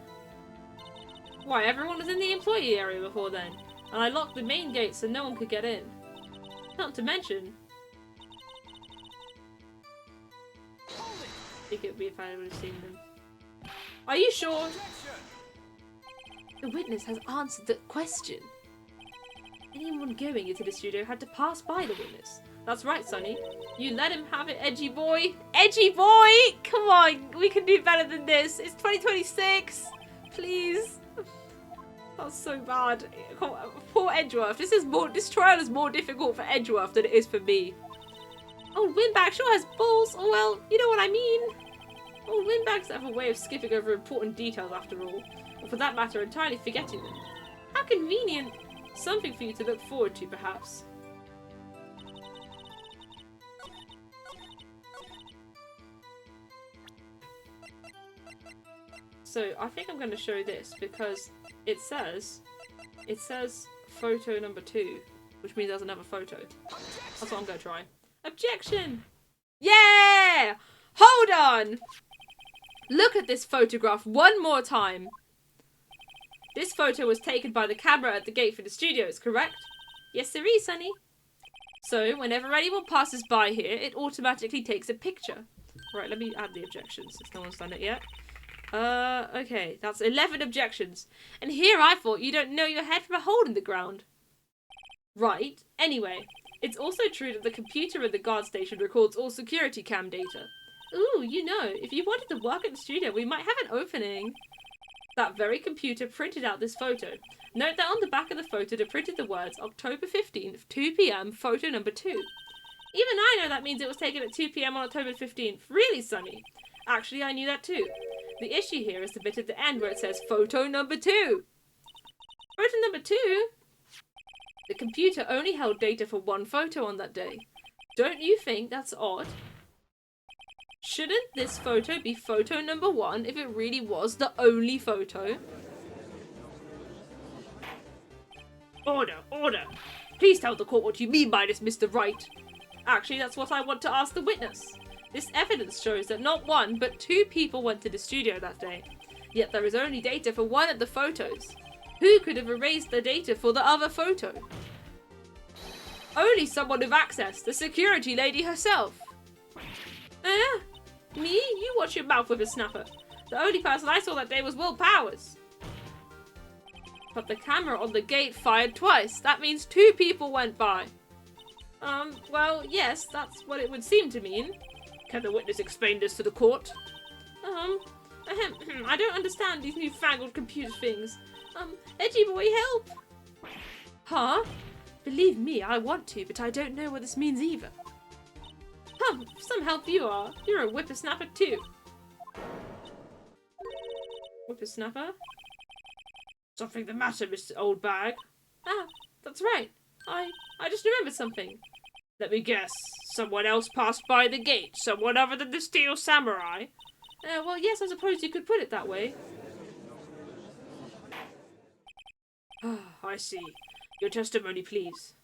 Why, everyone was in the employee area before then. And I locked the main gate so no one could get in. Not to mention... I think it would be if I would have seen them. Are you sure? The witness has answered the question. Anyone going into the studio had to pass by the witness. That's right, Sonny. You let him have it, edgy boy. Edgy boy! Come on, we can do better than this. It's 2026. Please. That's so bad. Poor Edgeworth. This trial is more difficult for Edgeworth than it is for me. Old Windbag sure has balls. Oh well, you know what I mean. Old Windbags have a way of skipping over important details after all. Or for that matter, entirely forgetting them. How convenient. Something for you to look forward to, perhaps. So, I think I'm going to show this because it says photo number 2, which means there's another photo. That's what I'm going to try. Objection! Yeah! Hold on! Look at this photograph one more time. This photo was taken by the camera at the gate for the studios, correct? Yes, sirree, Sonny. So, whenever anyone passes by here, it automatically takes a picture. Right, let me add the objections since no one's done it yet. Okay, that's 11 objections. And here I thought you don't know your head from a hole in the ground. Right, anyway, it's also true that the computer at the guard station records all security cam data. Ooh, you know, if you wanted to work at the studio, we might have an opening. That very computer printed out this photo. Note that on the back of the photo they printed the words October 15th, 2 PM, photo number 2. Even I know that means it was taken at 2 PM on October 15th. Really, Sonny? Actually, I knew that too. The issue here is the bit at the end where it says photo number 2. Photo number 2? The computer only held data for one photo on that day. Don't you think that's odd? Shouldn't this photo be photo number 1 if it really was the only photo? Order, order! Please tell the court what you mean by this, Mr. Wright. Actually, that's what I want to ask the witness. This evidence shows that not 1, but 2 people went to the studio that day. Yet there is only data for one of the photos. Who could have erased the data for the other photo? Only someone with access, the security lady herself. Me? You watch your mouth, whippersnapper. The only person I saw that day was Will Powers. But the camera on the gate fired twice. That means 2 people went by. Well, yes, that's what it would seem to mean. Can the witness explain this to the court? I don't understand these newfangled computer things. Edgy boy, help! Huh? Believe me, I want to, but I don't know what this means either. Some help you are. You're a whippersnapper too. Whippersnapper? Something the matter, Mr. Old Bag? Ah, that's right. I just remembered something. Let me guess. Someone else passed by the gate. Someone other than the Steel Samurai? Well, yes, I suppose you could put it that way. I see. Your testimony, please.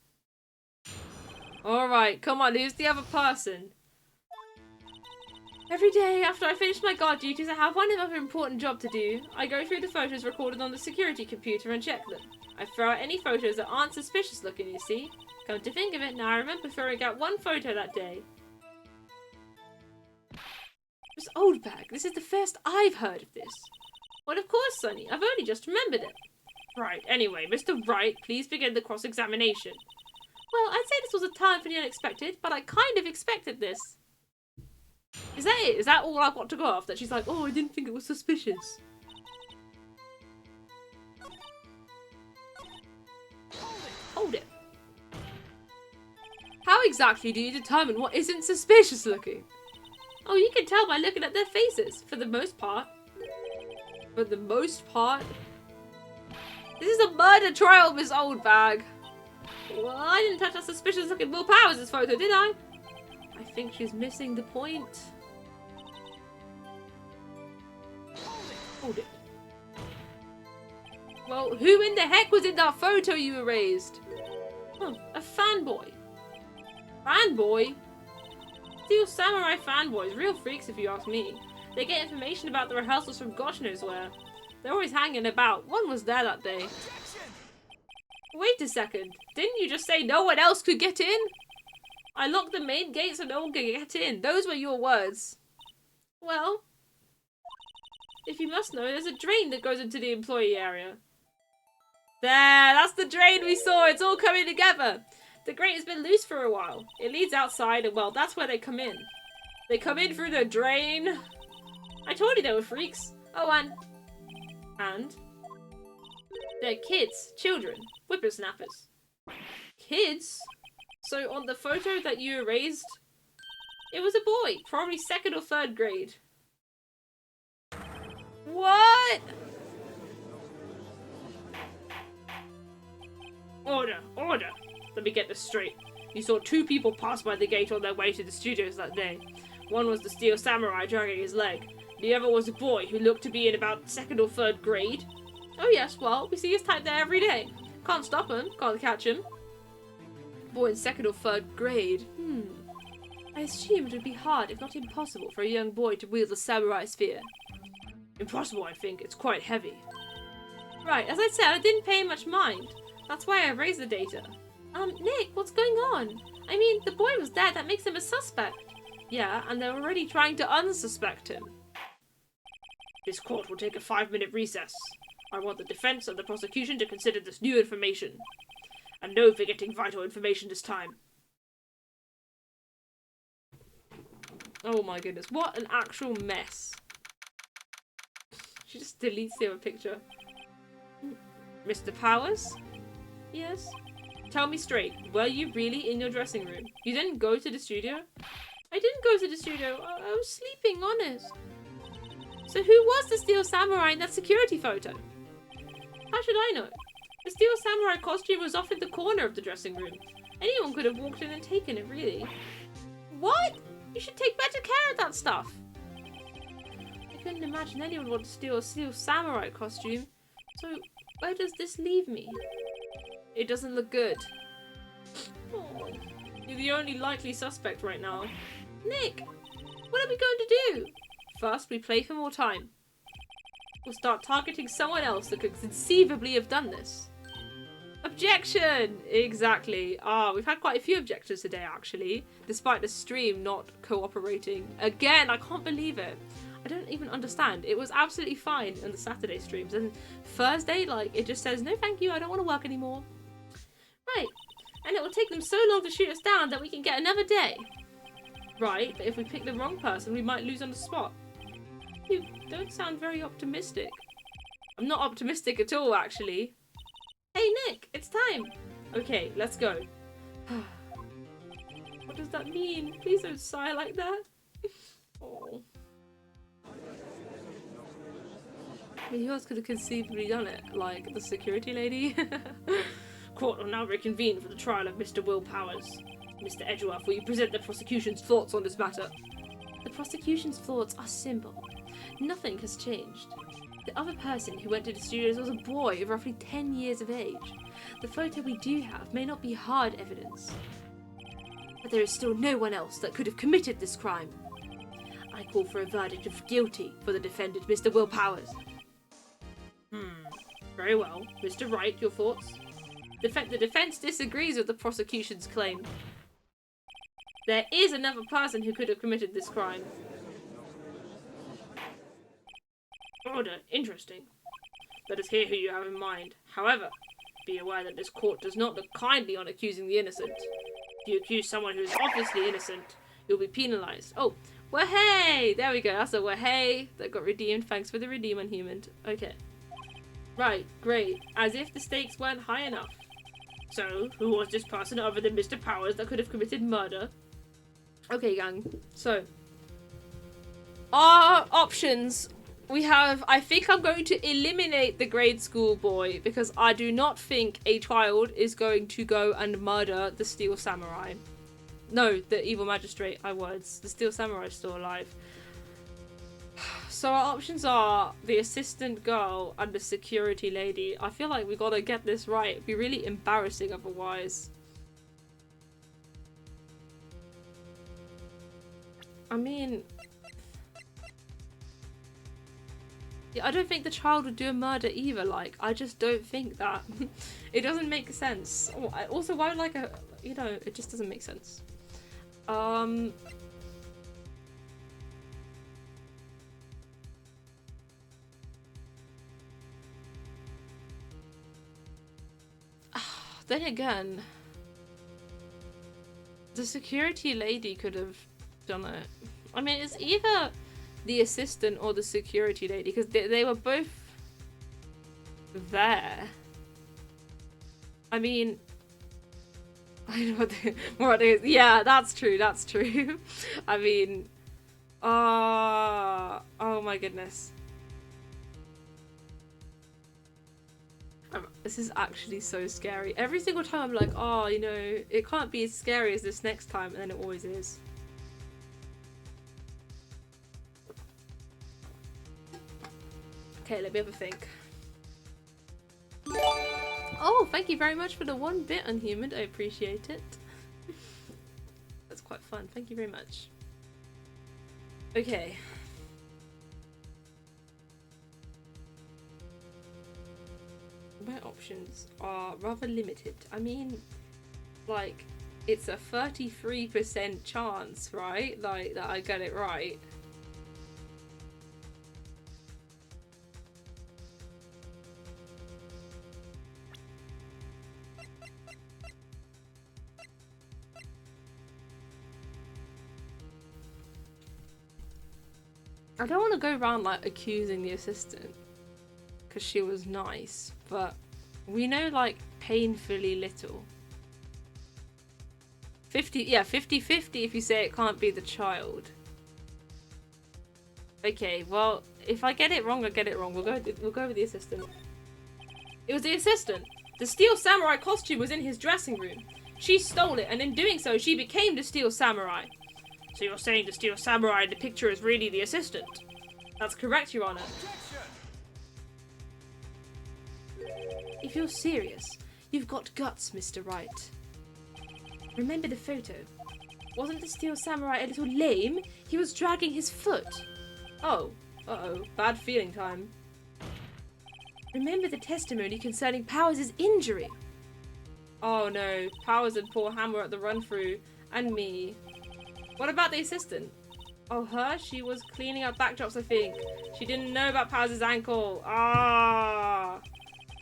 Alright, come on, who's the other person? Every day after I finish my guard duties, I have one other important job to do. I go through the photos recorded on the security computer and check them. I throw out any photos that aren't suspicious looking, you see. Come to think of it, now I remember throwing out one photo that day. Miss Oldbag, this is the first I've heard of this. Well, of course, Sonny. I've only just remembered it. Right, anyway, Mr. Wright, please begin the cross-examination. Well, I'd say this was a time for the unexpected, but I kind of expected this. Is that it? Is that all I've got to go off? That she's like, oh, I didn't think it was suspicious. Hold it. How exactly do you determine what isn't suspicious looking? Oh, you can tell by looking at their faces, for the most part. For the most part? This is a murder trial, Miss Oldbag. Well, I didn't touch that suspicious looking Will Powers' photo, did I? I think she's missing the point. Hold it. Well, who in the heck was in that photo you erased? A fanboy. Fanboy? Steel Samurai fanboys, real freaks if you ask me. They get information about the rehearsals from gosh knows where. They're always hanging about. One was there that day. Wait a second. Didn't you just say no one else could get in? I locked the main gate so no one could get in. Those were your words. Well, if you must know, there's a drain that goes into the employee area. There, that's the drain we saw. It's all coming together. The grate has been loose for a while. It leads outside and, well, that's where they come in. They come in through the drain. I told you they were freaks. Oh, and they're kids, children, whippersnappers. Kids? So on the photo that you erased, it was a boy, probably 2nd or 3rd grade. What? Order, order. Let me get this straight. You saw 2 people pass by the gate on their way to the studios that day. One was the Steel Samurai dragging his leg. The other was a boy who looked to be in about 2nd or 3rd grade. Oh yes, well, we see his type there every day. Can't stop him, can't catch him. Boy in 2nd or 3rd grade. I assume it would be hard, if not impossible, for a young boy to wield the samurai spear. Impossible, I think. It's quite heavy. Right, as I said, I didn't pay much mind. That's why I erased the data. Nick, what's going on? I mean, the boy was dead, that makes him a suspect. Yeah, and they're already trying to unsuspect him. This court will take a 5-minute recess. I want the defense and the prosecution to consider this new information. And no forgetting vital information this time. Oh my goodness, what an actual mess. She just deletes the other picture. Mr. Powers? Yes? Tell me straight, were you really in your dressing room? You didn't go to the studio? I didn't go to the studio. I was sleeping, honest. So who was the Steel Samurai in that security photo? How should I know? The steel samurai costume was off in the corner of the dressing room. Anyone could have walked in and taken it, really. What? You should take better care of that stuff. I couldn't imagine anyone would want to steal a steel samurai costume. So, where does this leave me? It doesn't look good. Oh, you're the only likely suspect right now. Nick, what are we going to do? First, we play for more time. We'll start targeting someone else that could conceivably have done this. Objection! Exactly. We've had quite a few objections today, actually, despite the stream not cooperating. Again, I can't believe it. I don't even understand. It was absolutely fine on the Saturday streams, and Thursday, like, it just says, no thank you, I don't want to work anymore. Right. And it will take them so long to shoot us down that we can get another day. Right, but if we pick the wrong person, we might lose on the spot. You don't sound very optimistic. I'm not optimistic at all, actually. Hey, Nick, it's time. Okay, let's go. What does that mean? Please don't sigh like that. Oh. I mean, who else could have conceivably done it? Like, the security lady? Court will now reconvene for the trial of Mr. Will Powers. Mr. Edgeworth, will you present the prosecution's thoughts on this matter? The prosecution's thoughts are simple. Nothing has changed. The other person who went to the studios was a boy of roughly 10 years of age. The photo we do have may not be hard evidence, but there is still no one else that could have committed this crime. I call for a verdict of guilty for the defendant, Mr. Will Powers. Very well. Mr. Wright, your thoughts? The defense disagrees with the prosecution's claim. There is another person who could have committed this crime. Order. Interesting. Let us hear who you have in mind. However, be aware that this court does not look kindly on accusing the innocent. If you accuse someone who is obviously innocent, you'll be penalised. Oh, wahey! There we go. That's a wahey that got redeemed. Thanks for the redeem, Unhuman. Okay. Right, great. As if the stakes weren't high enough. So, who was this person other than Mr. Powers that could have committed murder? Okay, gang. So, our options. We have, I think I'm going to eliminate the grade school boy because I do not think a child is going to go and murder the steel samurai. No, the evil magistrate, the steel samurai is still alive. So our options are the assistant girl and the security lady. I feel like we gotta get this right. It'd be really embarrassing otherwise. I mean, yeah, I don't think the child would do a murder either. Like, I just don't think that. It doesn't make sense. Also, why would, like, it just doesn't make sense. Then again, the security lady could have done it. I mean, it's either the assistant or the security lady because they were both there. I mean, I know what they, yeah, that's true. That's true. I mean, oh my goodness. This is actually so scary. Every single time I'm like, oh, you know, it can't be as scary as this next time, and then it always is. Okay, let me have a think. Oh, thank you very much for the 1 bit, Unhuman. I appreciate it. That's quite fun. Thank you very much. Okay. My options are rather limited. I mean, like, it's a 33% chance, right? Like, that I get it right. I don't want to go around, like, accusing the assistant because she was nice, but we know, like, painfully little. 50-50 if you say it can't be the child. Okay, well, if I get it wrong, I get it wrong. We'll go with the assistant. It was the assistant. The steel samurai costume was in his dressing room. She stole it, and in doing so, she became the steel samurai. So you're saying the steel samurai in the picture is really the assistant? That's correct, Your Honor. If you're serious, you've got guts, Mr. Wright. Remember the photo. Wasn't the steel samurai a little lame? He was dragging his foot. Oh, uh-oh, bad feeling time. Remember the testimony concerning Powers' injury. Oh no, Powers and poor Hammer at the run-through, and me. What about the assistant? Oh, her? She was cleaning up backdrops, I think. She didn't know about Powers' ankle. Ah!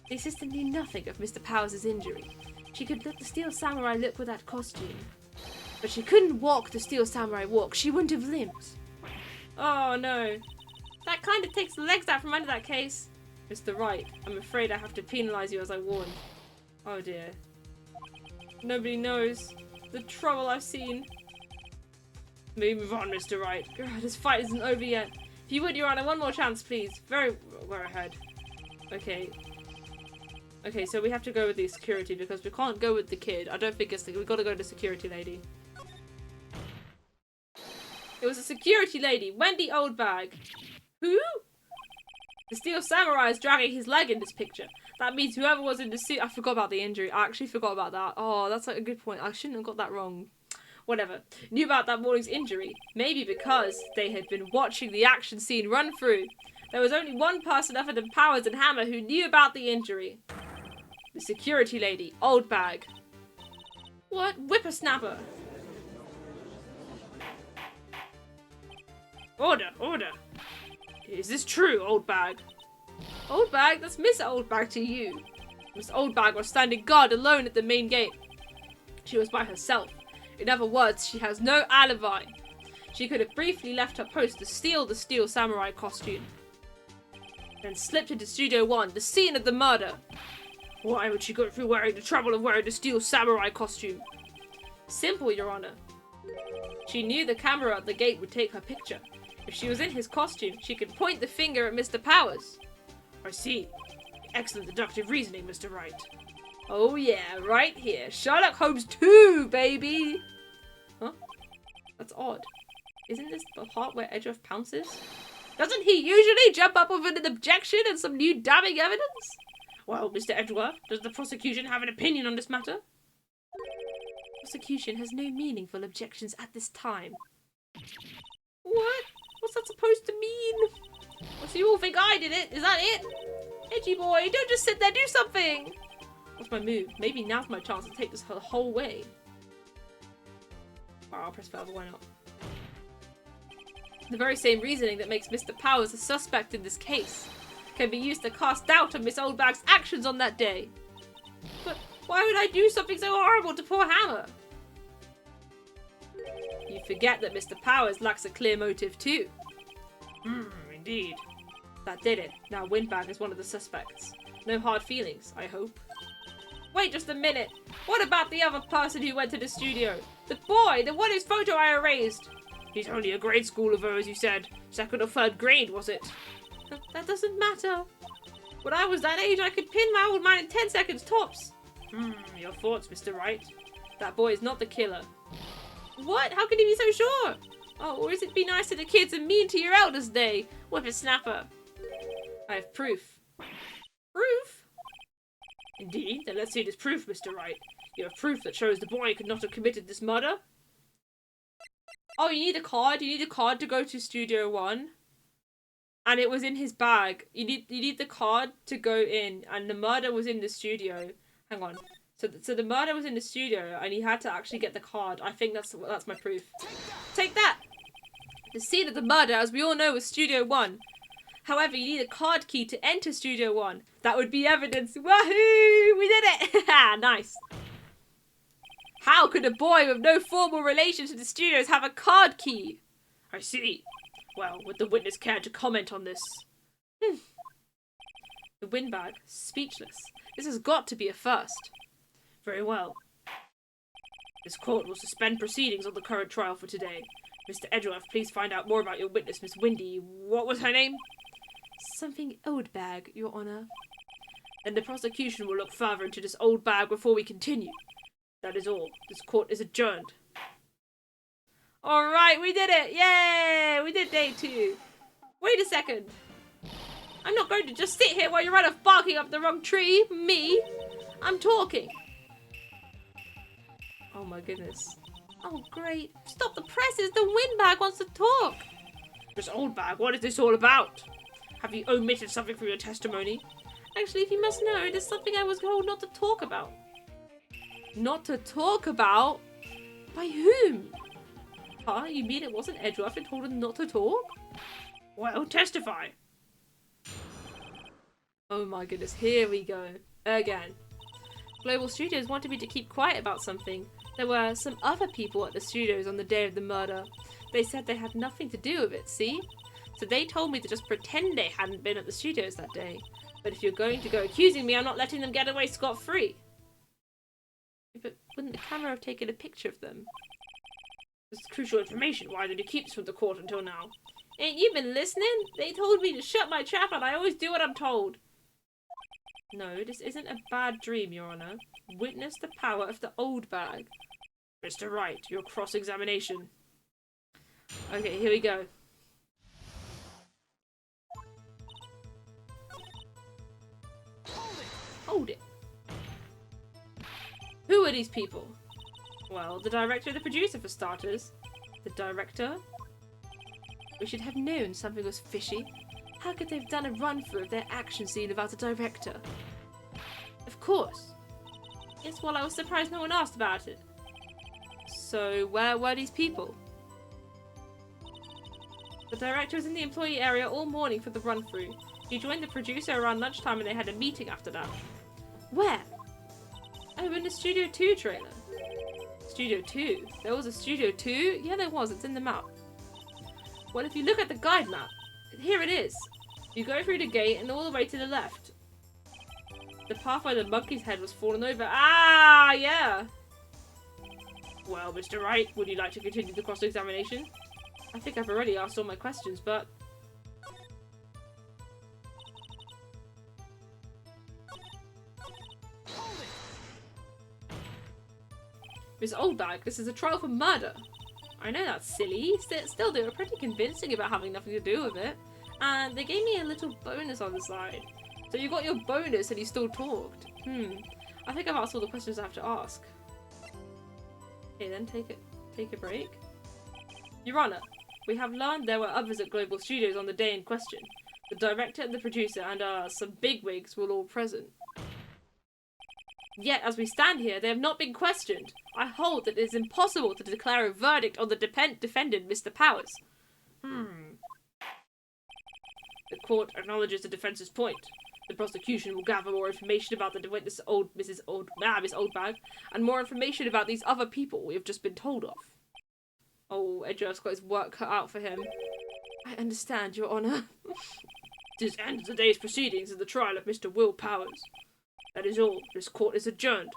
The assistant knew nothing of Mr. Powers' injury. She could let the steel samurai look with that costume. But she couldn't walk the steel samurai walk. She wouldn't have limped. Oh no. That kind of takes the legs out from under that case. Mr. Wright, I'm afraid I have to penalise you as I warned. Oh dear. Nobody knows the trouble I've seen. Maybe move on, Mr. Wright. God, this fight isn't over yet. If you would, Your Honor, one more chance, please. Go ahead. Okay. Okay, so we have to go with the security because we can't go with the kid. I don't think it's... We've got to go to the security lady. It was a security lady, Wendy Oldbag. Who? The steel samurai is dragging his leg in this picture. That means whoever was in the suit... I forgot about the injury. I actually forgot about that. Oh, that's like a good point. I shouldn't have got that wrong. Whatever. Knew about that morning's injury. Maybe because they had been watching the action scene run through. There was only one person other than Powers and Hammer who knew about the injury. The security lady, Oldbag. What? Whippersnapper. Order, order. Is this true, Oldbag? Oldbag? That's Miss Oldbag to you. Miss Oldbag was standing guard alone at the main gate. She was by herself. In other words, she has no alibi. She could have briefly left her post to steal the steel samurai costume. Then slipped into Studio 1, the scene of the murder. Why would she go through wearing the trouble of wearing the steel samurai costume? Simple, Your Honor. She knew the camera at the gate would take her picture. If she was in his costume, she could point the finger at Mr. Powers. I see. Excellent deductive reasoning, Mr. Wright. Oh yeah, right here. Sherlock Holmes 2, baby! Huh? That's odd. Isn't this the part where Edgeworth pounces? Doesn't he usually jump up with an objection and some new damning evidence? Well, Mr. Edgeworth, does the prosecution have an opinion on this matter? Prosecution has no meaningful objections at this time. What? What's that supposed to mean? Well, so you all think I did it? Is that it? Edgy boy, don't just sit there, do something! What's my move? Maybe now's my chance to take this the whole way. Alright, I'll press further, why not? The very same reasoning that makes Mr. Powers a suspect in this case can be used to cast doubt on Miss Oldbag's actions on that day. But why would I do something so horrible to poor Hammer? You forget that Mr. Powers lacks a clear motive too. Indeed. That did it. Now Windbag is one of the suspects. No hard feelings, I hope. Wait just a minute. What about the other person who went to the studio? The boy, the one whose photo I erased. He's only a grade schooler, as you said. Second or third grade, was it? That doesn't matter. When I was that age, I could pin my old man in 10 seconds tops. Your thoughts, Mr. Wright? That boy is not the killer. What? How can you be so sure? Oh, or is it be nice to the kids and mean to your elders day? Whippersnapper. I have proof. Proof? Indeed? Then let's see this proof, Mr. Wright. You have proof that shows the boy could not have committed this murder? Oh, you need a card? You need a card to go to Studio 1? And it was in his bag. You need the card to go in, and the murder was in the studio. Hang on. So the murder was in the studio, and he had to actually get the card. I think that's my proof. Take that! The scene of the murder, as we all know, was Studio 1. However, you need a card key to enter Studio 1. That would be evidence. Woohoo! We did it! Nice. How could a boy with no formal relation to the studios have a card key? I see. Well, would the witness care to comment on this? The Windbag, speechless. This has got to be a first. Very well. This court will suspend proceedings on the current trial for today. Mr. Edgeworth, please find out more about your witness, Miss Windy. What was her name? Something Oldbag, Your Honor. Then the prosecution will look further into this old bag before we continue. That is all. This court is adjourned. Alright, we did it! Yay! We did day 2. Wait a second. I'm not going to just sit here while you run off barking up the wrong tree. Me. I'm talking. Oh my goodness. Oh great. Stop the presses. The windbag wants to talk. This old bag, what is this all about? Have you omitted something from your testimony? Actually, if you must know, there's something I was told not to talk about. Not to talk about? By whom? Huh? You mean it wasn't Edgeworth who told him not to talk? Well, testify. Oh my goodness, here we go. Again. Global Studios wanted me to keep quiet about something. There were some other people at the studios on the day of the murder. They said they had nothing to do with it, see? So they told me to just pretend they hadn't been at the studios that day. But if you're going to go accusing me, I'm not letting them get away scot-free. But wouldn't the camera have taken a picture of them? This is crucial information. Why did you keep this from the court until now? Ain't you been listening? They told me to shut my trap and I always do what I'm told. No, this isn't a bad dream, Your Honor. Witness the power of the old bag. Mr. Wright, your cross-examination. Okay, here we go. Hold it. Who are these people? Well, the director and the producer for starters. The director? We should have known something was fishy. How could they have done a run-through of their action scene without a director? Of course. Yes, well, I was surprised no one asked about it. So, where were these people? The director was in the employee area all morning for the run-through. He joined the producer around lunchtime and they had a meeting after that. Where? Oh, in the Studio 2 trailer. Studio 2? There was a Studio 2? Yeah, there was. It's in the map. Well, if you look at the guide map, here it is. You go through the gate and all the way to the left. The path where the monkey's head was fallen over. Ah, yeah. Well, Mr. Wright, would you like to continue the cross-examination? I think I've already asked all my questions, but... Miss Oldbag, this is a trial for murder. I know that's silly. Still, they were pretty convincing about having nothing to do with it. And they gave me a little bonus on the side. So you got your bonus and you still talked. I think I've asked all the questions I have to ask. Okay, then take a break. Your Honor, we have learned there were others at Global Studios on the day in question. The director and the producer and some bigwigs were all present. Yet, as we stand here, they have not been questioned. I hold that it is impossible to declare a verdict on the defendant, Mr. Powers. The court acknowledges the defense's point. The prosecution will gather more information about the witness, Miss Oldbag, and more information about these other people we have just been told of. Oh, Edgeworth's got his work cut out for him. I understand, Your Honor. This ends the day's proceedings in the trial of Mr. Will Powers. That is all. This court is adjourned.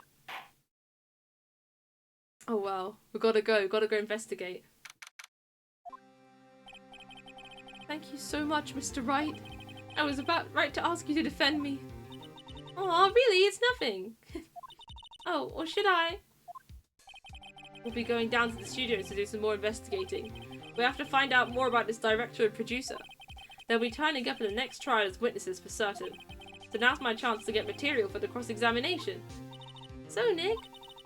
Oh well, we gotta go investigate. Thank you so much, Mr. Wright. I was about right to ask you to defend me. Oh, really? It's nothing. Oh, or should I? We'll be going down to the studios to do some more investigating. We have to find out more about this director and producer. They'll be turning up in the next trial as witnesses for certain. So now's my chance to get material for the cross-examination. So, Nick,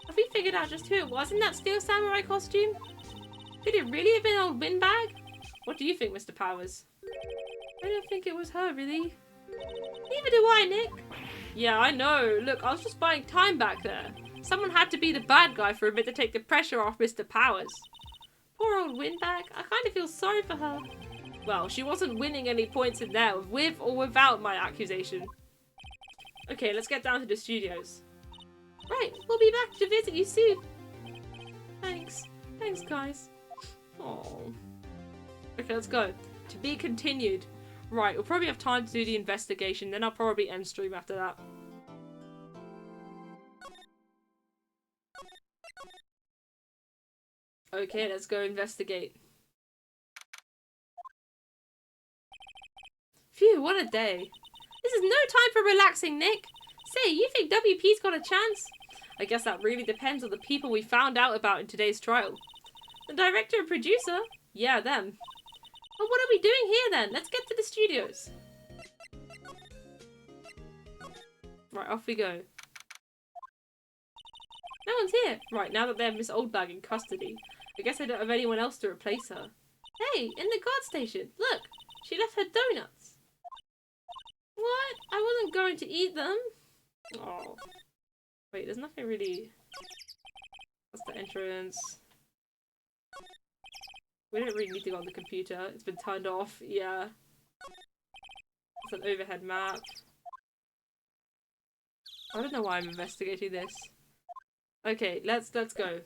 have we figured out just who it was in that steel samurai costume? Could it really have been old Windbag? What do you think, Mr. Powers? I don't think it was her, really. Neither do I, Nick. Yeah, I know. Look, I was just buying time back there. Someone had to be the bad guy for a bit to take the pressure off Mr. Powers. Poor old Windbag. I kind of feel sorry for her. Well, she wasn't winning any points in there, with or without my accusation. Okay, let's get down to the studios. Right, we'll be back to visit you soon. Thanks. Thanks, guys. Oh. Okay, let's go. To be continued. Right, we'll probably have time to do the investigation, then I'll probably end stream after that. Okay, let's go investigate. Phew, what a day. This is no time for relaxing, Nick. Say, you think WP's got a chance? I guess that really depends on the people we found out about in today's trial. The director and producer? Yeah, them. Well, what are we doing here then? Let's get to the studios. Right, off we go. No one's here. Right, now that they have Miss Oldbag in custody, I guess I don't have anyone else to replace her. Hey, in the guard station. Look, she left her donuts. What? I wasn't going to eat them. Oh. Wait, there's nothing really... That's the entrance. We don't really need to go on the computer. It's been turned off. Yeah. It's an overhead map. I don't know why I'm investigating this. Okay, let's go.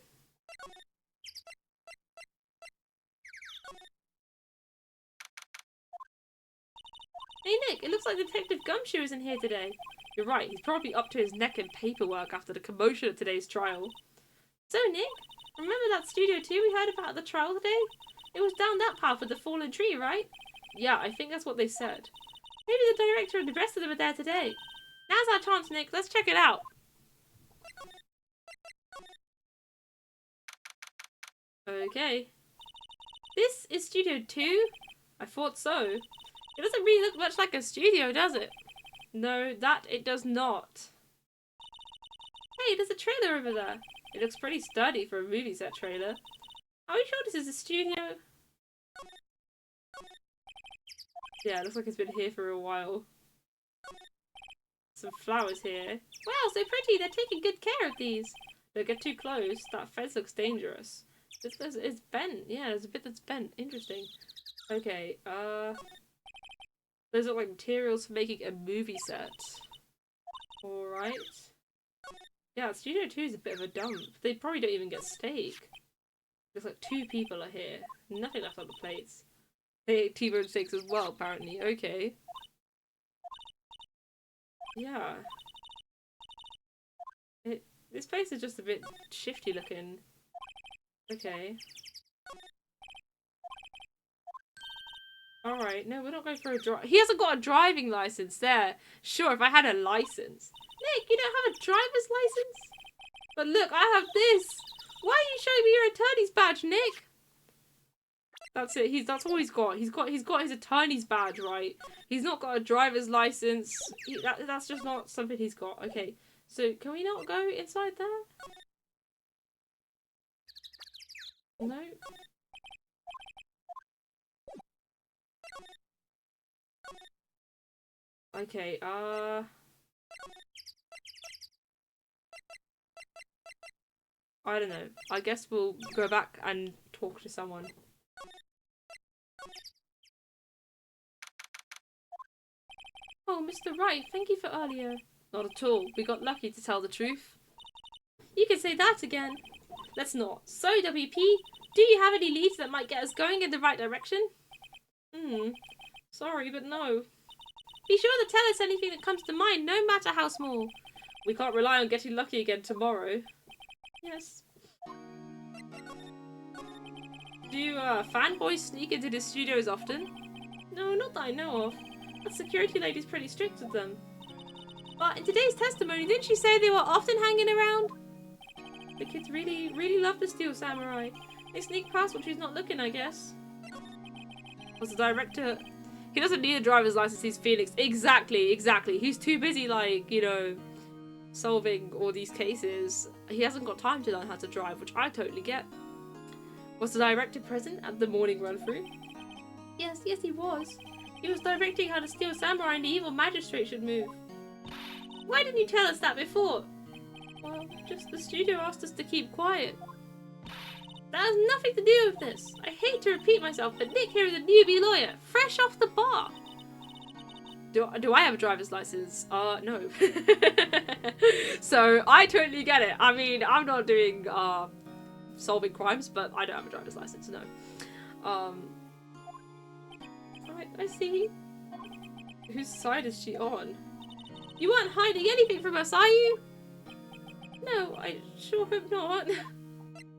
Hey Nick, it looks like Detective Gumshoe isn't here today. You're right, he's probably up to his neck in paperwork after the commotion at today's trial. So Nick, remember that Studio 2 we heard about at the trial today? It was down that path with the fallen tree, right? Yeah, I think that's what they said. Maybe the director and the rest of them are there today. Now's our chance, Nick. Let's check it out. Okay. This is Studio 2? I thought so. It doesn't really look much like a studio, does it? No, that it does not. Hey, there's a trailer over there. It looks pretty sturdy for a movie set trailer. Are we sure this is a studio? Yeah, it looks like it's been here for a while. Some flowers here. Wow, so pretty. They're taking good care of these. Don't get too close. That fence looks dangerous. It's bent. Yeah, there's a bit that's bent. Interesting. Okay, those are like materials for making a movie set. Alright. Yeah, Studio 2 is a bit of a dump. They probably don't even get steak. Looks like 2 people are here. Nothing left on the plates. They ate T-bone steaks as well, apparently. Okay. Yeah. This place is just a bit shifty looking. Okay. Alright, no, we're not going for a drive. He hasn't got a driving license there. Sure, if I had a license. Nick, you don't have a driver's license? But look, I have this. Why are you showing me your attorney's badge, Nick? That's it. That's all he's got. He's got his attorney's badge, right? He's not got a driver's license. That's just not something he's got. Okay, so can we not go inside there? No. Okay, I don't know. I guess we'll go back and talk to someone. Oh, Mr. Wright, thank you for earlier. Not at all. We got lucky, to tell the truth. You can say that again. Let's not. So, WP, do you have any leads that might get us going in the right direction? Sorry, but no. Be sure to tell us anything that comes to mind, no matter how small. We can't rely on getting lucky again tomorrow. Yes. Do fanboys sneak into the studios often? No, not that I know of. The security lady's pretty strict with them. But in today's testimony, didn't she say they were often hanging around? The kids really love the Steel Samurai. They sneak past when she's not looking, I guess. Was the director... He doesn't need a driver's license, he's Phoenix. Exactly. He's too busy, like, you know, solving all these cases. He hasn't got time to learn how to drive, which I totally get. Was the director present at the morning run-through? Yes, he was. He was directing how the Steel Samurai and the evil magistrate should move. Why didn't you tell us that before? Well, just the studio asked us to keep quiet. That has nothing to do with this. I hate to repeat myself, but Nick here is a newbie lawyer, fresh off the bar. Do I have a driver's license? No. So, I totally get it. I mean, I'm not doing, solving crimes, but I don't have a driver's license, no. Right, I see. Whose side is she on? You weren't hiding anything from us, are you? No, I sure hope not.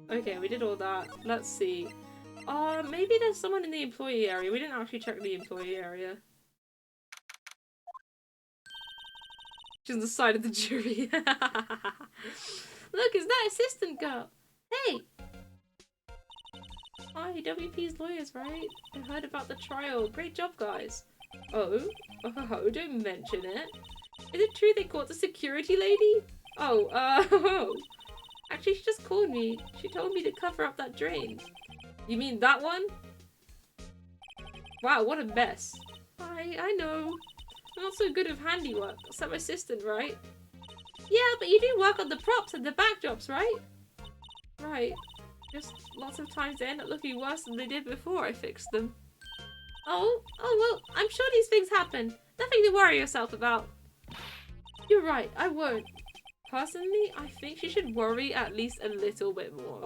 Okay, we did all that. Let's see. Maybe there's someone in the employee area. We didn't actually check the employee area. She's on the side of the jury. Look, it's that assistant girl. Hey! Hi, WP's lawyers, right? I heard about the trial. Great job, guys. Oh? Oh, don't mention it. Is it true they caught the security lady? Oh, actually, she just called me. She told me to cover up that drain. You mean that one? Wow, what a mess. I know. I'm not so good with handiwork. Some assistant, right? Yeah, but you do work on the props and the backdrops, right? Right. Just lots of times they end up looking worse than they did before I fixed them. Oh, well, I'm sure these things happen. Nothing to worry yourself about. You're right, I won't. Personally, I think she should worry at least a little bit more.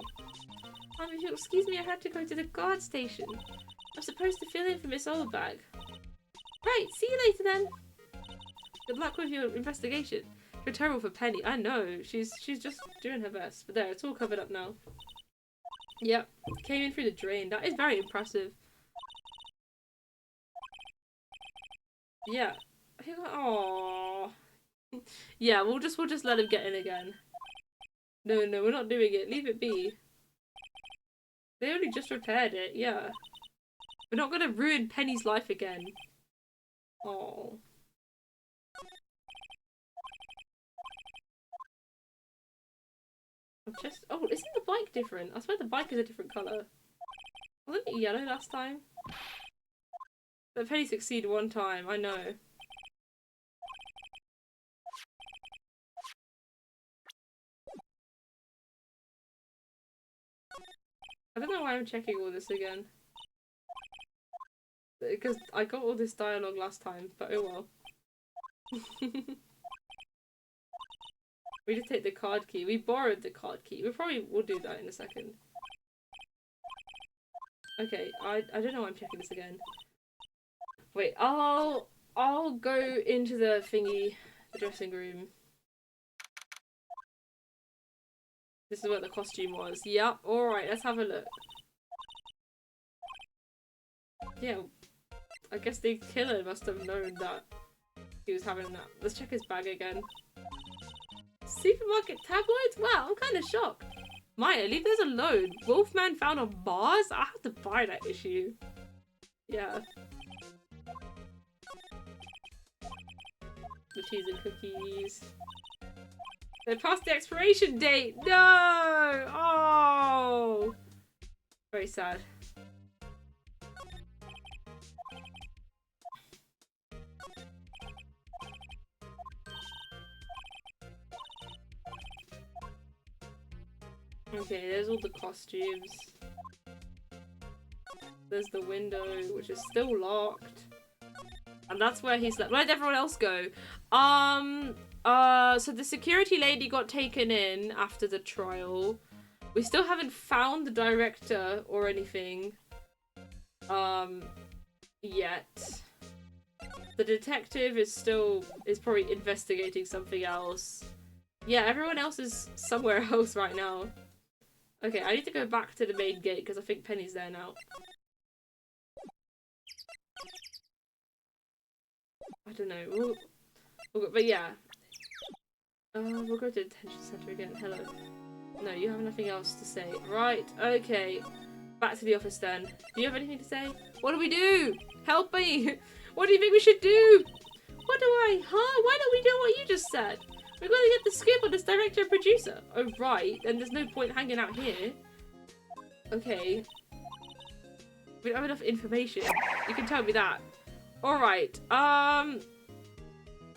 If you'll excuse me, I have to go to the guard station. I'm supposed to fill in for Miss Oldbag. Right, see you later then. Good luck with your investigation. You're terrible for Penny. I know. She's just doing her best. But there, it's all covered up now. Yep. Came in through the drain. That is very impressive. Yeah. Aww. Yeah, we'll just let him get in again. No, we're not doing it. Leave it be. They only just repaired it, yeah. We're not gonna ruin Penny's life again. Oh. Oh, isn't the bike different? I swear the bike is a different colour. Wasn't it yellow last time? But Penny succeeded one time, I know. I don't know why I'm checking all this again. Because I got all this dialogue last time, but oh well. We just take the card key. We borrowed the card key. We probably will do that in a second. Okay, I don't know why I'm checking this again. Wait, I'll go into the thingy, the dressing room. This is where the costume was. Yep, alright, let's have a look. Yeah, I guess the killer must have known that he was having that. Let's check his bag again. Supermarket tabloids? Wow, I'm kind of shocked. Maya, leave those alone. Wolfman found on Mars? I have to buy that issue. Yeah. The cheese and cookies. They passed the expiration date! No! Oh! Very sad. Okay, there's all the costumes. There's the window, which is still locked. And that's where he slept. Where'd everyone else go? So the security lady got taken in after the trial. We still haven't found the director or anything. Yet. The detective is probably investigating something else. Yeah, everyone else is somewhere else right now. Okay, I need to go back to the main gate because I think Penny's there now. I don't know. But yeah. We'll go to the detention center again. Hello. No, you have nothing else to say. Right, okay. Back to the office then. Do you have anything to say? What do we do? Help me! What do you think we should do? What do I? Huh? Why don't we do what you just said? We're going to get the scoop on this director and producer. Oh, right. Then there's no point hanging out here. Okay. We don't have enough information. You can tell me that. Alright.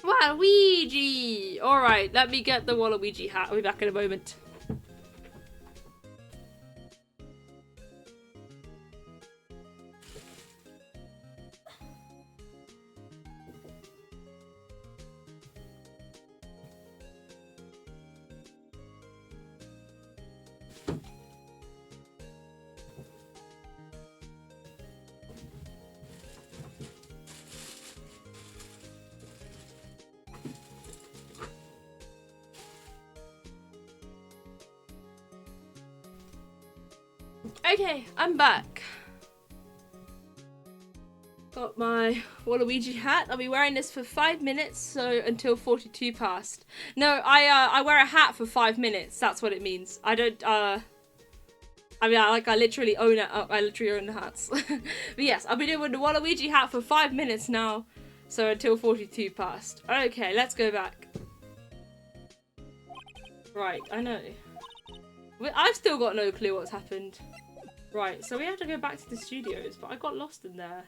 Waluigi! Alright, let me get the Waluigi hat. I'll be back in a moment. Okay, I'm back. Got my Waluigi hat. I'll be wearing this for 5 minutes, so until 42 past. No, I wear a hat for 5 minutes. That's what it means. I don't I mean, I literally own it. I literally own the hats. But yes, I'll be doing the Waluigi hat for 5 minutes now, so until 42 past. Okay, let's go back. Right, I know. I've still got no clue what's happened. Right, so we have to go back to the studios, but I got lost in there.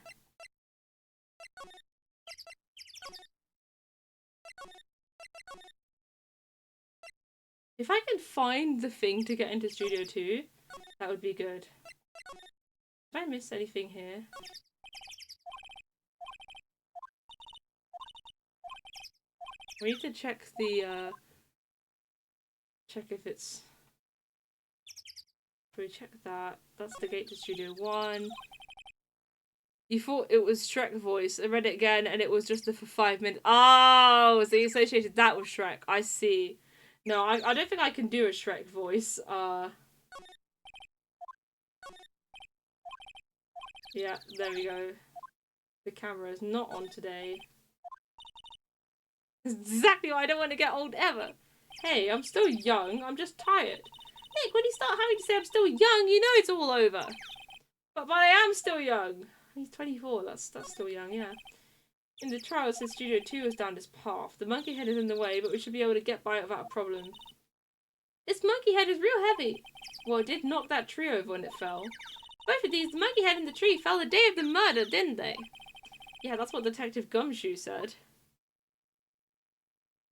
If I can find the thing to get into Studio 2, that would be good. Did I miss anything here? We need to check the, check if it's... Can we check that? That's the gate to Studio 1. You thought it was Shrek voice. I read it again and it was just for 5 minutes. Oh, so you associated that with Shrek. I see. No, I don't think I can do a Shrek voice. Yeah, there we go. The camera is not on today. Exactly why I don't want to get old ever. Hey, I'm still young. I'm just tired. Nick, when you start having to say I'm still young, you know it's all over. But I am still young. He's 24. That's still young, yeah. In the trial, it says Studio 2 is down this path. The monkey head is in the way, but we should be able to get by it without a problem. This monkey head is real heavy. Well, it did knock that tree over when it fell. Both of these, the monkey head and the tree, fell the day of the murder, didn't they? Yeah, that's what Detective Gumshoe said.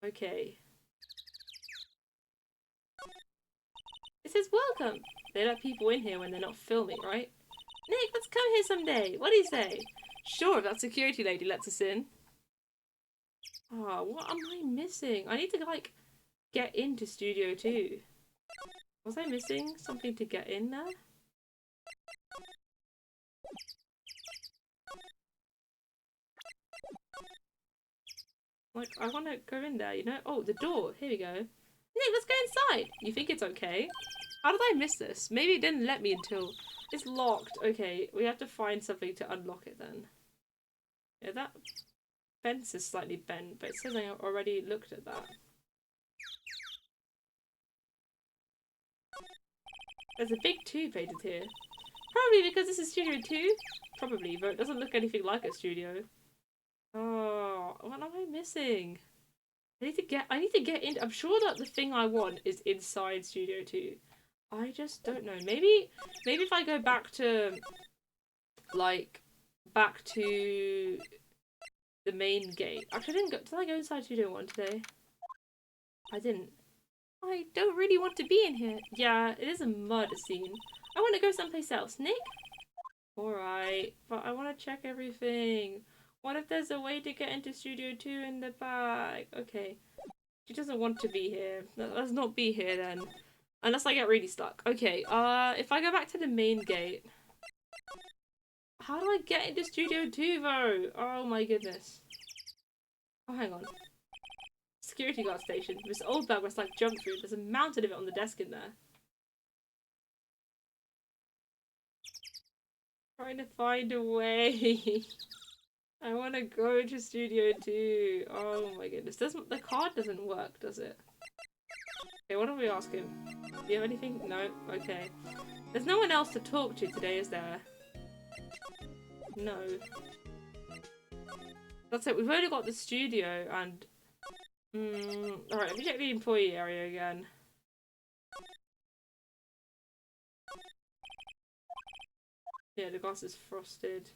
Okay. It says welcome. They let people in here when they're not filming, right? Nick, let's come here someday. What do you say? Sure, if that security lady lets us in. Oh, what am I missing? I need to, like, get into Studio 2. Was I missing something to get in there? Like, I want to go in there, you know? Oh, the door. Here we go. Nick, let's go inside. You think it's okay? How did I miss this? Maybe it didn't let me until... It's locked. Okay, we have to find something to unlock it then. Yeah, that fence is slightly bent, but it says I already looked at that. There's a big 2 painted here. Probably because this is Studio 2? Probably, but it doesn't look anything like a studio. Oh, what am I missing? I need to get in. I'm sure that the thing I want is inside Studio 2. I just don't know. Maybe if I go back to, like, back to the main gate. Actually, did I go inside Studio 1 today? I didn't. I don't really want to be in here. Yeah, it is a murder scene. I want to go someplace else. Nick? Alright, but I want to check everything. What if there's a way to get into Studio 2 in the back? Okay. She doesn't want to be here. Let's not be here then. Unless I get really stuck. Okay, if I go back to the main gate... How do I get into Studio 2 though? Oh my goodness. Oh, hang on. Security guard station. This old bag was like junk food. There's a mountain of it on the desk in there. Trying to find a way. I want to go to Studio 2. Oh my goodness. The card doesn't work, does it? Okay, what do we ask him? Do you have anything? No? Okay. There's no one else to talk to today, is there? No. That's it. We've only got the studio and... Alright, let me check the employee area again. Yeah, the glass is frosted.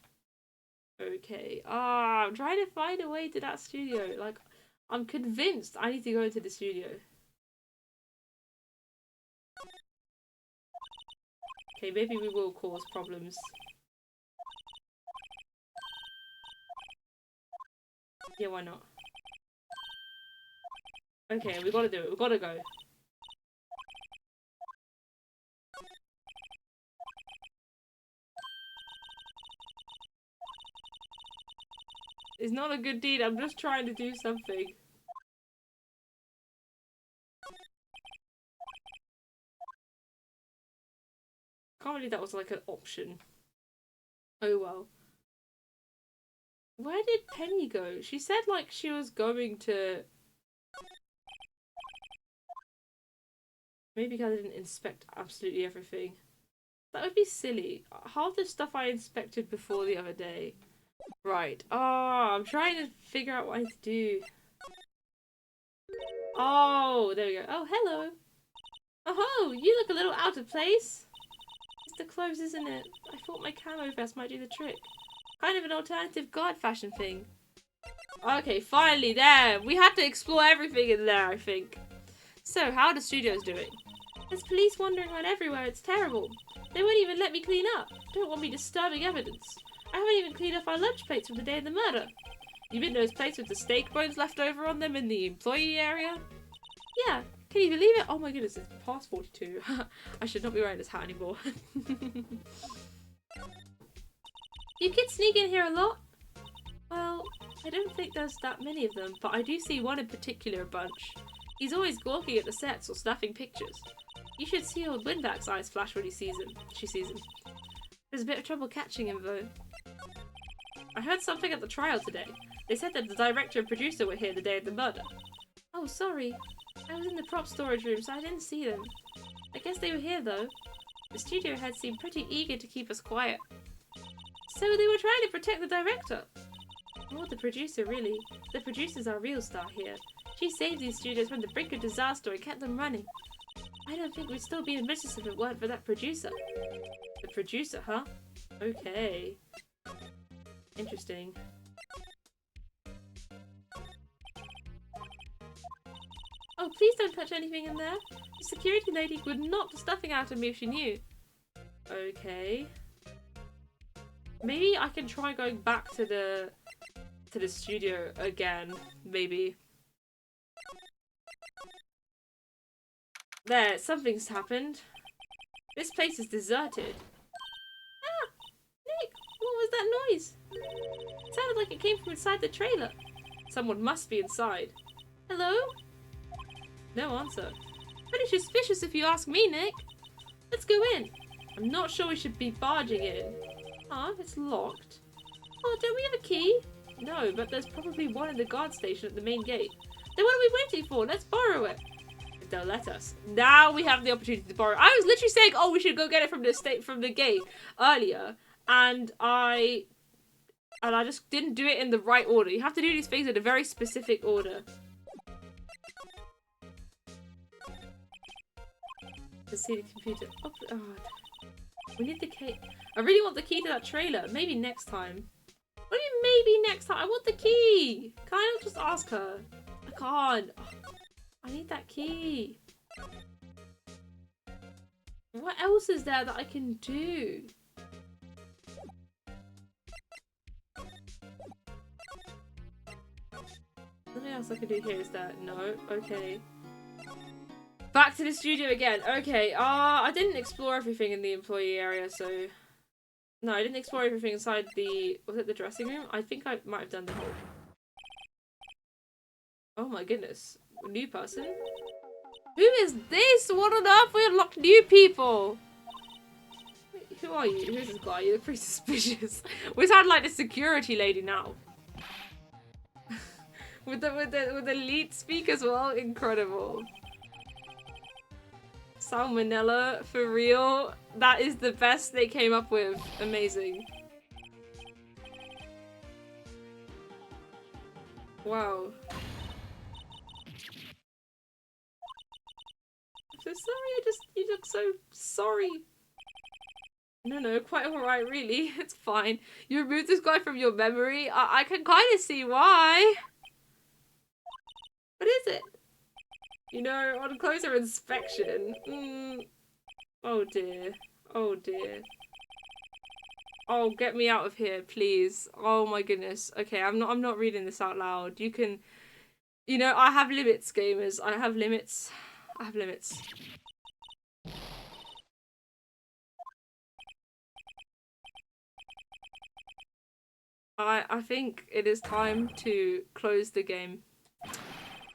Okay. I'm trying to find a way to that studio. Like, I'm convinced I need to go into the studio. Okay, maybe we will cause problems. Yeah, why not? Okay, we gotta do it. We gotta go. It's not a good deed. I'm just trying to do something. Can't believe that was like an option. Oh well. Where did Penny go? She said like she was going to... Maybe I didn't inspect absolutely everything. That would be silly. Half the stuff I inspected before the other day. Right. Oh, I'm trying to figure out what I need to do. Oh, there we go. Oh, hello. Oh, you look a little out of place. It's the clothes, isn't it? I thought my camo vest might do the trick. Kind of an alternative guard fashion thing. Okay, finally, there. We had to explore everything in there, I think. So, how are the studios doing? There's police wandering around everywhere. It's terrible. They won't even let me clean up. Don't want me disturbing evidence. I haven't even cleaned off our lunch plates from the day of the murder. You mean those plates with the steak bones left over on them in the employee area? Yeah. Can you believe it? Oh my goodness, it's past 42. I should not be wearing this hat anymore. You kids sneak in here a lot? Well, I don't think there's that many of them, but I do see one in particular a bunch. He's always gawking at the sets or snapping pictures. You should see old Windback's eyes flash when she sees him. There's a bit of trouble catching him, though. I heard something at the trial today. They said that the director and producer were here the day of the murder. Oh, sorry. I was in the prop storage room, so I didn't see them. I guess they were here, though. The studio head seemed pretty eager to keep us quiet. So they were trying to protect the director. More the producer, really. The producer's our real star here. She saved these studios from the brink of disaster and kept them running. I don't think we'd still be in business if it weren't for that producer. The producer, huh? Okay. Interesting. Oh, please don't touch anything in there. The security lady would knock the stuffing out of me if she knew. Okay. Maybe I can try going back to the studio again. Maybe. There, something's happened. This place is deserted. Ah! Nick, what was that noise? It sounded like it came from inside the trailer. Someone must be inside. Hello? No answer. Pretty suspicious if you ask me, Nick. Let's go in. I'm not sure we should be barging in. Ah, it's locked. Oh, don't we have a key? No, but there's probably one in the guard station at the main gate. Then what are we waiting for? Let's borrow it. If they'll let us. Now we have the opportunity to borrow. I was literally saying, oh, we should go get it from the gate earlier, and I just didn't do it in the right order. You have to do these things in a very specific order. Let's see the computer. Oh, we need the key. I really want the key to that trailer. Maybe next time. What do you mean maybe next time? I want the key. Can I not just ask her? I can't. Oh, I need that key. What else is there that I can do? Nothing else I can do here, is there? No? Okay. Back to the studio again. Okay, I didn't explore everything in the employee area, so... No, I didn't explore everything inside the... Was it the dressing room? I think I might have done the whole... Oh my goodness. New person? Who is this? What on earth? We unlocked new people! Wait, who are you? Who's this guy? You look pretty suspicious. We sound like the security lady now. with the lead speak as well? Incredible. Salmonella, for real? That is the best they came up with. Amazing. Wow. I'm so sorry, you look so sorry. No, quite alright, really. It's fine. You removed this guy from your memory? I can kind of see why. What is it? You know, on closer inspection. Oh dear. Oh dear. Oh, get me out of here, please. Oh my goodness. Okay, I'm not reading this out loud. You can... You know, I have limits, gamers. I have limits. I have limits. I think it is time to close the game.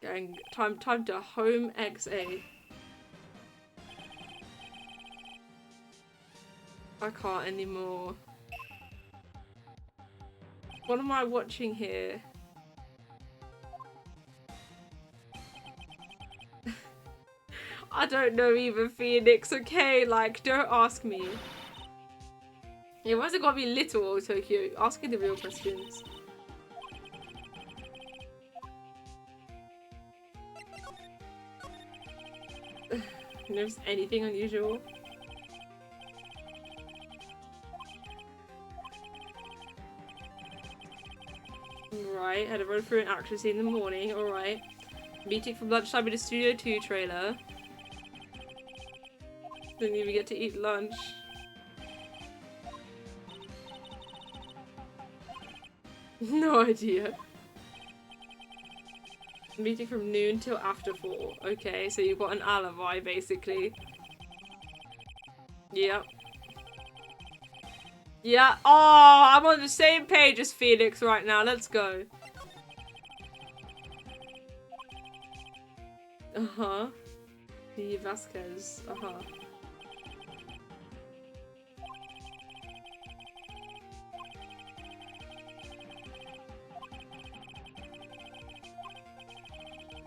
Going time to home XA. I can't anymore. What am I watching here? I don't know even, Phoenix, okay? Like, don't ask me. Yeah, why's it gotta be little, Tokyo? Asking the real questions. There's anything unusual? Right, had a run through an action scene in the morning, alright. Meeting from lunchtime in the Studio 2 trailer. Didn't even get to eat lunch. No idea. Meeting from noon till after 4. Okay, so you've got an alibi, basically. Yep. Yeah. Oh, I'm on the same page as Phoenix right now. Let's go. Uh-huh. The Vasquez. Uh-huh.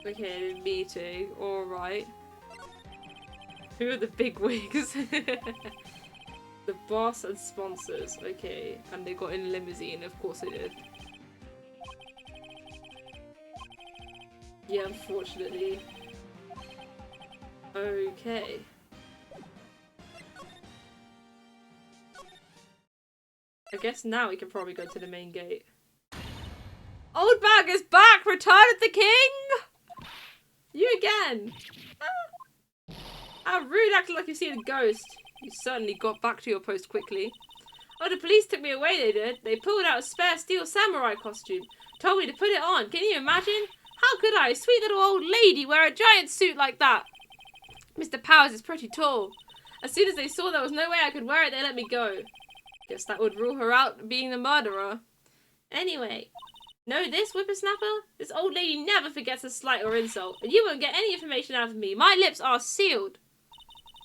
Okay, meeting. Alright. Who are the big wigs? The boss and sponsors. Okay. And they got in a limousine. Of course they did. Yeah, unfortunately. Okay. I guess now we can probably go to the main gate. Old bag is back! Return of the king! You again! How rude, acting like you've seen a ghost. You certainly got back to your post quickly. Oh, the police took me away, they did. They pulled out a spare steel samurai costume. Told me to put it on. Can you imagine? How could I, a sweet little old lady, wear a giant suit like that? Mr. Powers is pretty tall. As soon as they saw there was no way I could wear it, they let me go. Guess that would rule her out being the murderer. Anyway, know this, whippersnapper? This old lady never forgets a slight or insult, and you won't get any information out of me. My lips are sealed.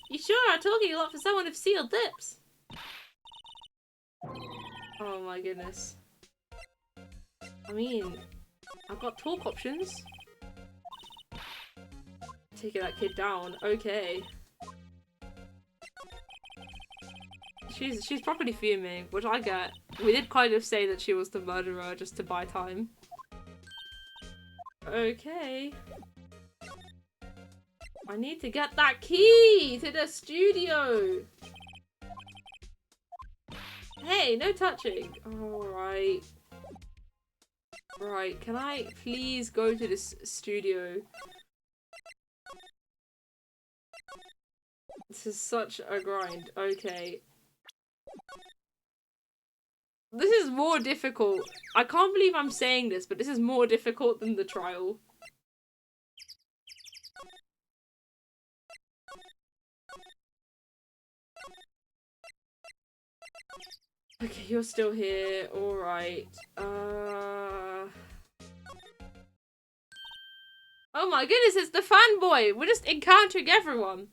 You sure are talking a lot for someone with sealed lips. Oh my goodness. I mean, I've got talk options. Taking that kid down. Okay. She's properly fuming, which I get. We did kind of say that she was the murderer just to buy time. Okay. I need to get that key to the studio. Hey, no touching. Alright. Right, can I please go to this studio? This is such a grind. Okay. This is more difficult. I can't believe I'm saying this, but this is more difficult than the trial. Okay, you're still here. Alright. Oh my goodness, it's the fanboy! We're just encountering everyone.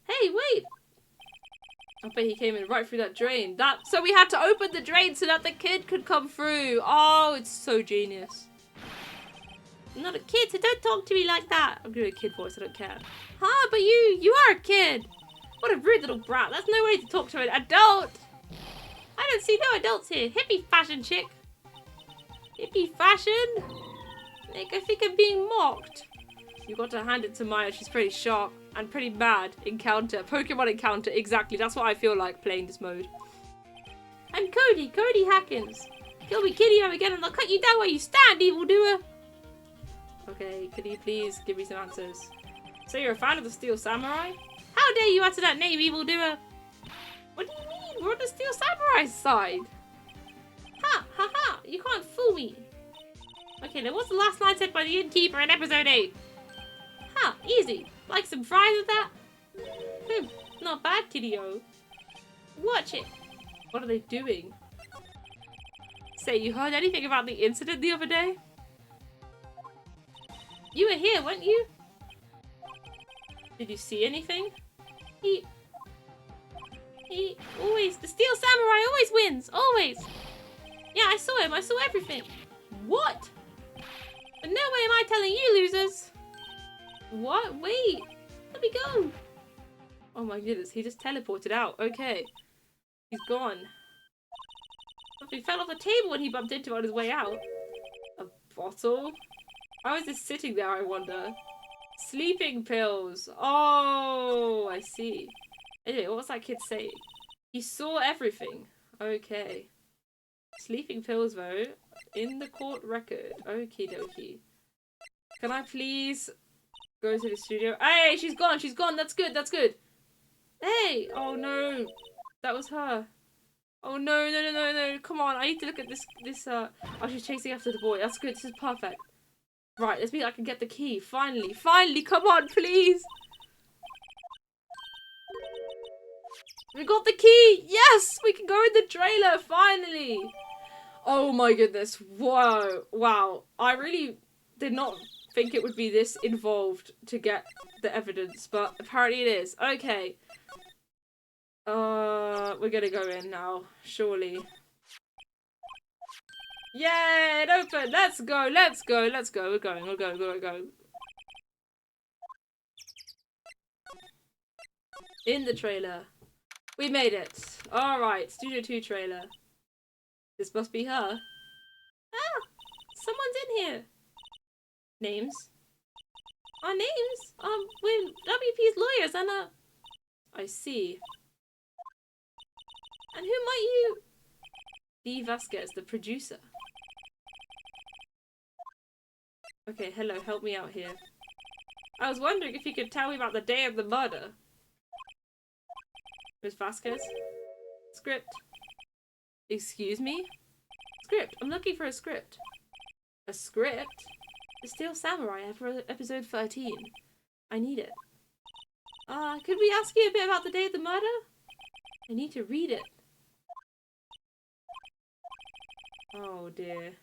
Hey, wait! I bet he came in right through that drain. So we had to open the drain so that the kid could come through. Oh, it's so genius. I'm not a kid, so don't talk to me like that. I'm doing a kid voice, I don't care. Huh, but you are a kid. What a rude little brat. That's no way to talk to an adult. I don't see no adults here. Hippie fashion chick. Hippie fashion? Like, I think I'm being mocked. You got to hand it to Maya. She's pretty sharp and pretty mad. Encounter. Pokemon encounter. Exactly. That's what I feel like playing this mode. I'm Cody Hackins. Kill me kitty again and I'll cut you down where you stand, evildoer. Okay, could you please give me some answers? So you're a fan of the Steel Samurai? How dare you utter that name, evildoer? What do you mean? We're on the Steel Samurai's side. Ha! Ha ha! You can't fool me. Okay, now what's the last line said by the innkeeper in episode 8? Ha! Easy. Like some fries with that? Not bad, kiddio. Watch it. What are they doing? Say, you heard anything about the incident the other day? You were here, weren't you? Did you see anything? He always, the Steel Samurai always wins, always. Yeah, I saw him. I saw everything. What? But no way am I telling you, losers. What? Wait. Let me go. Oh my goodness, he just teleported out. Okay. He's gone. He fell off the table when he bumped into it on his way out. A bottle? How is this sitting there, I wonder? Sleeping pills. Oh, I see. Anyway, what was that kid saying? He saw everything. Okay. Sleeping pills, though. In the court record. Okie dokie. Can I please go to the studio? Hey, she's gone. She's gone. That's good. That's good. Hey. Oh, no. That was her. Oh, no, no, no, no, no. Come on. I need to look at this. Oh, she's chasing after the boy. That's good. This is perfect. Right, let's see if I can get the key. Finally. Finally. Come on, please. We got the key! Yes! We can go in the trailer, finally! Oh my goodness. Whoa. Wow. I really did not think it would be this involved to get the evidence, but apparently it is. Okay. We're gonna go in now, surely. Yay! It opened! Let's go! Let's go! Let's go! We're going. We're going. We're going. In the trailer. We made it. Alright. Studio 2 trailer. This must be her. Ah! Someone's in here. Names? Our names? We're WP's lawyers and I see. And who might you... D. Vasquez, the producer. Okay, hello, help me out here. I was wondering if you could tell me about the day of the murder. Miss Vasquez? Script. Excuse me? Script. I'm looking for a script. A script? The Steel Samurai, episode 13. I need it. Could we ask you a bit about the day of the murder? I need to read it. Oh dear.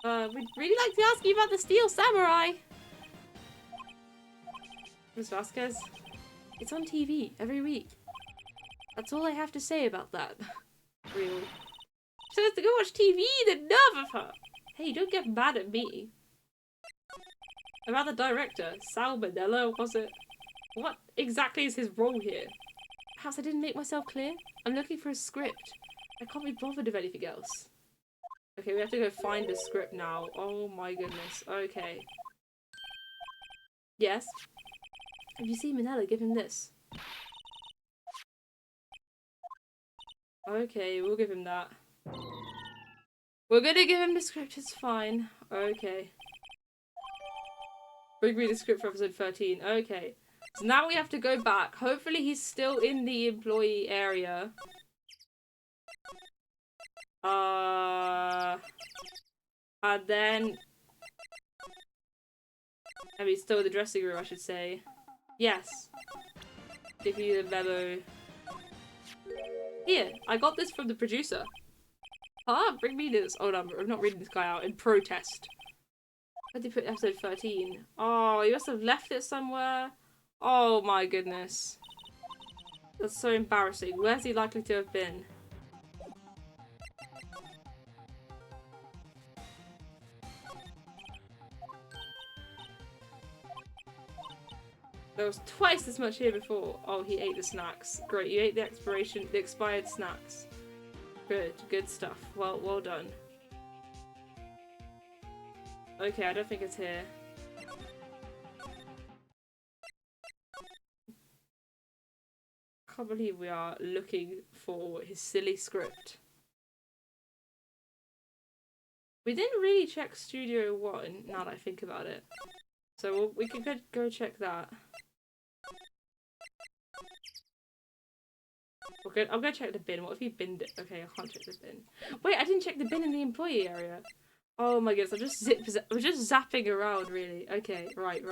We'd really like to ask you about the Steel Samurai. Miss Vasquez? It's on TV every week. That's all I have to say about that. Real. She says to go watch TV, the nerve of her! Hey, don't get mad at me. About the director, Sal Manella, was it? What exactly is his role here? Perhaps I didn't make myself clear? I'm looking for a script. I can't be bothered with anything else. Okay, we have to go find a script now. Oh my goodness. Okay. Yes? If you see Manella, give him this. Okay, we'll give him that. We're gonna give him the script, it's fine. Okay. Bring me the script for episode 13. Okay. So now we have to go back. Hopefully he's still in the employee area. And then... I mean, still in the dressing room, I should say. Yes. Give you the memo. Here, I got this from the producer. Huh? Bring me this. Oh no, I'm not reading this guy out in protest. Where did they put episode 13? Oh, you must have left it somewhere. Oh my goodness. That's so embarrassing. Where's he likely to have been? There was twice as much here before. Oh, he ate the snacks. Great, you ate the expired snacks. Good, good stuff. Well done. Okay, I don't think it's here. Can't believe we are looking for his silly script. We didn't really check Studio 1, now that I think about it. So we can go check that. I'm gonna check the bin. What if he binned it? Okay, I can't check the bin. Wait, I didn't check the bin in the employee area. Oh my goodness, I'm just zapping around, really. Okay, right.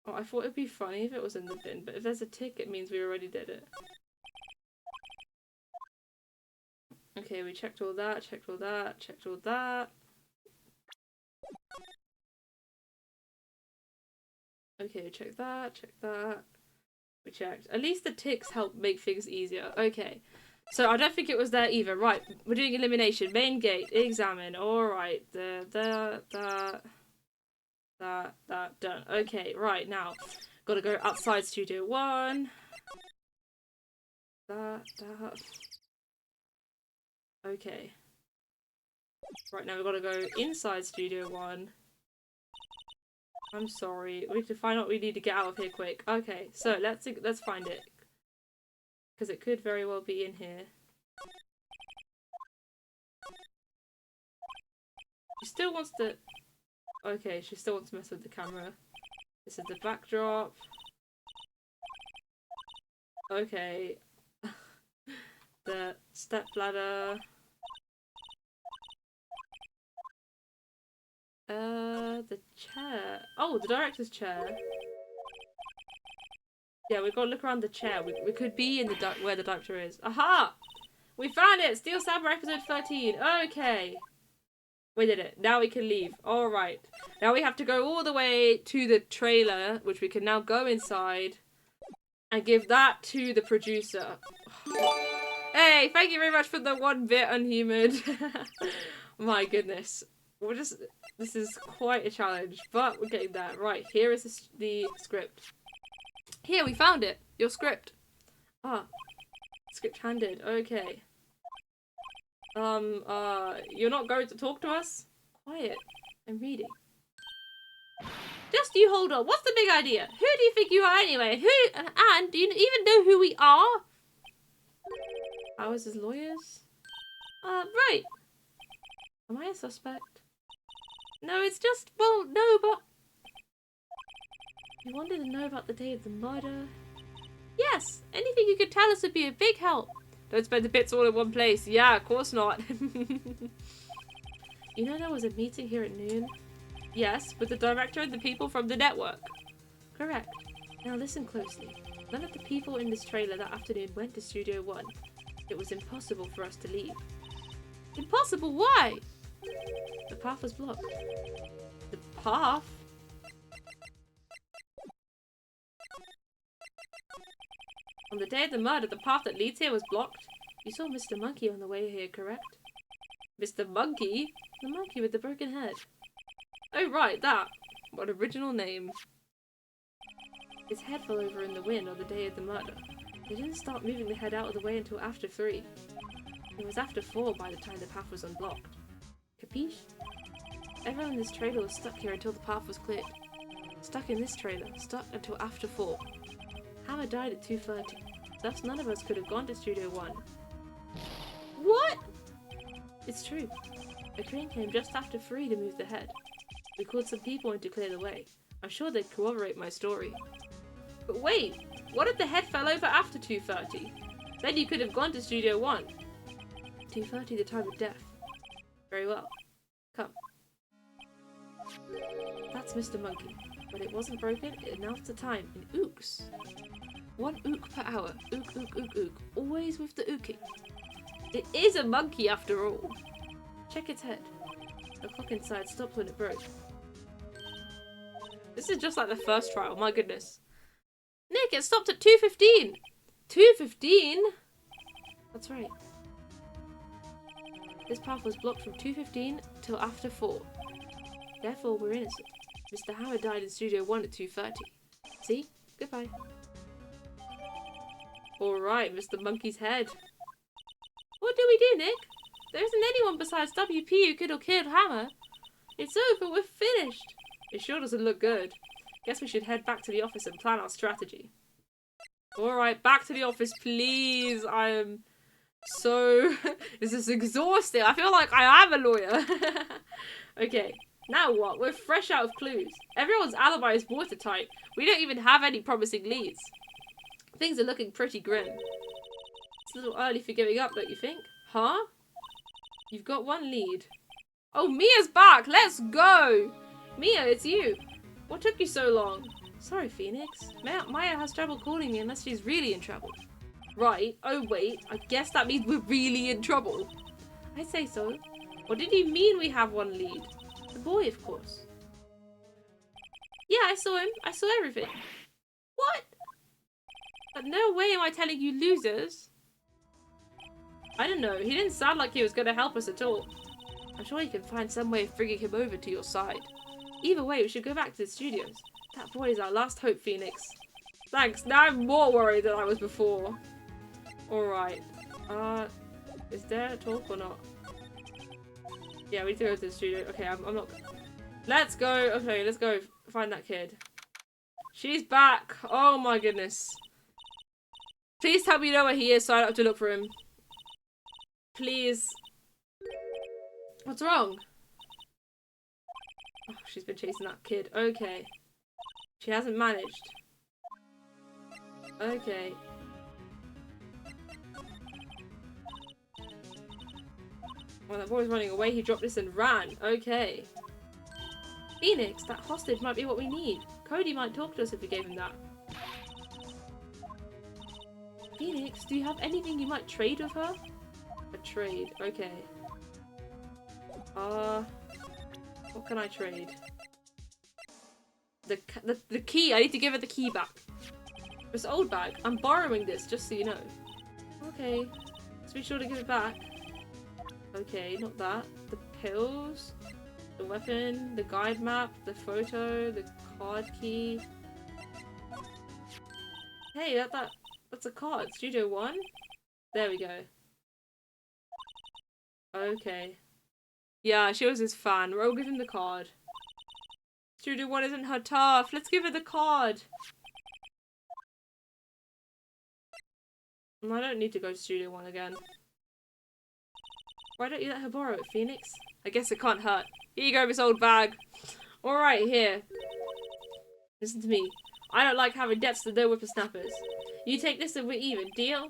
Oh, I thought it'd be funny if it was in the bin, but if there's a tick, it means we already did it. Okay, we checked all that, checked all that, checked all that. Okay, check that, check that. We checked. At least the ticks help make things easier. Okay. So I don't think it was there either. Right, we're doing elimination. Main gate, examine. Alright. That, done. Okay, right, now. Gotta go outside Studio 1. That. Okay. Right, now we've gotta go inside Studio 1. I'm sorry. We have to find out what we need to get out of here quick. Okay, so let's find it. Because it could very well be in here. She still wants to... Okay, she still wants to mess with the camera. This is the backdrop. Okay. The step ladder. The chair. Oh, the director's chair. Yeah, we've got to look around the chair. We could be in the where the director is. Aha! We found it! Steel Samurai episode 13. Okay. We did it. Now we can leave. Alright. Now we have to go all the way to the trailer, which we can now go inside and give that to the producer. Hey, thank you very much for the 1 bit unhuman. My goodness. This is quite a challenge, but we're getting there. Right, here is the script. Here, we found it. Your script. Ah. Script handed. Okay. You're not going to talk to us? Quiet. I'm reading. Just you hold on. What's the big idea? Who do you think you are anyway? And do you even know who we are? Ours as lawyers? Right. Am I a suspect? No, it's just, well, no, but... You wanted to know about the day of the murder? Yes, anything you could tell us would be a big help. Don't spend the bits all in one place. Yeah, of course not. You know there was a meeting here at noon? Yes, with the director and the people from the network. Correct. Now listen closely. None of the people in this trailer that afternoon went to Studio 1. It was impossible for us to leave. Impossible? Why? The path was blocked. The path? On the day of the murder, the path that leads here was blocked. You saw Mr. Monkey on the way here, correct? Mr. Monkey? The monkey with the broken head. Oh right, that. What original name. His head fell over in the wind on the day of the murder. They didn't start moving the head out of the way until after 3. It was after 4 by the time the path was unblocked. Capiche? Everyone in this trailer was stuck here until the path was cleared. Stuck in this trailer, stuck until after 4. Hammer died at 2:30. Thus none of us could have gone to Studio 1. What? It's true. A train came just after 3 to move the head. We called some people in to clear the way. I'm sure they'd corroborate my story. But wait, what if the head fell over after 2:30? Then you could have gone to Studio 1. 2:30 the time of death. Very well. Come. That's Mr. Monkey. But it wasn't broken, it announced the time in ooks. 1 ook per hour. Ook, ook, ook, ook. Always with the ooking. It is a monkey after all. Check its head. The clock inside stopped when it broke. This is just like the first trial, my goodness. Nick, it stopped at 2:15! 2:15? That's right. This path was blocked from 2:15 till after 4. Therefore, we're innocent. Mr. Hammer died in Studio 1 at 2:30. See? Goodbye. Alright, Mr. Monkey's head. What do we do, Nick? There isn't anyone besides WP who could have killed Hammer. It's over, we're finished. It sure doesn't look good. Guess we should head back to the office and plan our strategy. Alright, back to the office, please. I am so... This is exhausting. I feel like I am a lawyer. Okay, now what? We're fresh out of clues. Everyone's alibi is watertight. We don't even have any promising leads. Things are looking pretty grim. It's a little early for giving up, don't you think? Huh? You've got 1 lead. Oh, Mia's back! Let's go! Mia, it's you. What took you so long? Sorry, Phoenix. Maya has trouble calling me unless she's really in trouble. Right. Oh, wait. I guess that means we're really in trouble. I say so. What did you mean we have 1 lead? The boy, of course. Yeah, I saw him. I saw everything. What? But no way am I telling you losers. I don't know. He didn't sound like he was going to help us at all. I'm sure you can find some way of bringing him over to your side. Either way, we should go back to the studios. That boy is our last hope, Phoenix. Thanks. Now I'm more worried than I was before. Alright. Is there a talk or not? Yeah, we need to go to the studio. Okay, I'm not... Let's go. Okay, let's go find that kid. She's back. Oh my goodness. Please tell me you know where he is so I don't have to look for him. Please. What's wrong? Oh, she's been chasing that kid. Okay. She hasn't managed. Okay. Well, that boy's running away. He dropped this and ran. Okay. Phoenix, that hostage might be what we need. Cody might talk to us if we gave him that. Phoenix, do you have anything you might trade with her? A trade. Okay. What can I trade? The key. I need to give her the key back. This old bag. I'm borrowing this, just so you know. Okay. Let's be sure to give it back. Okay, not that. The pills. The weapon. The guide map. The photo. The card key. Hey, that's a card. Studio 1? There we go. Okay. Yeah, she was his fan. We'll give him the card. Studio 1 isn't her turf. Let's give her the card. I don't need to go to Studio 1 again. Why don't you let her borrow it, Phoenix? I guess it can't hurt. Here you go, this old bag. Alright, here. Listen to me. I don't like having debts to no whippersnappers. You take this and we're even. Deal?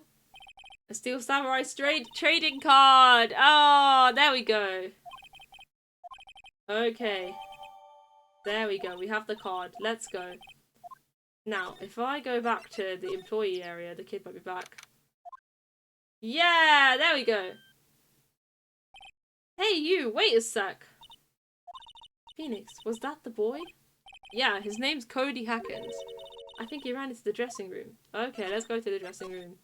A Steel Samurai trading card. Oh, there we go. Okay. There we go. We have the card. Let's go. Now, if I go back to the employee area, the kid might be back. Yeah, there we go. Hey, you. Wait a sec. Phoenix, was that the boy? Yeah, his name's Cody Hackens. I think he ran into the dressing room. Okay, let's go to the dressing room.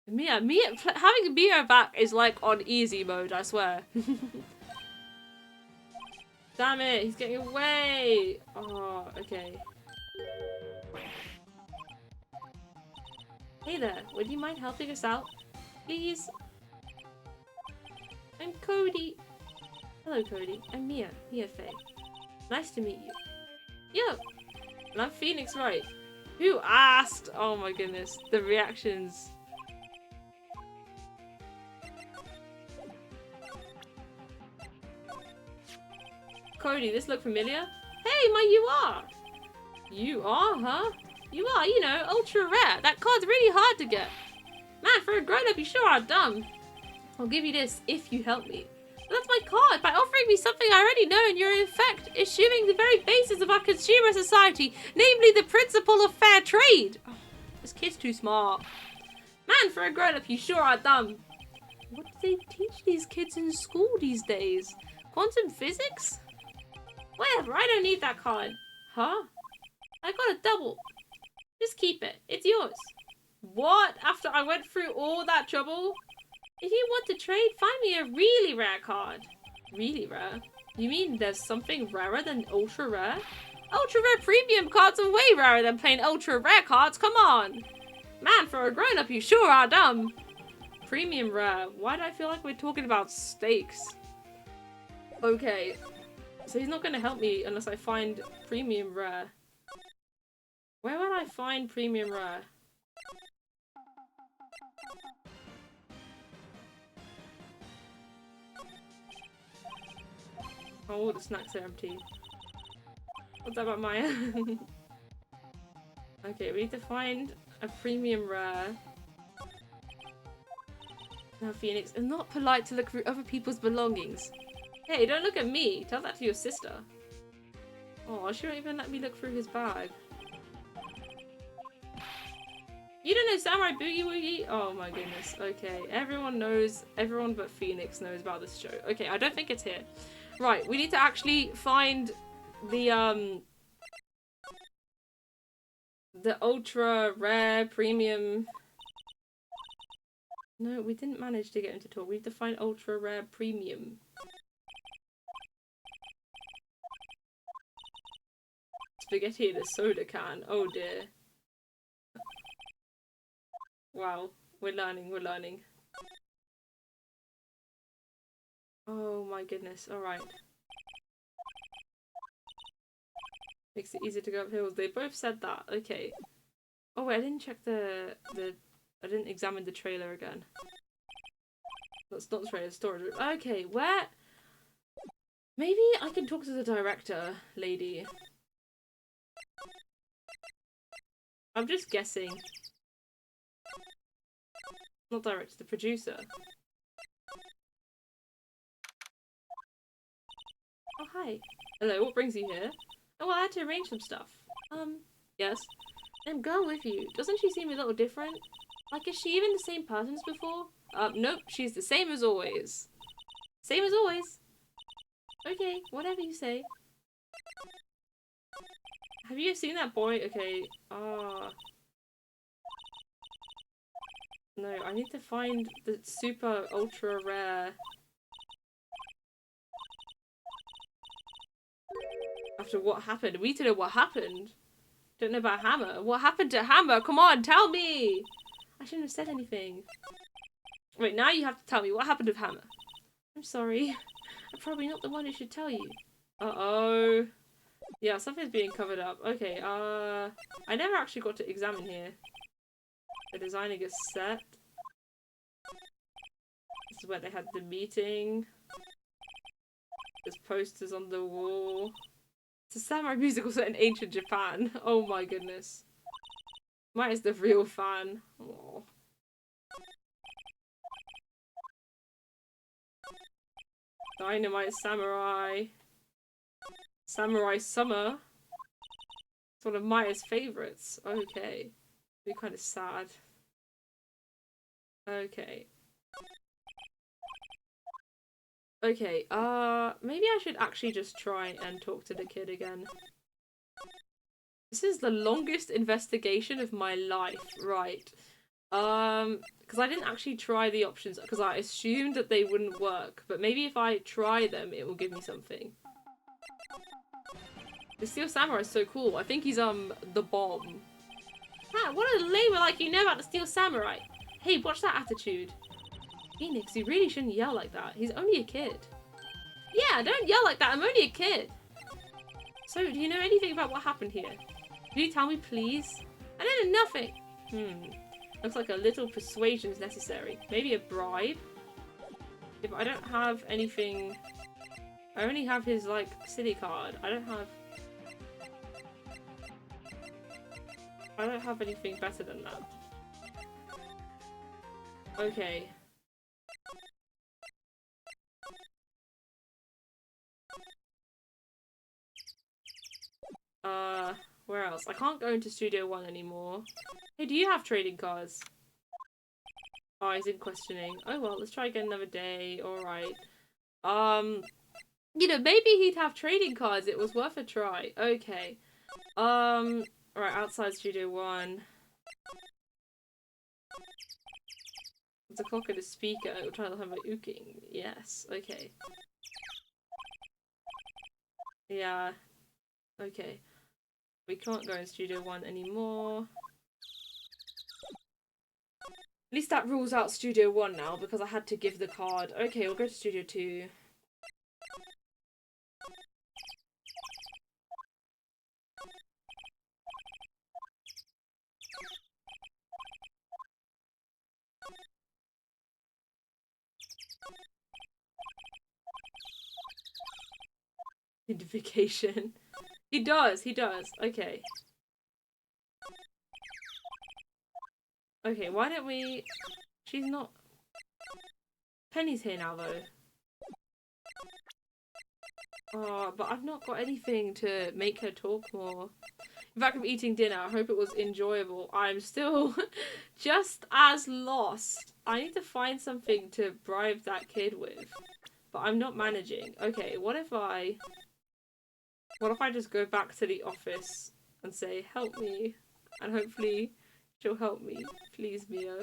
Mia, having Mia back is like on easy mode, I swear. Damn it, he's getting away. Oh, okay. Hey there, would you mind helping us out? Please? I'm Cody. Hello, Cody. I'm Mia Faye. Nice to meet you. Yo! And I'm Phoenix Wright. Who asked? Oh my goodness. The reactions. Cody, this look familiar? Hey, you are! You are, huh? You are, you know, ultra rare. That card's really hard to get. Man, for a grown-up, you sure are dumb. I'll give you this if you help me. But that's my card. By offering me something I already know, and you're in effect eschewing the very basis of our consumer society, namely the principle of fair trade. Oh, this kid's too smart. Man, for a grown-up, you sure are dumb. What do they teach these kids in school these days? Quantum physics? Whatever, I don't need that card. Huh? I got a double. Just keep it. It's yours. What? After I went through all that trouble? If you want to trade, find me a really rare card. Really rare? You mean there's something rarer than ultra rare? Ultra rare premium cards are way rarer than plain ultra rare cards, come on! Man, for a grown-up, you sure are dumb. Premium rare. Why do I feel like we're talking about steaks? Okay. So he's not going to help me unless I find premium rare. Where would I find premium rare? Oh, all the snacks are empty. What's that about Maya? Okay, we need to find a premium rare. Now, Phoenix, it's not polite to look through other people's belongings. Hey, don't look at me. Tell that to your sister. Oh, she won't even let me look through his bag. You don't know Samurai Boogie Woogie? Oh my goodness. Okay, everyone knows. Everyone but Phoenix knows about this show. Okay, I don't think it's here. Right, we need to actually find the The ultra rare premium. No, we didn't manage to get him to talk. We have to find ultra rare premium. Spaghetti in a soda can. Oh dear. Wow. We're learning, we're learning. Oh my goodness. Alright. Makes it easier to go up hills. They both said that. Okay. Oh wait, I didn't check I didn't examine the trailer again. That's not the trailer, storage room. Okay, where? Maybe I can talk to the director lady. I'm just guessing. Not director, the producer. Oh, hi. Hello, what brings you here? Oh, well, I had to arrange some stuff. Yes. Girl with you. Doesn't she seem a little different? Like, is she even the same person as before? Nope, she's the same as always. Same as always. Okay, whatever you say. Have you seen that boy? Okay, no, I need to find the super ultra rare. After what happened? We need to know what happened. Don't know about Hammer. What happened to Hammer? Come on, tell me! I shouldn't have said anything. Wait, now you have to tell me what happened with Hammer. I'm sorry. I'm probably not the one who should tell you. Uh-oh. Yeah, something's being covered up. Okay, I never actually got to examine here. They're designing a set. This is where they had the meeting. There's posters on the wall. It's a samurai musical set in ancient Japan. Oh my goodness. Might is the real fan. Aww. Dynamite Samurai. Samurai Summer. It's one of Maya's favourites. Okay. Be kind of sad. Okay. Okay, maybe I should actually just try and talk to the kid again. This is the longest investigation of my life, right. Because I didn't actually try the options, because I assumed that they wouldn't work, but maybe if I try them, it will give me something. The Steel Samurai is so cool. I think he's, the bomb. Ah, what a label like you know about the Steel Samurai. Hey, watch that attitude. Phoenix, you really shouldn't yell like that. He's only a kid. Yeah, don't yell like that. I'm only a kid. So, do you know anything about what happened here? Can you tell me, please? I don't know nothing. Looks like a little persuasion is necessary. Maybe a bribe? If I don't have anything... I only have his, like, city card. I don't have anything better than that. Okay. Where else? I can't go into Studio 1 anymore. Hey, do you have trading cards? Oh, he's in questioning. Oh well, let's try again another day. Alright. You know, maybe he'd have trading cards. It was worth a try. Okay. Right, outside Studio 1. There's a clock and a speaker. We're trying to have a ooking. Yes, okay. Yeah. Okay. We can't go in Studio 1 anymore. At least that rules out Studio 1 now, because I had to give the card. Okay, we'll go to Studio 2. Identification. He does, okay. Okay, why don't we... She's not... Penny's here now, though. Oh, but I've not got anything to make her talk more. In fact, I'm eating dinner. I hope it was enjoyable. I'm still just as lost. I need to find something to bribe that kid with. But I'm not managing. Okay, what if I just go back to the office and say, help me? And hopefully she'll help me. Please, Mia.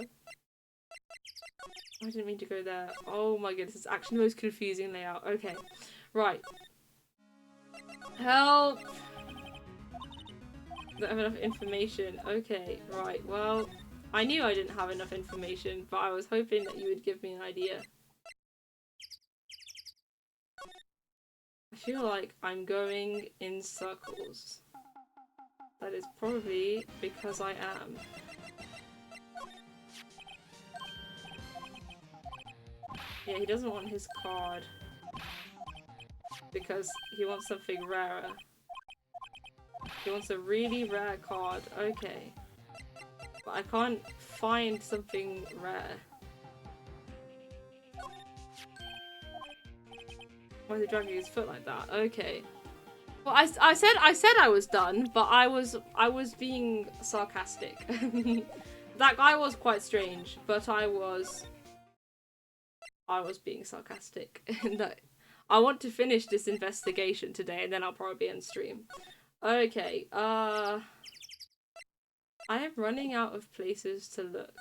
I didn't mean to go there. Oh my goodness, it's actually the most confusing layout. Okay, right. Help! Don't have enough information. Okay, right, well, I knew I didn't have enough information, but I was hoping that you would give me an idea. I feel like I'm going in circles. That is probably because I am. Yeah, he doesn't want his card. Because he wants something rarer. He wants a really rare card. Okay. But I can't find something rare. Why is he dragging his foot like that? Okay. Well, I said I was done, but I was being sarcastic. That guy was quite strange, but I was being sarcastic. No. I want to finish this investigation today, and then I'll probably end stream. Okay, I am running out of places to look.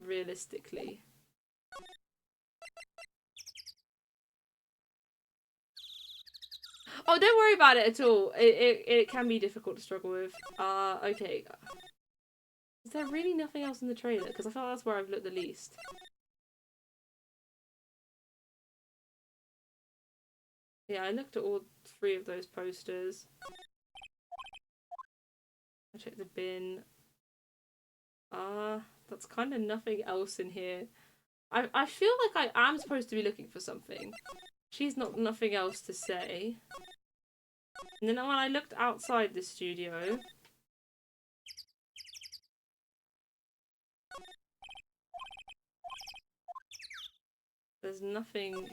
Realistically. Oh, don't worry about it at all. It can be difficult to struggle with. Okay. Is there really nothing else in the trailer? Because I feel like that's where I've looked the least. Yeah, I looked at all 3 of those posters. I checked the bin. That's kind of nothing else in here. I feel like I am supposed to be looking for something. She's nothing else to say. And then when I looked outside the studio... There's nothing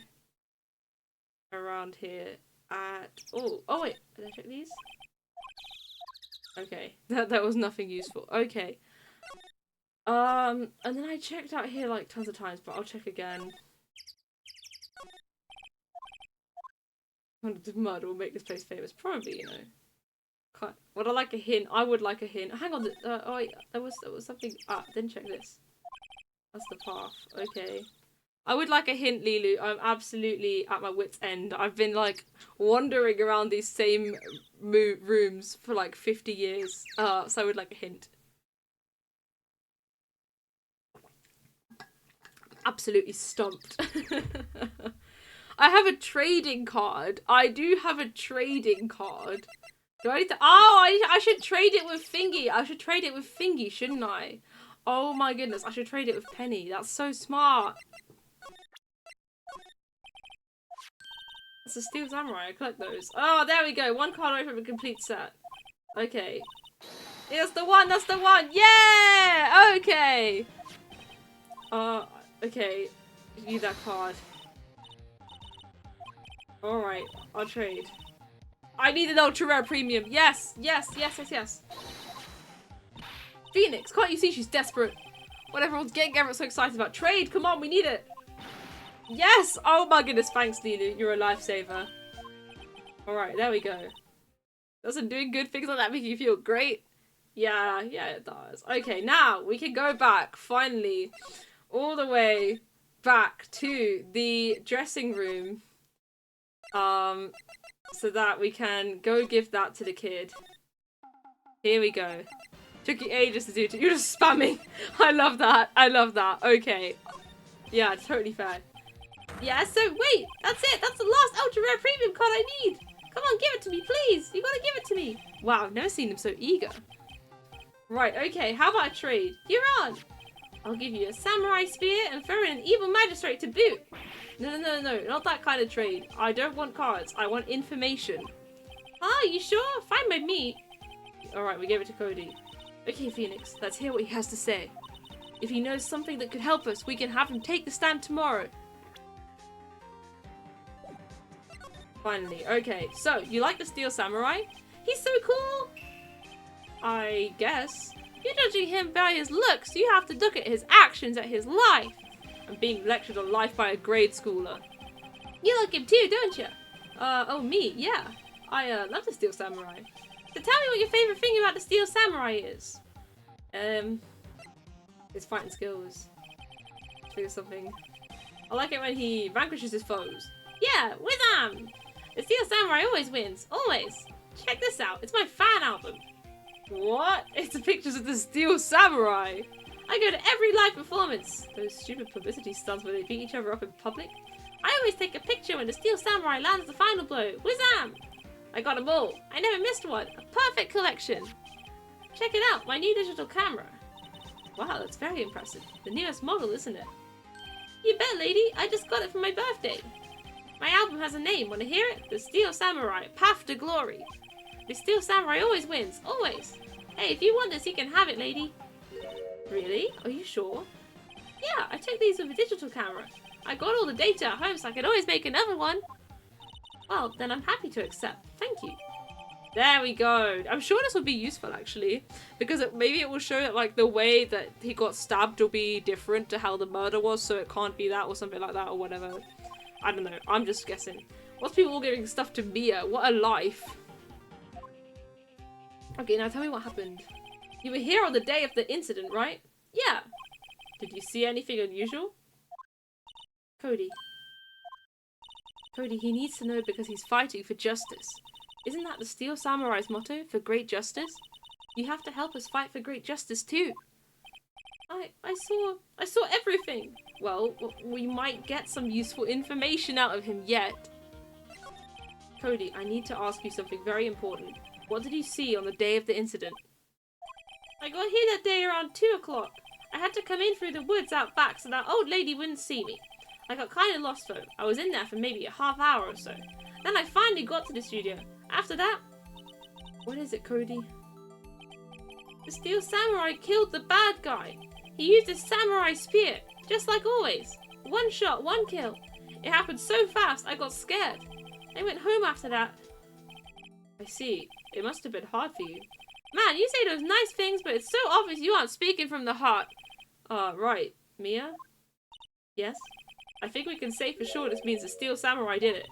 around here at all. Oh wait, did I check these? Okay, that was nothing useful. Okay. And then I checked out here like tons of times, but I'll check again. Hundreds of mud will make this place famous. Probably, you know. Would I like a hint? I would like a hint. Hang on. Oh wait, there was something. Ah, didn't check this. That's the path. Okay. I would like a hint, Lilu. I'm absolutely at my wit's end. I've been like wandering around these same rooms for like 50 years. So I would like a hint. Absolutely stumped. I have a trading card. I do have a trading card. Do I need to... Oh, I should trade it with Thingy. I should trade it with Thingy, shouldn't I? Oh my goodness, I should trade it with Penny. That's so smart. That's a Steel Samurai. I collect those. Oh, there we go. 1 card away from a complete set. Okay. That's the one. That's the one. Yeah! Okay. Okay. You need that card. Alright. I'll trade. I need an ultra rare premium. Yes. Yes. Yes. Yes. Yes. Phoenix. Can't you see she's desperate? What everyone's getting everyone's so excited about. Trade. Come on. We need it. Yes! Oh my goodness, thanks, Lilu. You're a lifesaver. Alright, there we go. Doesn't doing good things like that make you feel great? Yeah, it does. Okay, now we can go back, finally, all the way back to the dressing room. So that we can go give that to the kid. Here we go. Took you ages to do it. You're just spamming. I love that. I love that. Okay. Yeah, totally fair. Yeah, so wait, that's it. That's the last ultra rare premium card I need. Come on, give it to me, please. You gotta give it to me. Wow, I've never seen him so eager. Right, okay, how about a trade? You're on. I'll give you a samurai spear and throw in an evil magistrate to boot. No, not that kind of trade. I don't want cards. I want information. Ah, you sure? Fine by me. Alright, we gave it to Cody. Okay, Phoenix, let's hear what he has to say. If he knows something that could help us, we can have him take the stand tomorrow. Finally, okay. So, you like the Steel Samurai? He's so cool! I guess. You're judging him by his looks. You have to look at his actions, at his life. I'm being lectured on life by a grade schooler. You like him too, don't you? Oh, me? Yeah. I love the Steel Samurai. So tell me what your favorite thing about the Steel Samurai is. His fighting skills. Figure something. I like it when he vanquishes his foes. Yeah, Wizam! The Steel Samurai always wins. Always. Check this out. It's my fan album. What? It's the pictures of the Steel Samurai. I go to every live performance. Those stupid publicity stunts where they beat each other up in public. I always take a picture when the Steel Samurai lands the final blow. Wizam! I got them all. I never missed one. A perfect collection. Check it out, my new digital camera. Wow, that's very impressive. The newest model, isn't it? You bet, lady. I just got it for my birthday. My album has a name. Want to hear it? The Steel Samurai, Path to Glory. The Steel Samurai always wins. Always. Hey, if you want this, you can have it, lady. Really? Are you sure? Yeah, I took these with a digital camera. I got all the data at home, so I could always make another one. Well, then I'm happy to accept. Thank you. There we go. I'm sure this will be useful, actually. Because maybe it will show that, like, the way that he got stabbed will be different to how the murder was, so it can't be that or something like that or whatever. I don't know. I'm just guessing. What's people all giving stuff to Mia? What a life. Okay, now tell me what happened. You were here on the day of the incident, right? Yeah. Did you see anything unusual? Cody. Cody, he needs to know because he's fighting for justice. Isn't that the Steel Samurai's motto, for great justice? You have to help us fight for great justice too. I saw everything. Well, we might get some useful information out of him yet. Cody, I need to ask you something very important. What did you see on the day of the incident? I got here that day around 2 o'clock. I had to come in through the woods out back so that old lady wouldn't see me. I got kind of lost though. I was in there for maybe a half hour or so. Then I finally got to the studio. After that... What is it, Cody? The Steel Samurai killed the bad guy. He used his samurai spear, just like always. One shot, one kill. It happened so fast, I got scared. I went home after that. I see. It must have been hard for you. Man, you say those nice things, but it's so obvious you aren't speaking from the heart. Right. Mia? Yes? I think we can say for sure this means the Steel Samurai did it.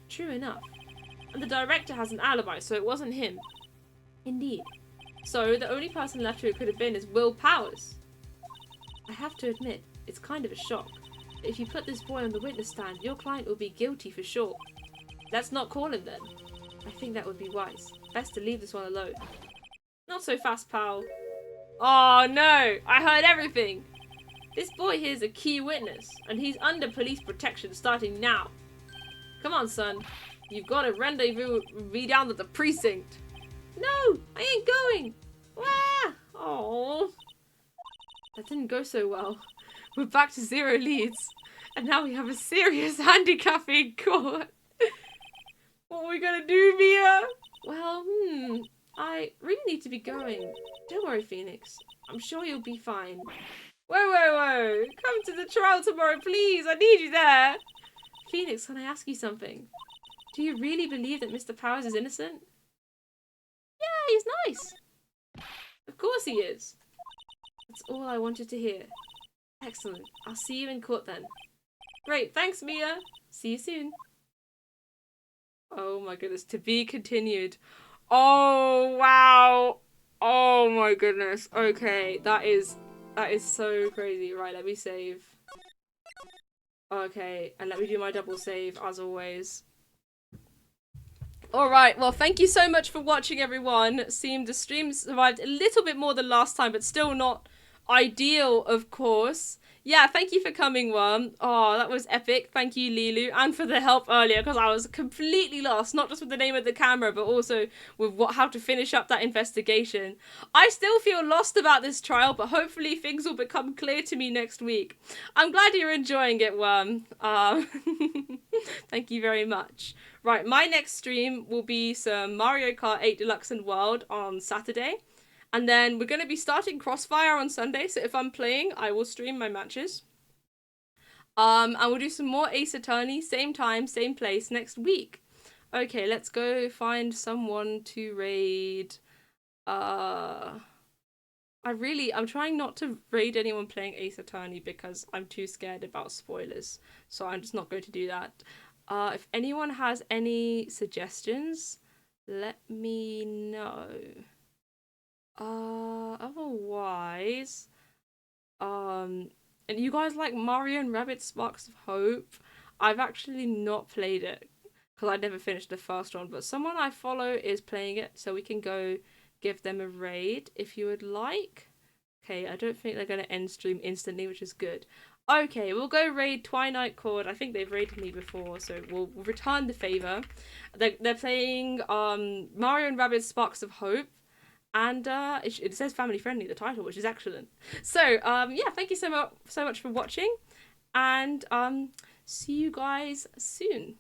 True enough. And the director has an alibi, so it wasn't him. Indeed. So, the only person left who it could have been is Will Powers. I have to admit, it's kind of a shock. If you put this boy on the witness stand, your client will be guilty for sure. Let's not call him then. I think that would be wise. Best to leave this one alone. Not so fast, pal. Oh no! I heard everything! This boy here is a key witness, and he's under police protection starting now. Come on, son. You've got a rendezvous with me down at the precinct. No! I ain't going! Wah! Oh. That didn't go so well. We're back to 0 leads. And now we have a serious handicapping court. What are we gonna do, Mia? Well, I really need to be going. Don't worry, Phoenix. I'm sure you'll be fine. Whoa. Come to the trial tomorrow, please. I need you there. Phoenix, can I ask you something? Do you really believe that Mr. Powers is innocent? Yeah, he's nice. Of course he is. That's all I wanted to hear. Excellent. I'll see you in court then. Great. Thanks, Mia. See you soon. Oh my goodness. To be continued. Oh, wow. Oh my goodness. Okay. That is so crazy. Right, let me save. Okay, and let me do my double save as always. Alright, well thank you so much for watching, everyone. Seemed the stream survived a little bit more than last time, but still not ideal, of course. Yeah, thank you for coming, Worm. Oh, that was epic. Thank you, Lilu, and for the help earlier, because I was completely lost, not just with the name of the camera, but also with how to finish up that investigation. I still feel lost about this trial, but hopefully things will become clear to me next week. I'm glad you're enjoying it, Worm. Thank you very much. Right, my next stream will be some Mario Kart 8 Deluxe and World on Saturday. And then we're going to be starting Crossfire on Sunday, so if I'm playing, I will stream my matches. And we'll do some more Ace Attorney, same time, same place, next week. Okay, let's go find someone to raid. I'm trying not to raid anyone playing Ace Attorney because I'm too scared about spoilers. So I'm just not going to do that. If anyone has any suggestions, let me know. Otherwise, and you guys like Mario and Rabbids Sparks of Hope? I've actually not played it because I never finished the first one, but someone I follow is playing it, so we can go give them a raid if you would like. Okay, I don't think they're gonna end stream instantly, which is good. Okay, we'll go raid Twilight Chord. I think they've raided me before, so we'll return the favor. They're playing Mario and Rabbids Sparks of Hope, and it says family friendly the title, which is excellent. So yeah, thank you so much for watching, and see you guys soon.